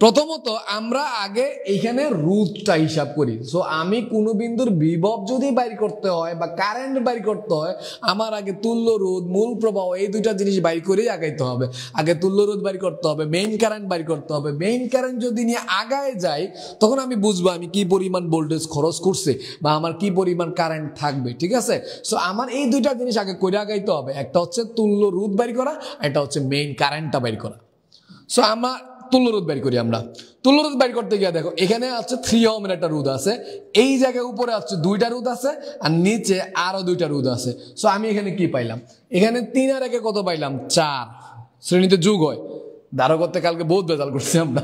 প্রথমত আমরা আগে এখানে রুটটা হিসাব করি। সো আমি কোনো বিন্দুর বিভব যদি বাইর করতে হয় বা কারেন্ট বাইর করতে হয়, আমার আগে তুল্য রোধ, মূল প্রবাহ, এই দুইটা জিনিস বাইর করেই আগাইতে হবে। আগে তুল্য রোধ বাইর করতে হবে, মেইন কারেন্ট বাইর করতে হবে। মেইন কারেন্ট যদি নিয়ে আগায় যাই, তখন আমি বুঝবো আমি কি পরিমাণ ভোল্টেজ খরচ করছে বা আমার কি পরিমাণ কারেন্ট থাকবে। ঠিক আছে? সো আমার এই দুইটা জিনিস আগে করে আগাইতে হবে। একটা হচ্ছে তুল্য রোধ বাইর করা, একটা হচ্ছে মেইন কারেন্টটা বাইর করা। সো আমরা তুল্য রোধ বাইর করি। আমরা তুল্য রোধ বাইর করতে গিয়ে দেখো এখানে হচ্ছে 3 ওহমের একটা রোধ আছে, এই জায়গায় উপরে হচ্ছে 2টা রোধ আছে আর নিচে আরো 2টা রোধ আছে। সো আমি এখানে কি পাইলাম? এখানে 3 আর 1 কত পাইলাম? 4। শ্রেণীতে যোগ হয়, ধারো করতে কালকে বহুত বেজাল করছি আমরা।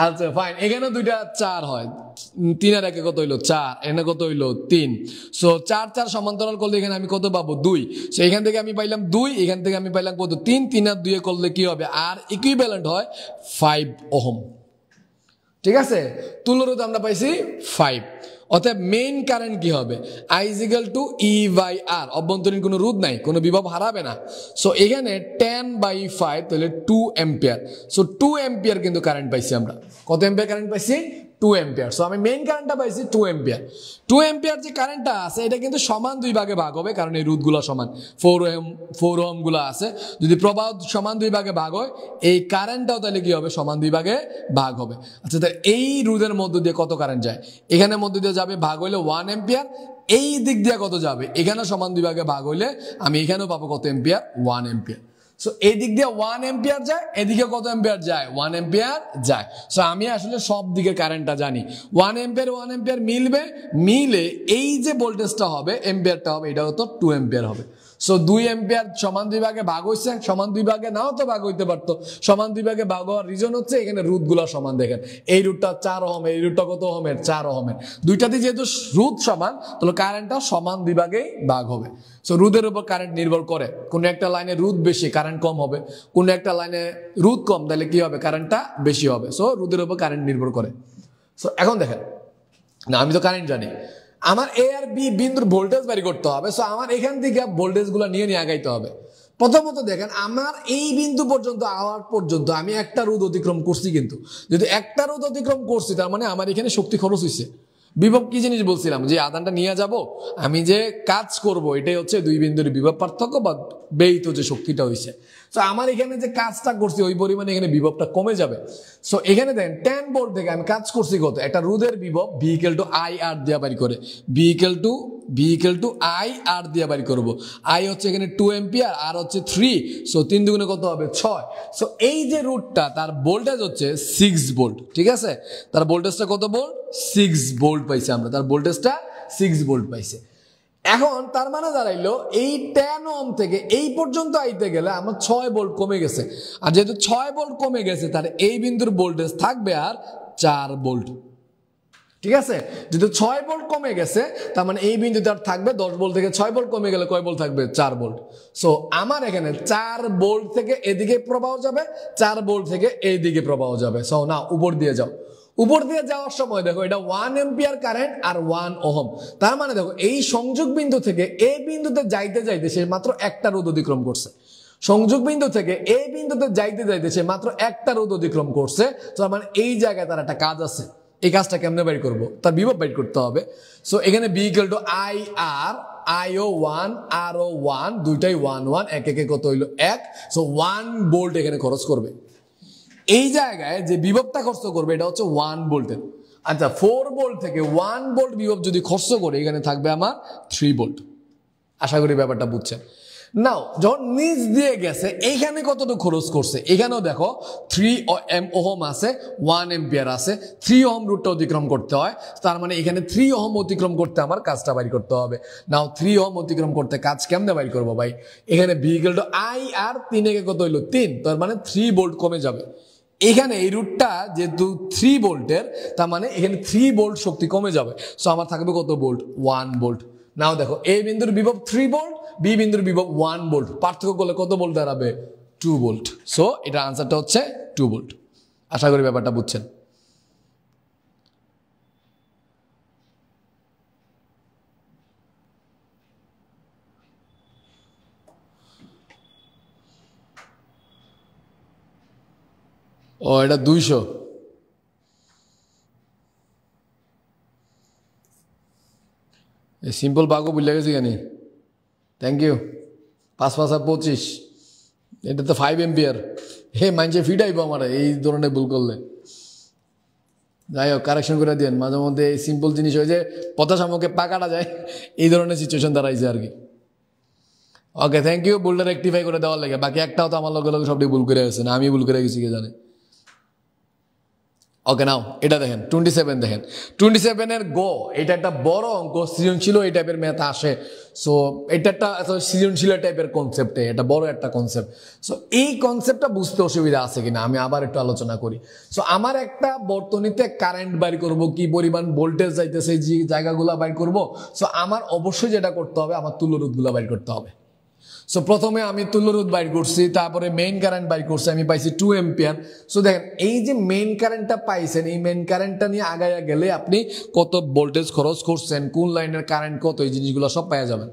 আচ্ছা ফাইন, এখানে 2টা 4 হয়, 3 আর 1 কত হইলো? 4, এখানে কত হইলো? 3। সো 4 4 সমান্তরাল করলে এখানে আমি কত পাবো? 2। সো এখান থেকে আমি পাইলাম 2, এখান থেকে আমি পাইলাম কত? 3। 3 আর 2 করলে কি হবে? আর ইকুইভ্যালেন্ট হয় 5 ওহম। ঠিক আছে? তুল্য রোধ আমরা পাইছি 5। অতএব মেইন কারেন্ট কি হবে? I = E/R। অভ্যন্তরীণ কোনো রোধ নাই, কোনো বিভব হারাবে না। সো এখানে 10/5 তাহলে 2 অ্যাম্পিয়ার। সো 2 অ্যাম্পিয়ার কিন্তু কারেন্ট পাইছি আমরা। কত অ্যাম্পিয়ার কারেন্ট পাইছি? 2 অ্যাম্পিয়ার। সো আমি মেইন কারেন্টটা পাইছি 2 অ্যাম্পিয়ার। 2 অ্যাম্পিয়ার যে কারেন্টটা আছে এটা কিন্তু সমান 2 ভাগে ভাগ হবে, কারণ এই রোধগুলো সমান। 4 ওহম গুলো আছে, যদি প্রবাহ সমান 2 ভাগে ভাগ হয়, এই কারেন্টটাও তাহলে কি হবে? সমান 2 ভাগে ভাগ হবে। আচ্ছা, তাহলে এই রোধের মধ্য দিয়ে কত কারেন্ট যায়? এখানে মধ্য দিয়ে যাবে ভাগ হইলে 1 অ্যাম্পিয়ার। এই দিক দিয়ে কত যাবে? এখানে সমান 2 ভাগে ভাগ হইলে আমি এখানেও পাবো কত অ্যাম্পিয়ার? 1 অ্যাম্পিয়ার। সো এই দিক দিয়ে 1 অ্যাম্পিয়ার যায়, এদিকে কত অ্যাম্পিয়ার যায়? 1 অ্যাম্পিয়ার যায়। সো আমি আসলে সব দিকে কারেন্টটা জানি। 1 অ্যাম্পিয়ার মিলবে, মিলে এই যে ভোল্টেজটা হবে, অ্যাম্পিয়ারটা হবে, এটা হতো 2 অ্যাম্পিয়ার হবে। সো 2 অ্যাম্পিয়ার সমান 2 ভাগে ভাগ হইছে, সমান 2 ভাগে নাও তো ভাগ হইতে পারতো। সমান 2 ভাগে ভাগ হওয়ার রিজন হচ্ছে এখানে রোধগুলো সমান। দেখেন এই রোধটা 4 ওহম, এই রোধটা কত ওহমের? 4 ওহমের। দুইটাতে যেহেতু রোধ সমান, তাহলে কারেন্টটা সমান 2 ভাগেই ভাগ হবে। সো রোধের উপর কারেন্ট নির্ভর করে। কোন একটা লাইনে রোধ বেশি, কারেন্ট কম হবে। কোন একটা লাইনে রোধ কম, তাহলে কি হবে? কারেন্টটা বেশি হবে। সো রোধের উপর কারেন্ট নির্ভর করে। সো এখন দেখেন না, আমি তো কারেন্ট জানি, আমার এ আর বি বিন্দুর ভোল্টেজ বের করতে হবে। সো আমার এখান থেকে ভোল্টেজগুলো নিয়ে আগাইতে হবে। প্রথমত দেখেন আমার এই বিন্দু পর্যন্ত আওয়ার পর্যন্ত আমি একটা রোধ অতিক্রম করছি, কিন্তু যদি একটা রোধ অতিক্রম করছি তার মানে আমার এখানে শক্তি খরচ হয়েছে। বিভব কি জিনিস বলছিলাম? যে আদানটা নিয়ে যাব, আমি যে কাজ করব, এটাই হচ্ছে দুই বিন্দুর বিভব পার্থক্য বা ব্যয়িত যে শক্তিটা হয়েছে। সো আমার এখানে যে কাজটা করছি ওই পরিমাণে এখানে বিভবটা কমে যাবে। সো এখানে দেখেন 10 ভোল্ট থেকে আমি কাজ করছি কত? একটা রোধের বিভব V = IR দিয়ে বাড়ি করে, V = IR দিয়ে বাড়ি করবো। I হচ্ছে এখানে 2 অ্যাম্পিয়ার, আর হচ্ছে 3। সো 3 দুগুণে কত হবে? 6। সো এই যে রোধটা তার ভোল্টেজ হচ্ছে 6 ভোল্ট। ঠিক আছে? তার ভোল্টেজটা কত ভোল্ট? 6 ভোল্ট পাইছে আমরা, তার ভোল্টেজটা 6 ভোল্ট পাইছে। এখন তার মানে দাঁড়াইলো এই 10 ওহম থেকে এই পর্যন্ত আইতে গেলে আমার 6 ভোল্ট কমে গেছে। আর যেহেতু 6 ভোল্ট কমে গেছে, তার এই বিন্দুর ভোল্টেজ থাকবে আর 4 ভোল্ট। ঠিক আছে? যেহেতু 6 ভোল্ট কমে গেছে, তার মানে এই বিন্দুতে আর থাকবে 10 ভোল্ট থেকে 6 ভোল্ট কমে গেলে কয় ভোল্ট থাকবে? 4 ভোল্ট। সো আমার এখানে 4 ভোল্ট থেকে এদিকে প্রবাহ যাবে, 4 ভোল্ট থেকে এইদিকে প্রবাহ যাবে। সো না, উপর দিয়ে যাও। উপর দিয়ে যাওয়ার সময় দেখো এটা 1 অ্যাম্পিয়ার কারেন্ট আর 1 ওহম। তার মানে দেখো এই সংযোগ বিন্দু থেকে এই বিন্দুতে যাইতে যাইতে সে মাত্র একটা রোধ অতিক্রম করছে। সংযোগ বিন্দু থেকে এই বিন্দুতে যাইতে যাইতে সে মাত্র একটা রোধ অতিক্রম করছে। তার মানে এই জায়গায় তার একটা কাজ আছে। এই কাজটা কেমনে বের করবো? তার বিভব বের করতে হবে। সো এখানে B = IR, IO 1, RO 1, দুইটাই 1 1, এক একে কত হইলো? 1। সো 1 ভোল্ট এখানে খরচ করবে। এই জায়গায় যে বিভবটা খরচ করবে এটা হচ্ছে 1 ভোল্টের। আচ্ছা, 4 ভোল্ট থেকে 1 ভোল্ট বিভব যদি খরচ করে, এখানে থাকবে আমার 3 ভোল্ট। আশা করি ব্যাপারটা বুঝছেন। নাও যখন নিচ দিয়ে গেছে এইখানে কতটুকু খরচ করছে? এখানেও দেখো 3 ওহম আছে, 1 অ্যাম্পিয়ার আছে। 3 ওহম রুটটা অতিক্রম করতে হয়, তার মানে এখানে 3 ওহম অতিক্রম করতে আমার কাজটা বাইর করতে হবে। নাও 3 ওহম অতিক্রম করতে কাজ কেমনে বাইর করবো ভাই? এখানে B = IR, 3 একে কত হইলো? 3। তার মানে 3 ভোল্ট কমে যাবে। এখানে এই রুটটা যেহেতু 3 ভোল্টের, তার মানে এখানে 3 ভোল্ট শক্তি কমে যাবে। সো আমার থাকবে কত ভোল্ট? 1 ভোল্ট। নাও দেখো, এ বিন্দুর বিভব 3 ভোল্ট, বি বিন্দুর বিভব 1 ভোল্ট, পার্থক্য করলে কত ভোল্ট দাঁড়াবে? 2 ভোল্ট। সো এটার আনসারটা হচ্ছে 2 ভোল্ট। আশা করি ব্যাপারটা বুঝছেন। ও, এটা 200। সিম্পল বাগো বুঝলে গেছি কেন? Thank you. 5 5 25, এটা তো 5 এম্পিয়ার। হে মাইন্ডে ফিট আইব আমার এই ধরনের ভুল করলে। যাই হোক, কারেকশন করে দিন। মাঝে মধ্যে এই সিম্পল জিনিস হয়ে যে পথা সামকে পা কাটা যায়, এই ধরনের সিচুয়েশন দাঁড়াইছে আর কি। ওকে, থ্যাংক ইউ ভুলটা রেক্টিফাই করে দেওয়ার লাগে। বাকি একটাও তো আমার লগে লগে সবটি ভুল করে গেছে, না আমি ভুল করে গেছি কে জানে। ওকে, নাও এটা দেখেন 27 দেখেন, 27-এর গো, এটা একটা বড় অঙ্ক, সৃজনশীল এই টাইপের ম্যাথ আসে। সো এটা একটা সৃজনশীল টাইপের কনসেপ্টে, এটা বড় একটা কনসেপ্ট। সো এই কনসেপ্টটা বুঝতে অসুবিধা আছে কিনা আমি আবার একটু আলোচনা করি। সো আমার একটা বর্তনীতে কারেন্ট বাইর করব, কি পরিমাণ ভোল্টেজ যাইতেছে, যে জায়গাগুলো বাইর করব। সো আমার অবশ্যই যেটা করতে হবে, আমার তুল্যরোধগুলো বাইর করতে হবে। সো প্রথমে আমি তুল্যরোধ বাইর করছি, তারপরে মেইন কারেন্ট বাইর করছি, আমি পাইছি 2 এম্পিয়ার। সো দেখেন, এই যে মেইন কারেন্টটা পাইছেন, এই মেইন কারেন্টটা নিয়ে আগায়া গেলে আপনি কত ভোল্টেজ খরচ করছেন, কোন লাইনের কারেন্ট কত, এই জিনিসগুলো সব পাওয়া যাবেন।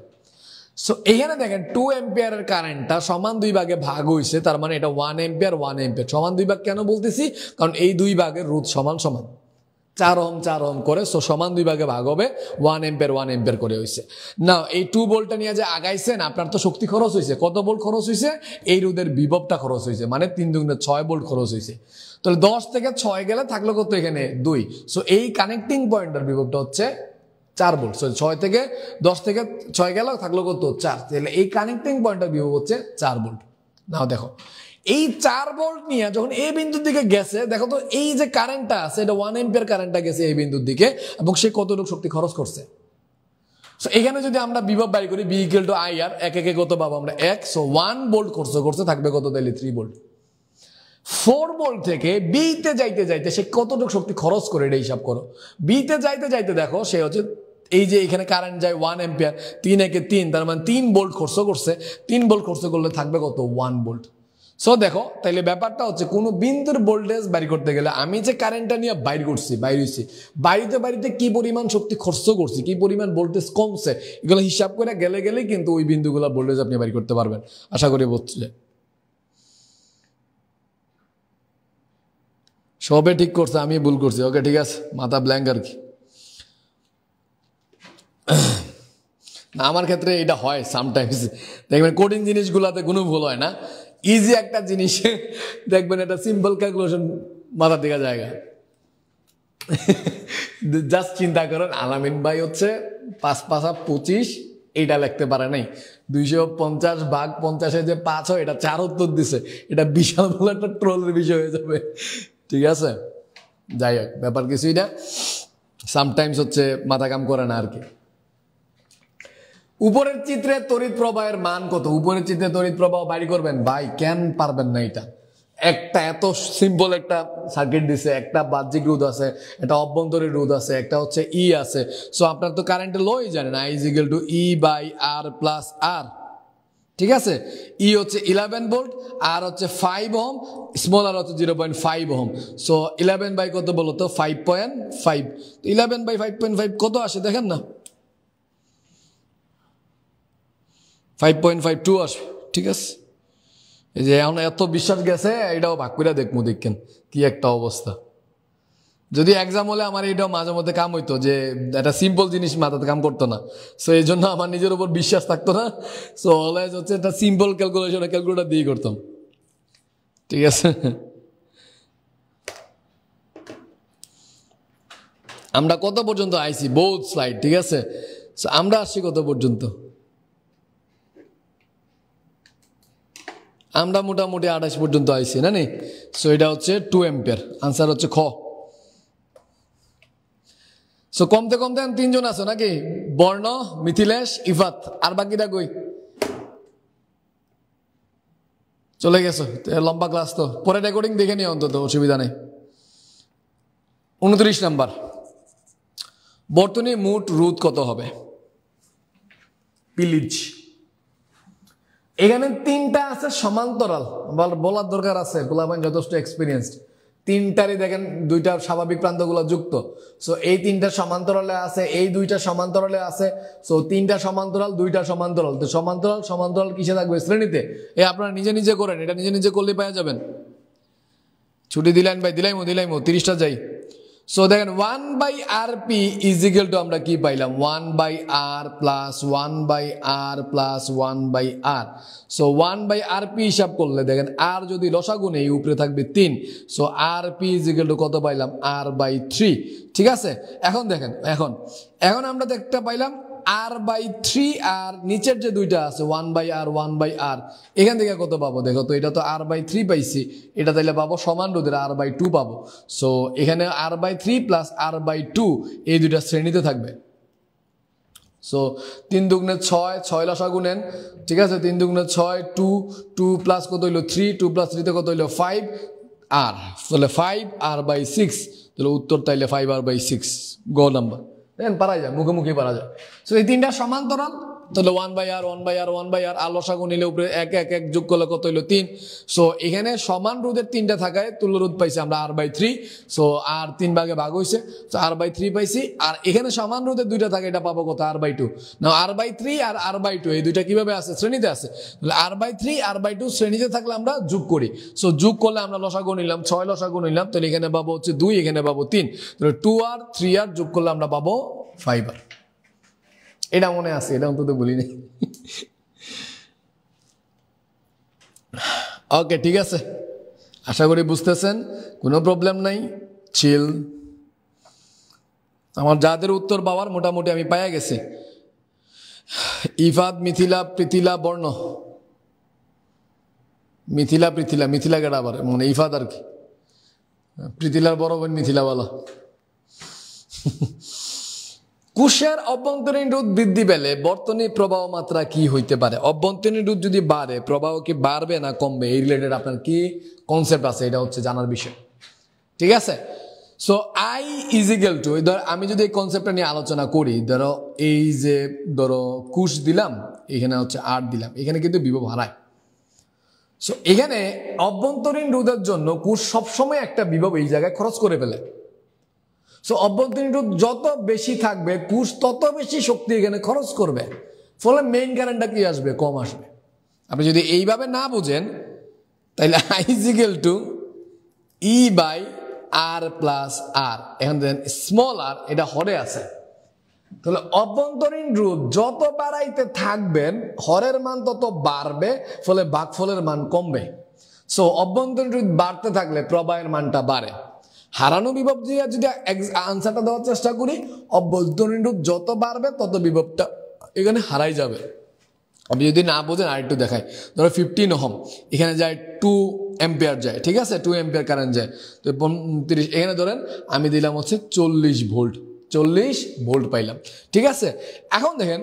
সো এখানে দেখেন 2 এম্পিয়ারের কারেন্টটা সমান 2 ভাগে ভাগ হয়েছে, তার মানে এটা 1 এম্পিয়ার 1 এম্পিয়ার। সমান 2 ভাগ কেন বলতেছি? কারণ এই 2 ভাগের রোধ সমান সমান, 4 ওহম করে। সো সমান 2 ভাগে ভাগ হবে, 1 এম্পিয়ার করে হয়েছে। না, এই 2 ভোল্টটা নিয়ে যে আগাইছেন, আপনার তো শক্তি খরচ হয়েছে। কত ভোল্ট খরচ হয়েছে? এই রোধের বিভবটা খরচ হয়েছে, মানে 3 দুগুণে 6 ভোল্ট খরচ হয়েছে। তাহলে 10 থেকে 6 গেলে থাকলো কত? এখানে 2। সো এই কানেক্টিং পয়েন্টের বিভবটা হচ্ছে 4 ভোল্ট। সো 6 থেকে 10 থেকে 6 গেল, থাকলো কত? 4। তাহলে এই কানেক্টিং পয়েন্টের বিভব হচ্ছে 4 ভোল্ট। নাও দেখো, এই 4 ভোল্ট নিয়ে যখন এই বিন্দুর দিকে গেছে, দেখো তো এই যে কারেন্টটা আছে, এটা 1 এম্পিয়ার কারেন্টটা গেছে এই বিন্দুর দিকে, এবং সে কতটুকু শক্তি খরচ করছে। সো এখানে যদি আমরা বিভব বাইর করি, বি ইকুয়াল টু আই আর, এক একে কত পাবো আমরা? 1। সো 1 ভোল্ট খরচ করছে, থাকবে কত? তাহলে 3 ভোল্ট। 4 ভোল্ট থেকে বিতে যাইতে যাইতে সে কতটুকু শক্তি খরচ করে, এটা হিসাব করো। বিতে যাইতে যাইতে দেখো সে হচ্ছে, এই যে এখানে কারেন্ট যায় 1 এম্পিয়ার, 3 একে 3, তার মানে 3 ভোল্ট খরচ করছে। 3 ভোল্ট খরচ করলে থাকবে কত? 1 ভোল্ট। সো দেখো, তাইলে ব্যাপারটা হচ্ছে, কোনো বিন্দুর ভোল্টেজ বাইর করতে গেলে আমি যে কারেন্টটা নিয়ে বাইর করছি, বাড়িতে কি পরিমাণ শক্তি খরচ করছি, কি পরিমাণ ভোল্টেজ কমছে, এগুলো হিসাব করে গেলেই কিন্তু ওই বিন্দুগুলো ভোল্টেজ আপনি বাইর করতে পারবেন। আশা করি বুঝছে। সবে ঠিক করছে, আমি ভুল করছি। ওকে, ঠিক আছে, মাথা ব্ল্যাঙ্ক আর কি। না, আমার ক্ষেত্রে এটা হয় সামটাইমস। দেখবেন কঠিন জিনিসগুলোতে কোনো ভুল হয় না। ইজি একটা জিনিস দেখবেন, এটা সিম্পল ক্যালকুলেশন মাথা থেকে জায়গা। জাস্ট চিন্তা করেন, আলামিন ভাই হচ্ছে 5 5 25 এইটা লিখতে পারে নাই। 250 ভাগ 50-এ যে 5 হয়, এটা 4 উত্তর দিছে। এটা বিশাল বড় একটা ট্রোলের বিষয় হয়ে যাবে। ঠিক আছে, যাই হোক, ব্যাপার কিছুই না। সামটাইমস হচ্ছে মাথা কাম করে না আর কি। উপরের চিত্রে তড়িৎ প্রবাহের মান কত? উপরের চিত্রে তড়িৎ প্রবাহ বাইর করবেন, ভাই কেন পারবেন না? এটা একটা এত সিম্পল একটা সার্কিট দিছে, একটা বাহ্যিক রোধ আছে, একটা অভ্যন্তরীণ রোধ আছে, একটা হচ্ছে ই আছে। সো আপনার তো কারেন্টের লই জানেন, I is equal to E by R plus R। ঠিক আছে, ই হচ্ছে 11 ভোল্ট, আর হচ্ছে 5 ওহম, স্মল আর হচ্ছে 0.5 ওহম। সো 11 বাই কত বলো তো? 5.5। 11 বাই 5.5 কত আসে দেখেন না? 5.52 আসবে। ঠিক আছে, এই যে এখন এত বিশ্বাস গেছে, এটাও ভাগ করে দেখবো, দেখেন কি একটা অবস্থা। যদি এক্সাম হলে আমার এটাও মাঝে মধ্যে কাম হইতো, যে একটা সিম্পল জিনিস মাথাতে কাম করতো না। সো এই জন্য আমার নিজের উপর বিশ্বাস থাকতো না। সো অলওয়েজ হচ্ছে একটা সিম্পল ক্যালকুলেটর দিয়ে করতাম। ঠিক আছে, আমরা কত পর্যন্ত আইছি? বহুত স্লাইড। ঠিক আছে, আমরা আসছি কত পর্যন্ত? আমরা মোটামুটি 28 পর্যন্ত আইছি না নি? সো এটা হচ্ছে 2 এম্পিয়ার। আনসার হচ্ছে খ। সো কমতে কমতে 3 জন আছো নাকি? বর্ণ, মিথিলেশ, ইফাত, আর বাকিটা কই? চলে গেছো, লম্বা ক্লাস তো, পরে রেকর্ডিং দেখে নিও অন্তত, অসুবিধা নেই। 29 নাম্বার, বর্তনী মোট রোধ কত হবে? প্লিজ। এখানে তিনটা আছে সমান্তরাল, বলার দরকার আছে, পোলাপাইন যথেষ্ট এক্সপিরিয়েন্সড। তিনটারই দেখেন দুইটা স্বাভাবিক প্রান্তগুলো যুক্ত, সো এই তিনটা সমান্তরালে আছে, এই দুইটা সমান্তরালে আছে, সো তিনটা সমান্তরাল, দুইটা সমান্তরাল। তো সমান্তরাল সমান্তরাল কিসে থাকবে? শ্রেণীতে। আপনারা নিজে নিজে করেন, এটা নিজে নিজে করলে পাওয়া যাবেন। ছুটি দিলেন ভাই? দিলাইমো 30টা যাই। সো দেখেন 1/rp ইজ ইকুয়াল টু আমরা কি পাইলাম? 1/r plus 1/r plus 1/r। So 1/rp হিসাব করলে দেখেন r যদি লসাগু নেই উপরে থাকবে 3, so rp is equal two কত পাইলাম? r/3। ঠিক আছে, এখন দেখেন, এখন আমরা দেখতে পাইলাম r/3, আর নিচের যে দুইটা আছে 1/r 1/r, এখান থেকে কত পাবো? দেখো তো, এটা তো r/3 পাইছি, এটা তাইলে পাবো সমান রোধের r/2 পাবো। সো এখানে r/3 প্লাস r/2 এই দুইটা শ্রেণীতে থাকবে। সো 3 দুগুণে 6, 6 লসাগু নেন। ঠিক আছে, 3 দুগুণে 6, 2 প্লাস কত হইলো 3, 2 প্লাস 3 তে কত হইলো 5 r, তাহলে 5r/6, তাহলে উত্তর তাইলে 5r/6 গ নাম্বার। দেখেন পারা যায়, মুখোমুখি পারা যায়। সো এই তিনটা সমান্তরাল, তাহলে 1/r 1/r 1/r, আর লসাগু নিলে উপরে 1 1 1 যোগ করলে কত হইলো 3। সো এখানে সমান রোধের তিনটা থাকায় তুল্য রোধ পাইছি আমরা r/3। সো আর 3 ভাগে ভাগ হয়েছে, সো r/3 পাইছি। আর এখানে সমান রোধের দুইটা থাকে, এটা পাবো কত? r/2। না, r/3 আর r/2 এই দুইটা কিভাবে আছে? শ্রেণীতে আছে। তাহলে r/3 r/2 শ্রেণীতে থাকলে আমরা যোগ করি। সো যোগ করলে আমরা লসাগু নিলাম 6 লসাগু নিলাম, তাহলে এখানে পাবো হচ্ছে 2, এখানে পাবো 3, তাহলে 2r 3r যোগ করলে আমরা পাবো 5r। এটা মনে আছে, এটা অন্তত বলি নাই। ওকে, ঠিক আছে, আশা করি বুঝতেছেন, কোনো প্রবলেম নাই, চিল। আমার যাদের উত্তর পাওয়ার মোটামুটি আমি পাইয়া গেছি। ইফাদ, মিথিলা, পৃথিলা বর্ণ, মিথিলা কেটা আবার, মানে ইফাদ আর কি, পৃথিলার বড় বোন মিথিলা বলা। কোষের অভ্যন্তরীণ রোধ বৃদ্ধি পেলে বর্তনী প্রবাহ মাত্রা কি হইতে পারে? অভ্যন্তরীণ রোধ যদি বাড়ে, প্রবাহ কি বাড়বে না কমবে? এই রিলেটেড আপনার কি কনসেপ্ট আছে, এটা হচ্ছে জানার বিষয়। ঠিক আছে, so I is equal two, ধর আমি যদি এই কনসেপ্টটা নিয়ে আলোচনা করি, ধরো এই যে ধরো কোষ দিলাম, এখানে হচ্ছে আর দিলাম, এখানে কিন্তু বিভব হারায়। সো এখানে অভ্যন্তরীণ রোধের জন্য কোষ সবসময় একটা বিভব এই জায়গায় খরচ করে ফেলে। সো অভ্যন্তরীণ রোধ যত বেশি থাকবে, কোষ তত বেশি শক্তি এখানে খরচ করবে, ফলে মেইন কারেন্টটা কি আসবে? কম আসবে। আপনি যদি এইভাবে না বুঝেন, তাহলে I is equal to E/R plus R। এখন দেখেন স্মল r, এটা হরে আছে, তাহলে অভ্যন্তরীণ রোধ যত বাড়াইতে থাকবেন হরের মান তত বাড়বে, ফলে ভাগফলের মান কমবে। সো অভ্যন্তরীণ রোধ বাড়তে থাকলে প্রবাহের মানটা বাড়ে। হারানো বিভব দিয়ে যদি আনসারটা দেওয়ার চেষ্টা করি, অভ্যন্তরীণ রোধ যত বাড়বে তত বিভবটা এখানে হারাই যাবে। আপনি যদি না বোঝেন আরেকটু দেখাই, ধরো 15 ওহম, এখানে যায় 2 অ্যাম্পিয়ার যায়, ঠিক আছে, 2 অ্যাম্পিয়ার কারেন্ট যায়, তো 30, এখানে ধরেন আমি দিলাম হচ্ছে 40 ভোল্ট পাইলাম। ঠিক আছে, এখন দেখেন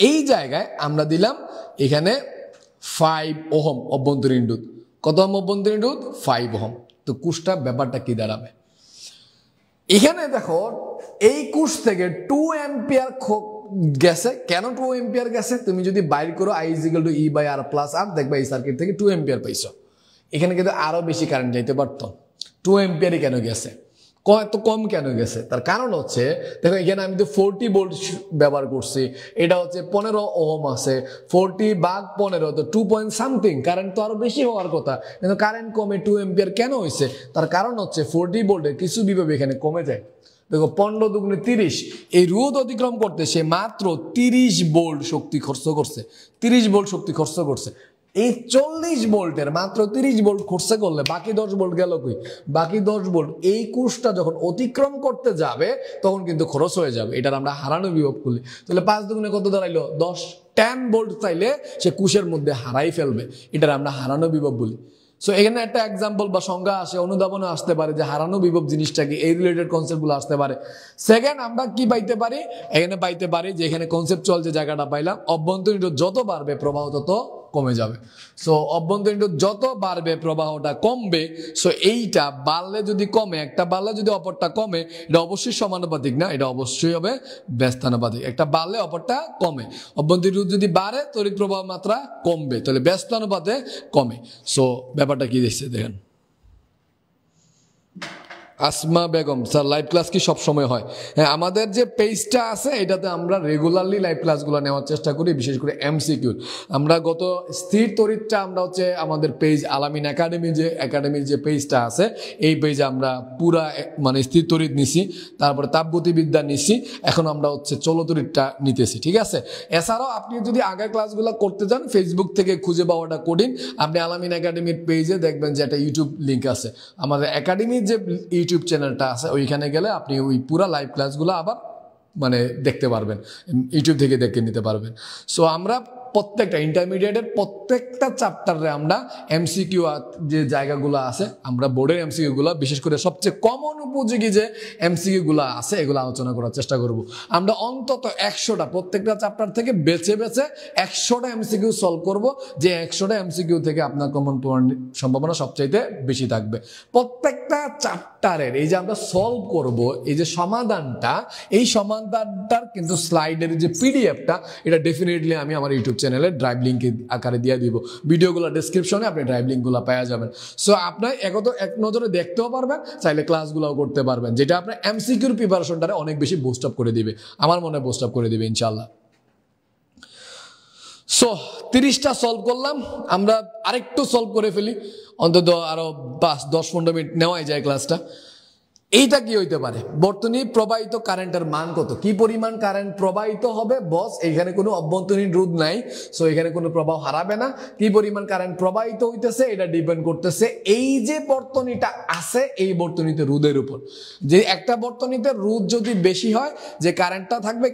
এই জায়গায় আমরা দিলাম এখানে 5 ওহম অভ্যন্তরীণ রোধ। কত ওহম অভ্যন্তরীণ রোধ? 5 ওহম। তো কোষটা ব্যাপারটা কি দাঁড়াবে? এখানে দেখো এই কোষ থেকে 2 অ্যাম্পিয়ার গেছে। কেন 2 অ্যাম্পিয়ার গেছে? তুমি যদি বাইর করো I is equal to E/R plus R, দেখবা এই সার্কিট থেকে 2 অ্যাম্পিয়ার পাইছো। এখানে কিন্তু আরো বেশি কারেন্ট যাইতে পারতো। 2 অ্যাম্পিয়ারই কেন গেছে? এত কম কেন গেছে? তার কারণ হচ্ছে দেখো এখানে আমি তো 40 ভোল্ট ব্যবহার করছি, এটা হচ্ছে 15 ওহম আছে, 40 ভাগ 15 তো 2 পয়েন্ট সামথিং, কারেন্ট তো আরো বেশি হওয়ার কথা, কিন্তু কারেন্ট কমে 2 অ্যাম্পিয়ার কেন হয়েছে? তার কারণ হচ্ছে 40 ভোল্টের কিছু বিভব এখানে কমে যায়। দেখো 15 দুগুণে 30, এই রোধ অতিক্রম করতে সে মাত্র 30 ভোল্ট শক্তি খরচ করছে, 30 ভোল্ট শক্তি খরচ করছে। এই 40 ভোল্টের মাত্র 30 ভোল্ট খরচা করলে বাকি 10 ভোল্ট গেল কই? বাকি 10 ভোল্ট এই কোষটা যখন অতিক্রম করতে যাবে তখন কিন্তু খরচ হয়ে যাবে। এটার আমরা হারানো বিভব করলে, তাহলে 5 দুগুণে কত দাঁড়াইলো? 10। 10 ভোল্ট চাইলে সে কোষের মধ্যে হারাই ফেলবে, এটার আমরা হারানো বিভব বলি। সো এখানে একটা এক্সাম্পল বা সংজ্ঞা আসে, অনুধাবনে আসতে পারে যে হারানো বিভব জিনিসটা কি, এই রিলেটেড কনসেপ্টগুলো আসতে পারে। সেকেন্ড, আমরা কি পাইতে পারি? এখানে পাইতে পারি যে এখানে কনসেপ্টুয়াল যে জায়গাটা পাইলাম, অভ্যন্তরীণ রোধ যত বাড়বে প্রবাহ তত কমে যাবে। সো অভ্যন্তরীণ রোধ যত বাড়বে প্রবাহটা কমবে। সো এইটা বাড়লে যদি কমে, একটা বাড়লে যদি অপরটা কমে, এটা অবশ্যই সমানুপাতিক না, এটা অবশ্যই হবে ব্যস্তানুপাতিক। একটা বাড়লে অপরটা কমে। অভ্যন্তরীণ রোধ যদি বাড়ে তড়িৎ প্রবাহ মাত্রা কমবে, তাহলে ব্যস্তানুপাতে কমে। সো ব্যাপারটা কি দেখছে দেখেন। Asma Begum sir, live class কি সব সময় হয়? হ্যাঁ, আমাদের যে পেজটা আছে এটাতে আমরা রেগুলারলি লাইভ ক্লাসগুলো নেওয়ার চেষ্টা করি, বিশেষ করে এমসিকিউ। আমরা গত স্থির তড়িৎটা আমরা হচ্ছে আমাদের পেজ আলামিন একাডেমির যে পেজটা আছে এই পেজে আমরা পুরা মানে স্থির তড়িৎ নিছি, তারপরে তাপগতিবিদ্যা নিছি, এখন আমরা হচ্ছে চলতড়িৎটা নিতেছি, ঠিক আছে। এছাড়াও আপনি যদি আগের ক্লাসগুলো করতে চান ফেসবুক থেকে খুঁজে পাওয়াটা কঠিন, আপনি আলামিন একাডেমির পেজে দেখবেন যে একটা ইউটিউব লিঙ্ক আছে, আমাদের একাডেমির যে ইউটিউব চ্যানেলটা আছে ওইখানে গেলে আপনি ওই পুরা লাইভ ক্লাসগুলো আবার মানে দেখতে পারবেন, ইউটিউব থেকে দেখে নিতে পারবেন। সো আমরা প্রত্যেকটা ইন্টারমিডিয়েটের প্রত্যেকটা চ্যাপ্টারে আমরা এমসিকিউ যে জায়গাগুলো আছে, আমরা বোর্ডের এমসিকিউগুলো বিশেষ করে সবচেয়ে কমন উপযোগী যে এমসিকিউগুলো আছে এগুলো আলোচনা করার চেষ্টা করব। আমরা অন্তত 100টা প্রত্যেকটা চ্যাপ্টার থেকে বেছে বেছে 100টা এমসিকিউ সলভ করব, যে 100টা এমসিকিউ থেকে আপনার কমন পাওয়ার সম্ভাবনা সবচাইতে বেশি থাকবে। প্রত্যেকটা চ্যাপ্টারের এই যে আমরা সলভ করব এই যে সমাধানটা, এই সমাধানটার কিন্তু স্লাইডের যে পিডিএফটা এটা ডেফিনেটলি আমি আমার ইউটিউব চ্যানেলে ড্রাইভ লিঙ্ক আকারে দিয়ে দিব, ভিডিওগুলো ডেসক্রিপশনে আপনি ড্রাইভ লিঙ্কগুলো পাওয়া যাবেন। সো আপনার এক নজরে দেখতেও পারবেন, চাইলে ক্লাসগুলোও করতে পারবেন, যেটা আপনার এমসিকিউর প্রিপারেশনটারে অনেক বেশি বুস্ট আপ করে দিবে, আমার মনে বুস্ট আপ করে দিবে ইনশাল্লাহ। সো 30টা সলভ করলাম, আমরা আরেকটু সলভ করে ফেলি, অন্তত আরো 5-10-15 মিনিট নেওয়াই যায় ক্লাসটা। এইটা কি হইতে পারে? বর্তনী প্রবাহিত কারেন্টের মান কত, কি পরিমাণ কারেন্ট প্রবাহিত হবে বস, এখানে কোনো অভ্যন্তরীণ রোধ নাই, সো এখানে কোনো প্রবাহ হারাবে না। কি পরিমাণ কারেন্ট প্রবাহিত হইতেছে এটা ডিপেন্ড করতেছে এই যে বর্তনীটা আছে এই বর্তনীতে রোধের উপর। যে একটা বর্তনীতে রোধ যদি বেশি হয় যে কারেন্টটা থাকবে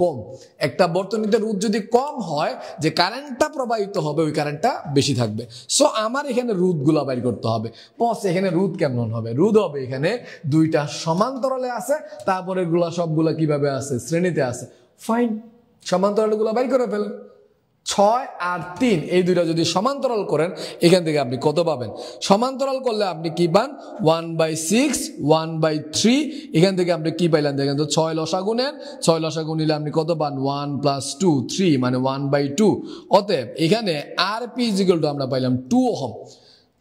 কম, একটা বর্তনীতে রোধ যদি কম হয় যে কারেন্টটা প্রবাহিত হবে ওই কারেন্টটা বেশি থাকবে। সো আমার এখানে রোধগুলো বাইর করতে হবে। বস এখানে রোধ কেমন হবে? রোধ হবে এখানে দুইটা সমান্তরালে আছে, তারপরে গুলা সবগুলা কিভাবে আছে? শ্রেণীতে আছে। ফাইন, সমান্তরাল গুলা বাইর করে ফেলেন। 6 আর 3 এই দুইটা যদি সমান্তরাল করেন এখান থেকে আপনি কত পাবেন? সমান্তরাল করলে আপনি কি পান? 1/6 1/3। এখান থেকে আপনি কি পাইলেন দেখেন তো, 6 লসাগু নেন, 6 লসাগু নিলে আপনি কত পান? 1 + 2 3 মানে 1/2। অতএব এখানে Rp = আমরা পাইলাম 2 ওহম।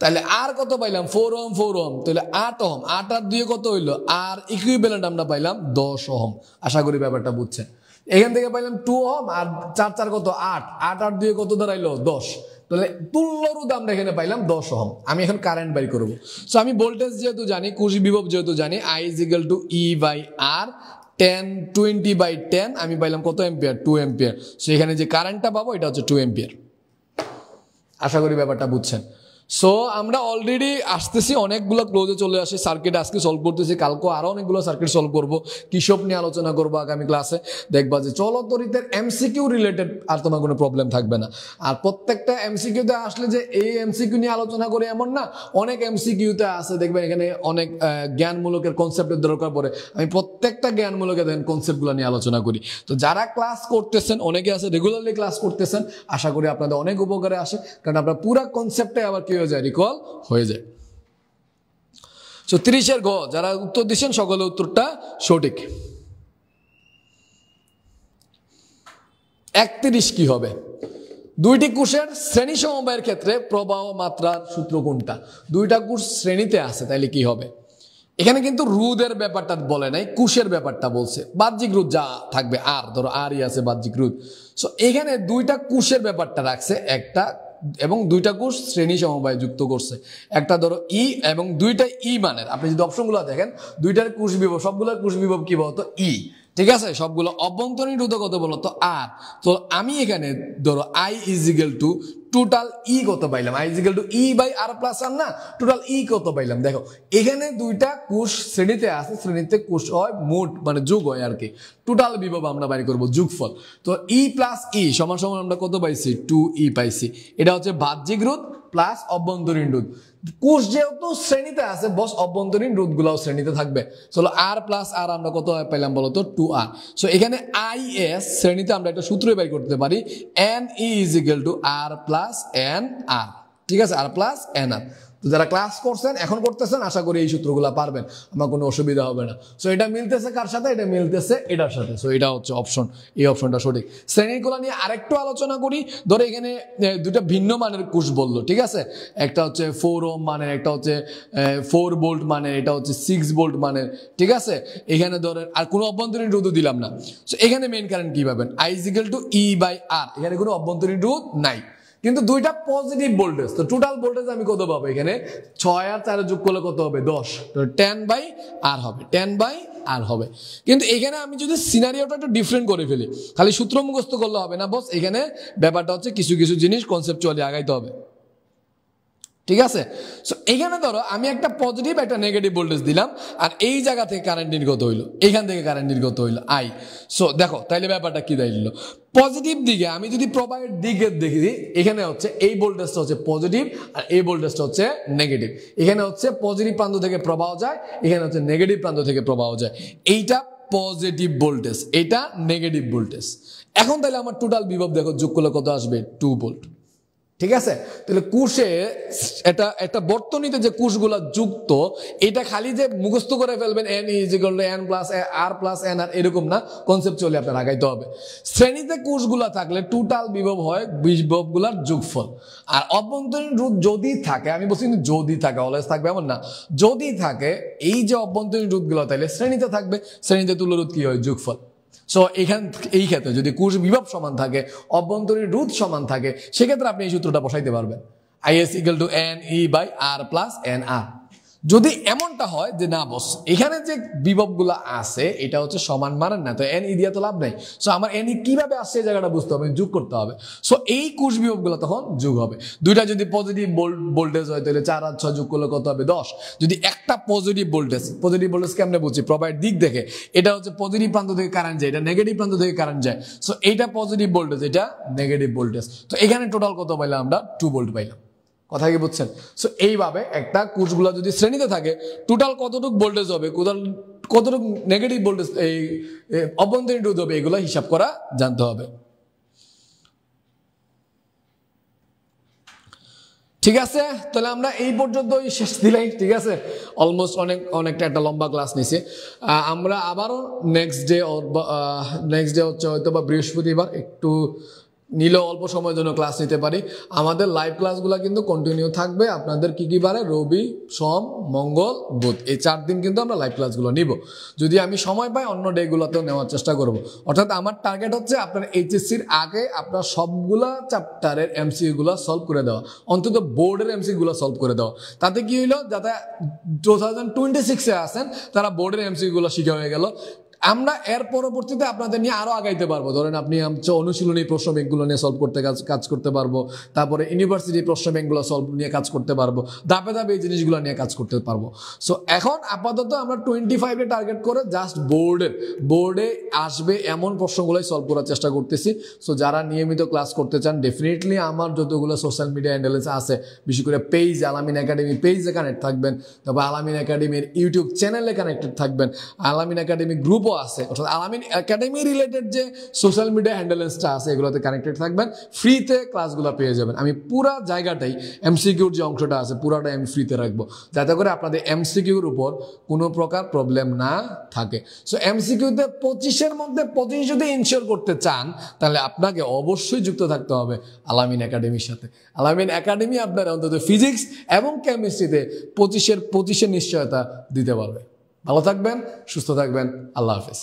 তাহলে আর কত পাইলাম? 4 ওহম 4 ওহম, তাহলে 8 ওহম। 8 আর 2 কত হইলো? আর ইকুইভ্যালেন্ট আমরা পাইলাম 10 ওহম। আশা করি ব্যাপারটা বুঝছেন। এখান থেকে পাইলাম 2 ওহম, আর 4 4 কত? 8, 8 আর 2 কত দাঁড়াইলো? 10। তাহলে তুল্য রোধ আমরা এখানে পাইলাম 10 ওহম। আমি এখন কারেন্ট বাই করব। সো আমি ভোল্টেজ যেহেতু জানি, কুশি বিভব যেহেতু জানি, I = E/R 10/20/10, আমি পাইলাম কত অ্যাম্পিয়ার? 2 অ্যাম্পিয়ার। সো এখানে যে কারেন্টটা পাবো এটা হচ্ছে 2 অ্যাম্পিয়ার। আশা করি ব্যাপারটা বুঝছেন। সো আমরা অলরেডি আসতেছি, অনেকগুলো ক্লোজে চলে আসি, সার্কিট আজকে সলভ করতেছি, কালকে আরো অনেকগুলো সার্কিট সলভ করবো, কিসব নিয়ে আলোচনা করবো আগামী ক্লাসে। দেখবা যে চলতড়িতের এমসিকিউ রিলেটেড আর তোমার কোনো প্রবলেম থাকবে না। আর প্রত্যেকটা এমসিকিউতে আসলে যে এই এমসিকিউ নিয়ে আলোচনা করি এমন না, অনেক এমসিকিউতে আছে দেখবেন এখানে অনেক জ্ঞানমূলকের কনসেপ্টের দরকার পড়ে। আমি প্রত্যেকটা জ্ঞানমূলকের কনসেপ্টগুলো নিয়ে আলোচনা করি। তো যারা ক্লাস করতেছেন, অনেকে আছে রেগুলারলি ক্লাস করতেছেন, আশা করি আপনাদের অনেক উপকারে আসে, কারণ আপনার পুরো কনসেপ্টে আবার হয়ে যায়, রিকল হয়ে যায়। সো 30-এর গ যারা উত্তর দিচ্ছেন সকলে উত্তরটা সঠিক। 31 কি হবে? দুইটি কোষের শ্রেণী সমবায়ের ক্ষেত্রে প্রবাহ মাত্রার সূত্র কোনটা? দুইটা কোষ শ্রেণীতে আছে, তাইলে কি হবে? এখানে কিন্তু রোধের ব্যাপারটা বলে নাই, কোষের ব্যাপারটা বলছে। বাহ্যিক রোধ যা থাকবে আর, ধরো আরই আছে বাহ্যিক রোধ। সো এখানে দুইটা কোষের ব্যাপারটা রাখছে, একটা এবং দুইটা কোষ শ্রেণী সমবায় যুক্ত করছে। একটা ধরো ই এবং দুইটা ই মানের, আপনি যদি অপশনগুলো দেখেন দুইটার কোষ বিভব, সবগুলোর কোষ বিভব কি বলতো? ই, ঠিক আছে। সবগুলো অভ্যন্তরীণ রোধ কত বলতো? আর। তো আমি এখানে ধরো I = টোটাল ই কত পাইলাম? I = E/R + R না, টোটাল ই কত পাইলাম? দেখো এখানে দুইটা কোষ শ্রেণীতে আছে, শ্রেণীতে কোষ হয় মোট মানে যোগ হয় আর কি। টোটাল বিভব আমরা বাইর করব যোগফল। তো E + E = আমরা কত পাইছি? 2E পাইছি। এটা হচ্ছে বাহ্যিক রোধ প্লাস অভ্যন্তরীণ রোধ। কোষ যেহেতু শ্রেণীতে আছে বস অভ্যন্তরীণ রোধগুলাও শ্রেণীতে থাকবে। চলো আর প্লাস আর আমরা কত পেলাম বলতো 2r। সো এখানে is শ্রেণীতে আমরা একটা সূত্র বের করতে পারি ne = r প্লাস nr। ঠিক আছে, আর প্লাস nr। তো যারা ক্লাস করছেন এখন করতেছেন আশা করি এই সূত্রগুলো পারবেন, আমার কোনো অসুবিধা হবে না। সো এটা মিলতেছে কার সাথে? এটা মিলতেছে এটার সাথে। সো এটা হচ্ছে অপশন, এই অপশনটা সঠিক। শ্রেণীগুলো নিয়ে আরেকটু আলোচনা করি। ধরো এখানে দুটা ভিন্ন মানের কোষ বললো, ঠিক আছে, একটা হচ্ছে 4 ওহম মানের, একটা হচ্ছে 4 ভোল্ট মানের, এটা হচ্ছে 6 ভোল্ট মানের, ঠিক আছে। এখানে ধরেন আর কোনো অভ্যন্তরীণ রোধও দিলাম না। সো এখানে মেইন কারেন্ট কি পাবেন? I = E/R। এখানে কোনো অভ্যন্তরীণ রোধ নাই, কিন্তু দুইটা পজিটিভ ভোল্টেজ। তো টোটাল ভোল্টেজ আমি কত পাবো? এখানে 6 আর 4 যোগ করলে কত হবে? 10। তো 10/R হবে, 10/R হবে। কিন্তু এখানে আমি যদি সিনারিওটা একটু ডিফারেন্ট করে ফেলি, খালি সূত্র মুখস্থ করলে হবে না বস, এখানে ব্যাপারটা হচ্ছে কিছু কিছু জিনিস কনসেপচুয়ালি আগাইতে হবে, ঠিক আছে। সো এখানে ধরো আমি একটা পজিটিভ একটা নেগেটিভ ভোল্টেজ দিলাম, আর এই জায়গা থেকে কারেন্ট নির্গত হইলো, এখান থেকে কারেন্ট নির্গত হইলো I। সো দেখো তাইলে ব্যাপারটা কি দাঁড়িয়ে? পজিটিভ দিকে আমি যদি প্রবাহের দিকে দেখি, এখানে হচ্ছে এই ভোল্টেজটা হচ্ছে পজিটিভ আর এই ভোল্টেজটা হচ্ছে নেগেটিভ। এখানে হচ্ছে পজিটিভ প্রান্ত থেকে প্রবাহ যায়, এখানে হচ্ছে নেগেটিভ প্রান্ত থেকে প্রবাহ যায়। এইটা পজিটিভ ভোল্টেজ, এটা নেগেটিভ ভোল্টেজ। এখন তাহলে আমার টোটাল বিভব দেখো যোগ করলে কত আসবে? 2 ভোল্ট, ঠিক আছে। তাহলে কোষে একটা বর্তনীতে যে কোষগুলা যুক্ত, এটা খালি যে মুখস্থ করে ফেলবেন ne = n plus r plus nr এরকম না, কনসেপচুয়ালি আপনার আগাইতে হবে। শ্রেণীতে কোষগুলা থাকলে টোটাল বিভব হয় বিভবগুলার যোগফল। আর অভ্যন্তরীণ রোধ যদি থাকে, আমি বলছি কিন্তু যদি থাকে, অলওয়েজ থাকবে এমন না, যদি থাকে এই যে অভ্যন্তরীণ রোধগুলো তাহলে শ্রেণীতে থাকবে। শ্রেণীতে তুল্যরোধ কি হয়? যোগফল। সো এই ক্ষেত্রে যদি কোষ বিভব সমান থাকে, অভ্যন্তরীণ রোধ সমান থাকে, সেক্ষেত্রে আপনি এই সূত্রটা বসাইতে পারবেন, is = ne/r প্লাস nr। যদি এমনটা হয় যে না বস এখানে যে বিভবগুলো আছে এটা হচ্ছে সমান মানের না, তো ne দিয়া তো লাভ নাই। সো আমার ne কিভাবে আসছে এই জায়গাটা বুঝতে হবে, যোগ করতে হবে। সো এই কোষ বিভবগুলো তখন যোগ হবে। দুইটা যদি পজিটিভ ভোল্টেজ হয় তাহলে 4 আর 6 যোগ করলে কত হবে? 10। যদি একটা পজিটিভ ভোল্টেজ কেমনে বুঝছি? প্রবাহের দিক দেখে, এটা হচ্ছে পজিটিভ প্রান্ত থেকে কারেন্ট যায়, এটা নেগেটিভ প্রান্ত থেকে কারেন্ট যায়। সো এইটা পজিটিভ ভোল্টেজ, এটা নেগেটিভ ভোল্টেজ। তো এখানে টোটাল কত পাইলাম? আমরা 2 ভোল্ট পাইলাম। কথা কি বুঝছেন? সো এইভাবে একটা কোষগুলো যদি শ্রেণীতে থাকে টোটাল কতটুকু ভোল্টেজ হবে, কতটুকু নেগেটিভ ভোল্টেজ এই অভ্যন্তরীণ রোধ হবে, এগুলো হিসাব করা জানতে হবে। ঠিক আছে, তাহলে আমরা এই পর্যন্তই শেষ দিলাই, ঠিক আছে। অলমোস্ট অনেকটা একটা লম্বা ক্লাস নিছে। আমরা আবারও নেক্সট ডে হচ্ছে হয়তো বা বৃহস্পতিবার একটু নিলে অল্প সময়ের জন্য ক্লাস নিতে পারি। আমাদের লাইভ ক্লাসগুলো কিন্তু কন্টিনিউ থাকবে। আপনাদের কি বারে? রবি, সোম, মঙ্গল, বুধ, এই 4 দিন কিন্তু আমরা লাইভ ক্লাসগুলো নিব। যদি আমি সময় পাই অন্য ডেগুলোতেও নেওয়ার চেষ্টা করব। অর্থাৎ আমার টার্গেট হচ্ছে আপনার এইচএসসির আগে আপনার সবগুলা চ্যাপ্টারের এমসিকিউগুলো সলভ করে দেওয়া, অন্তত বোর্ডের এমসিকিউগুলো সলভ করে দেওয়া। তাতে কি হইলো, যাতে 2026-এ আসেন তারা বোর্ডের এমসিকিউগুলো শিখা হয়ে গেল। আমরা এর পরবর্তীতে আপনাদের নিয়ে আরো আগাইতে পারবো। ধরেন আপনি অনুশীলনী প্রশ্ন ব্যাংকগুলো নিয়ে সলভ করতে কাজ করতে পারবো, তারপরে ইউনিভার্সিটি প্রশ্ন ব্যাংকগুলো সলভ নিয়ে কাজ করতে পারবো, ধাপে ধাপে এই জিনিসগুলো নিয়ে কাজ করতে পারবো। সো এখন আপাতত আমরা 25-এ টার্গেট করে জাস্ট বোর্ডে আসবে এমন প্রশ্নগুলোই সলভ করার চেষ্টা করতেছি। সো যারা নিয়মিত ক্লাস করতে চান ডেফিনেটলি আমার যতগুলো সোশ্যাল মিডিয়া হ্যান্ডেলস আছে, বিশেষ করে পেজ আলামিন একাডেমি পেজে কানেক্ট থাকবেন, তারপর আলামিন একাডেমির ইউটিউব চ্যানেলে কানেক্টেড থাকবেন, আলামিন একাডেমি গ্রুপও আছে, অর্থাৎ আলামিন একাডেমি রিলেটেড যে সোশ্যাল মিডিয়া হ্যান্ডেলসটা আছে এগুলোতে কানেক্টেড থাকবেন, ফ্রিতে ক্লাসগুলো পেয়ে যাবেন। আমি পুরো জায়গাটাই এমসিকিউর যে অংশটা আছে পুরাটাই আমি ফ্রিতে রাখবো, যাতে করে আপনাদের এমসিকিউর উপর কোনো প্রকার প্রবলেম না থাকে। সো এমসিকিউতে 25-এর মধ্যে 25 যদি ইনশিওর করতে চান তাহলে আপনাকে অবশ্যই যুক্ত থাকতে হবে আলামিন একাডেমির সাথে। আলামিন একাডেমি আপনার অন্তত ফিজিক্স এবং কেমিস্ট্রিতে 25-এর নিশ্চয়তা দিতে পারবে। ভালো থাকবেন, সুস্থ থাকবেন, আল্লাহ হাফেজ।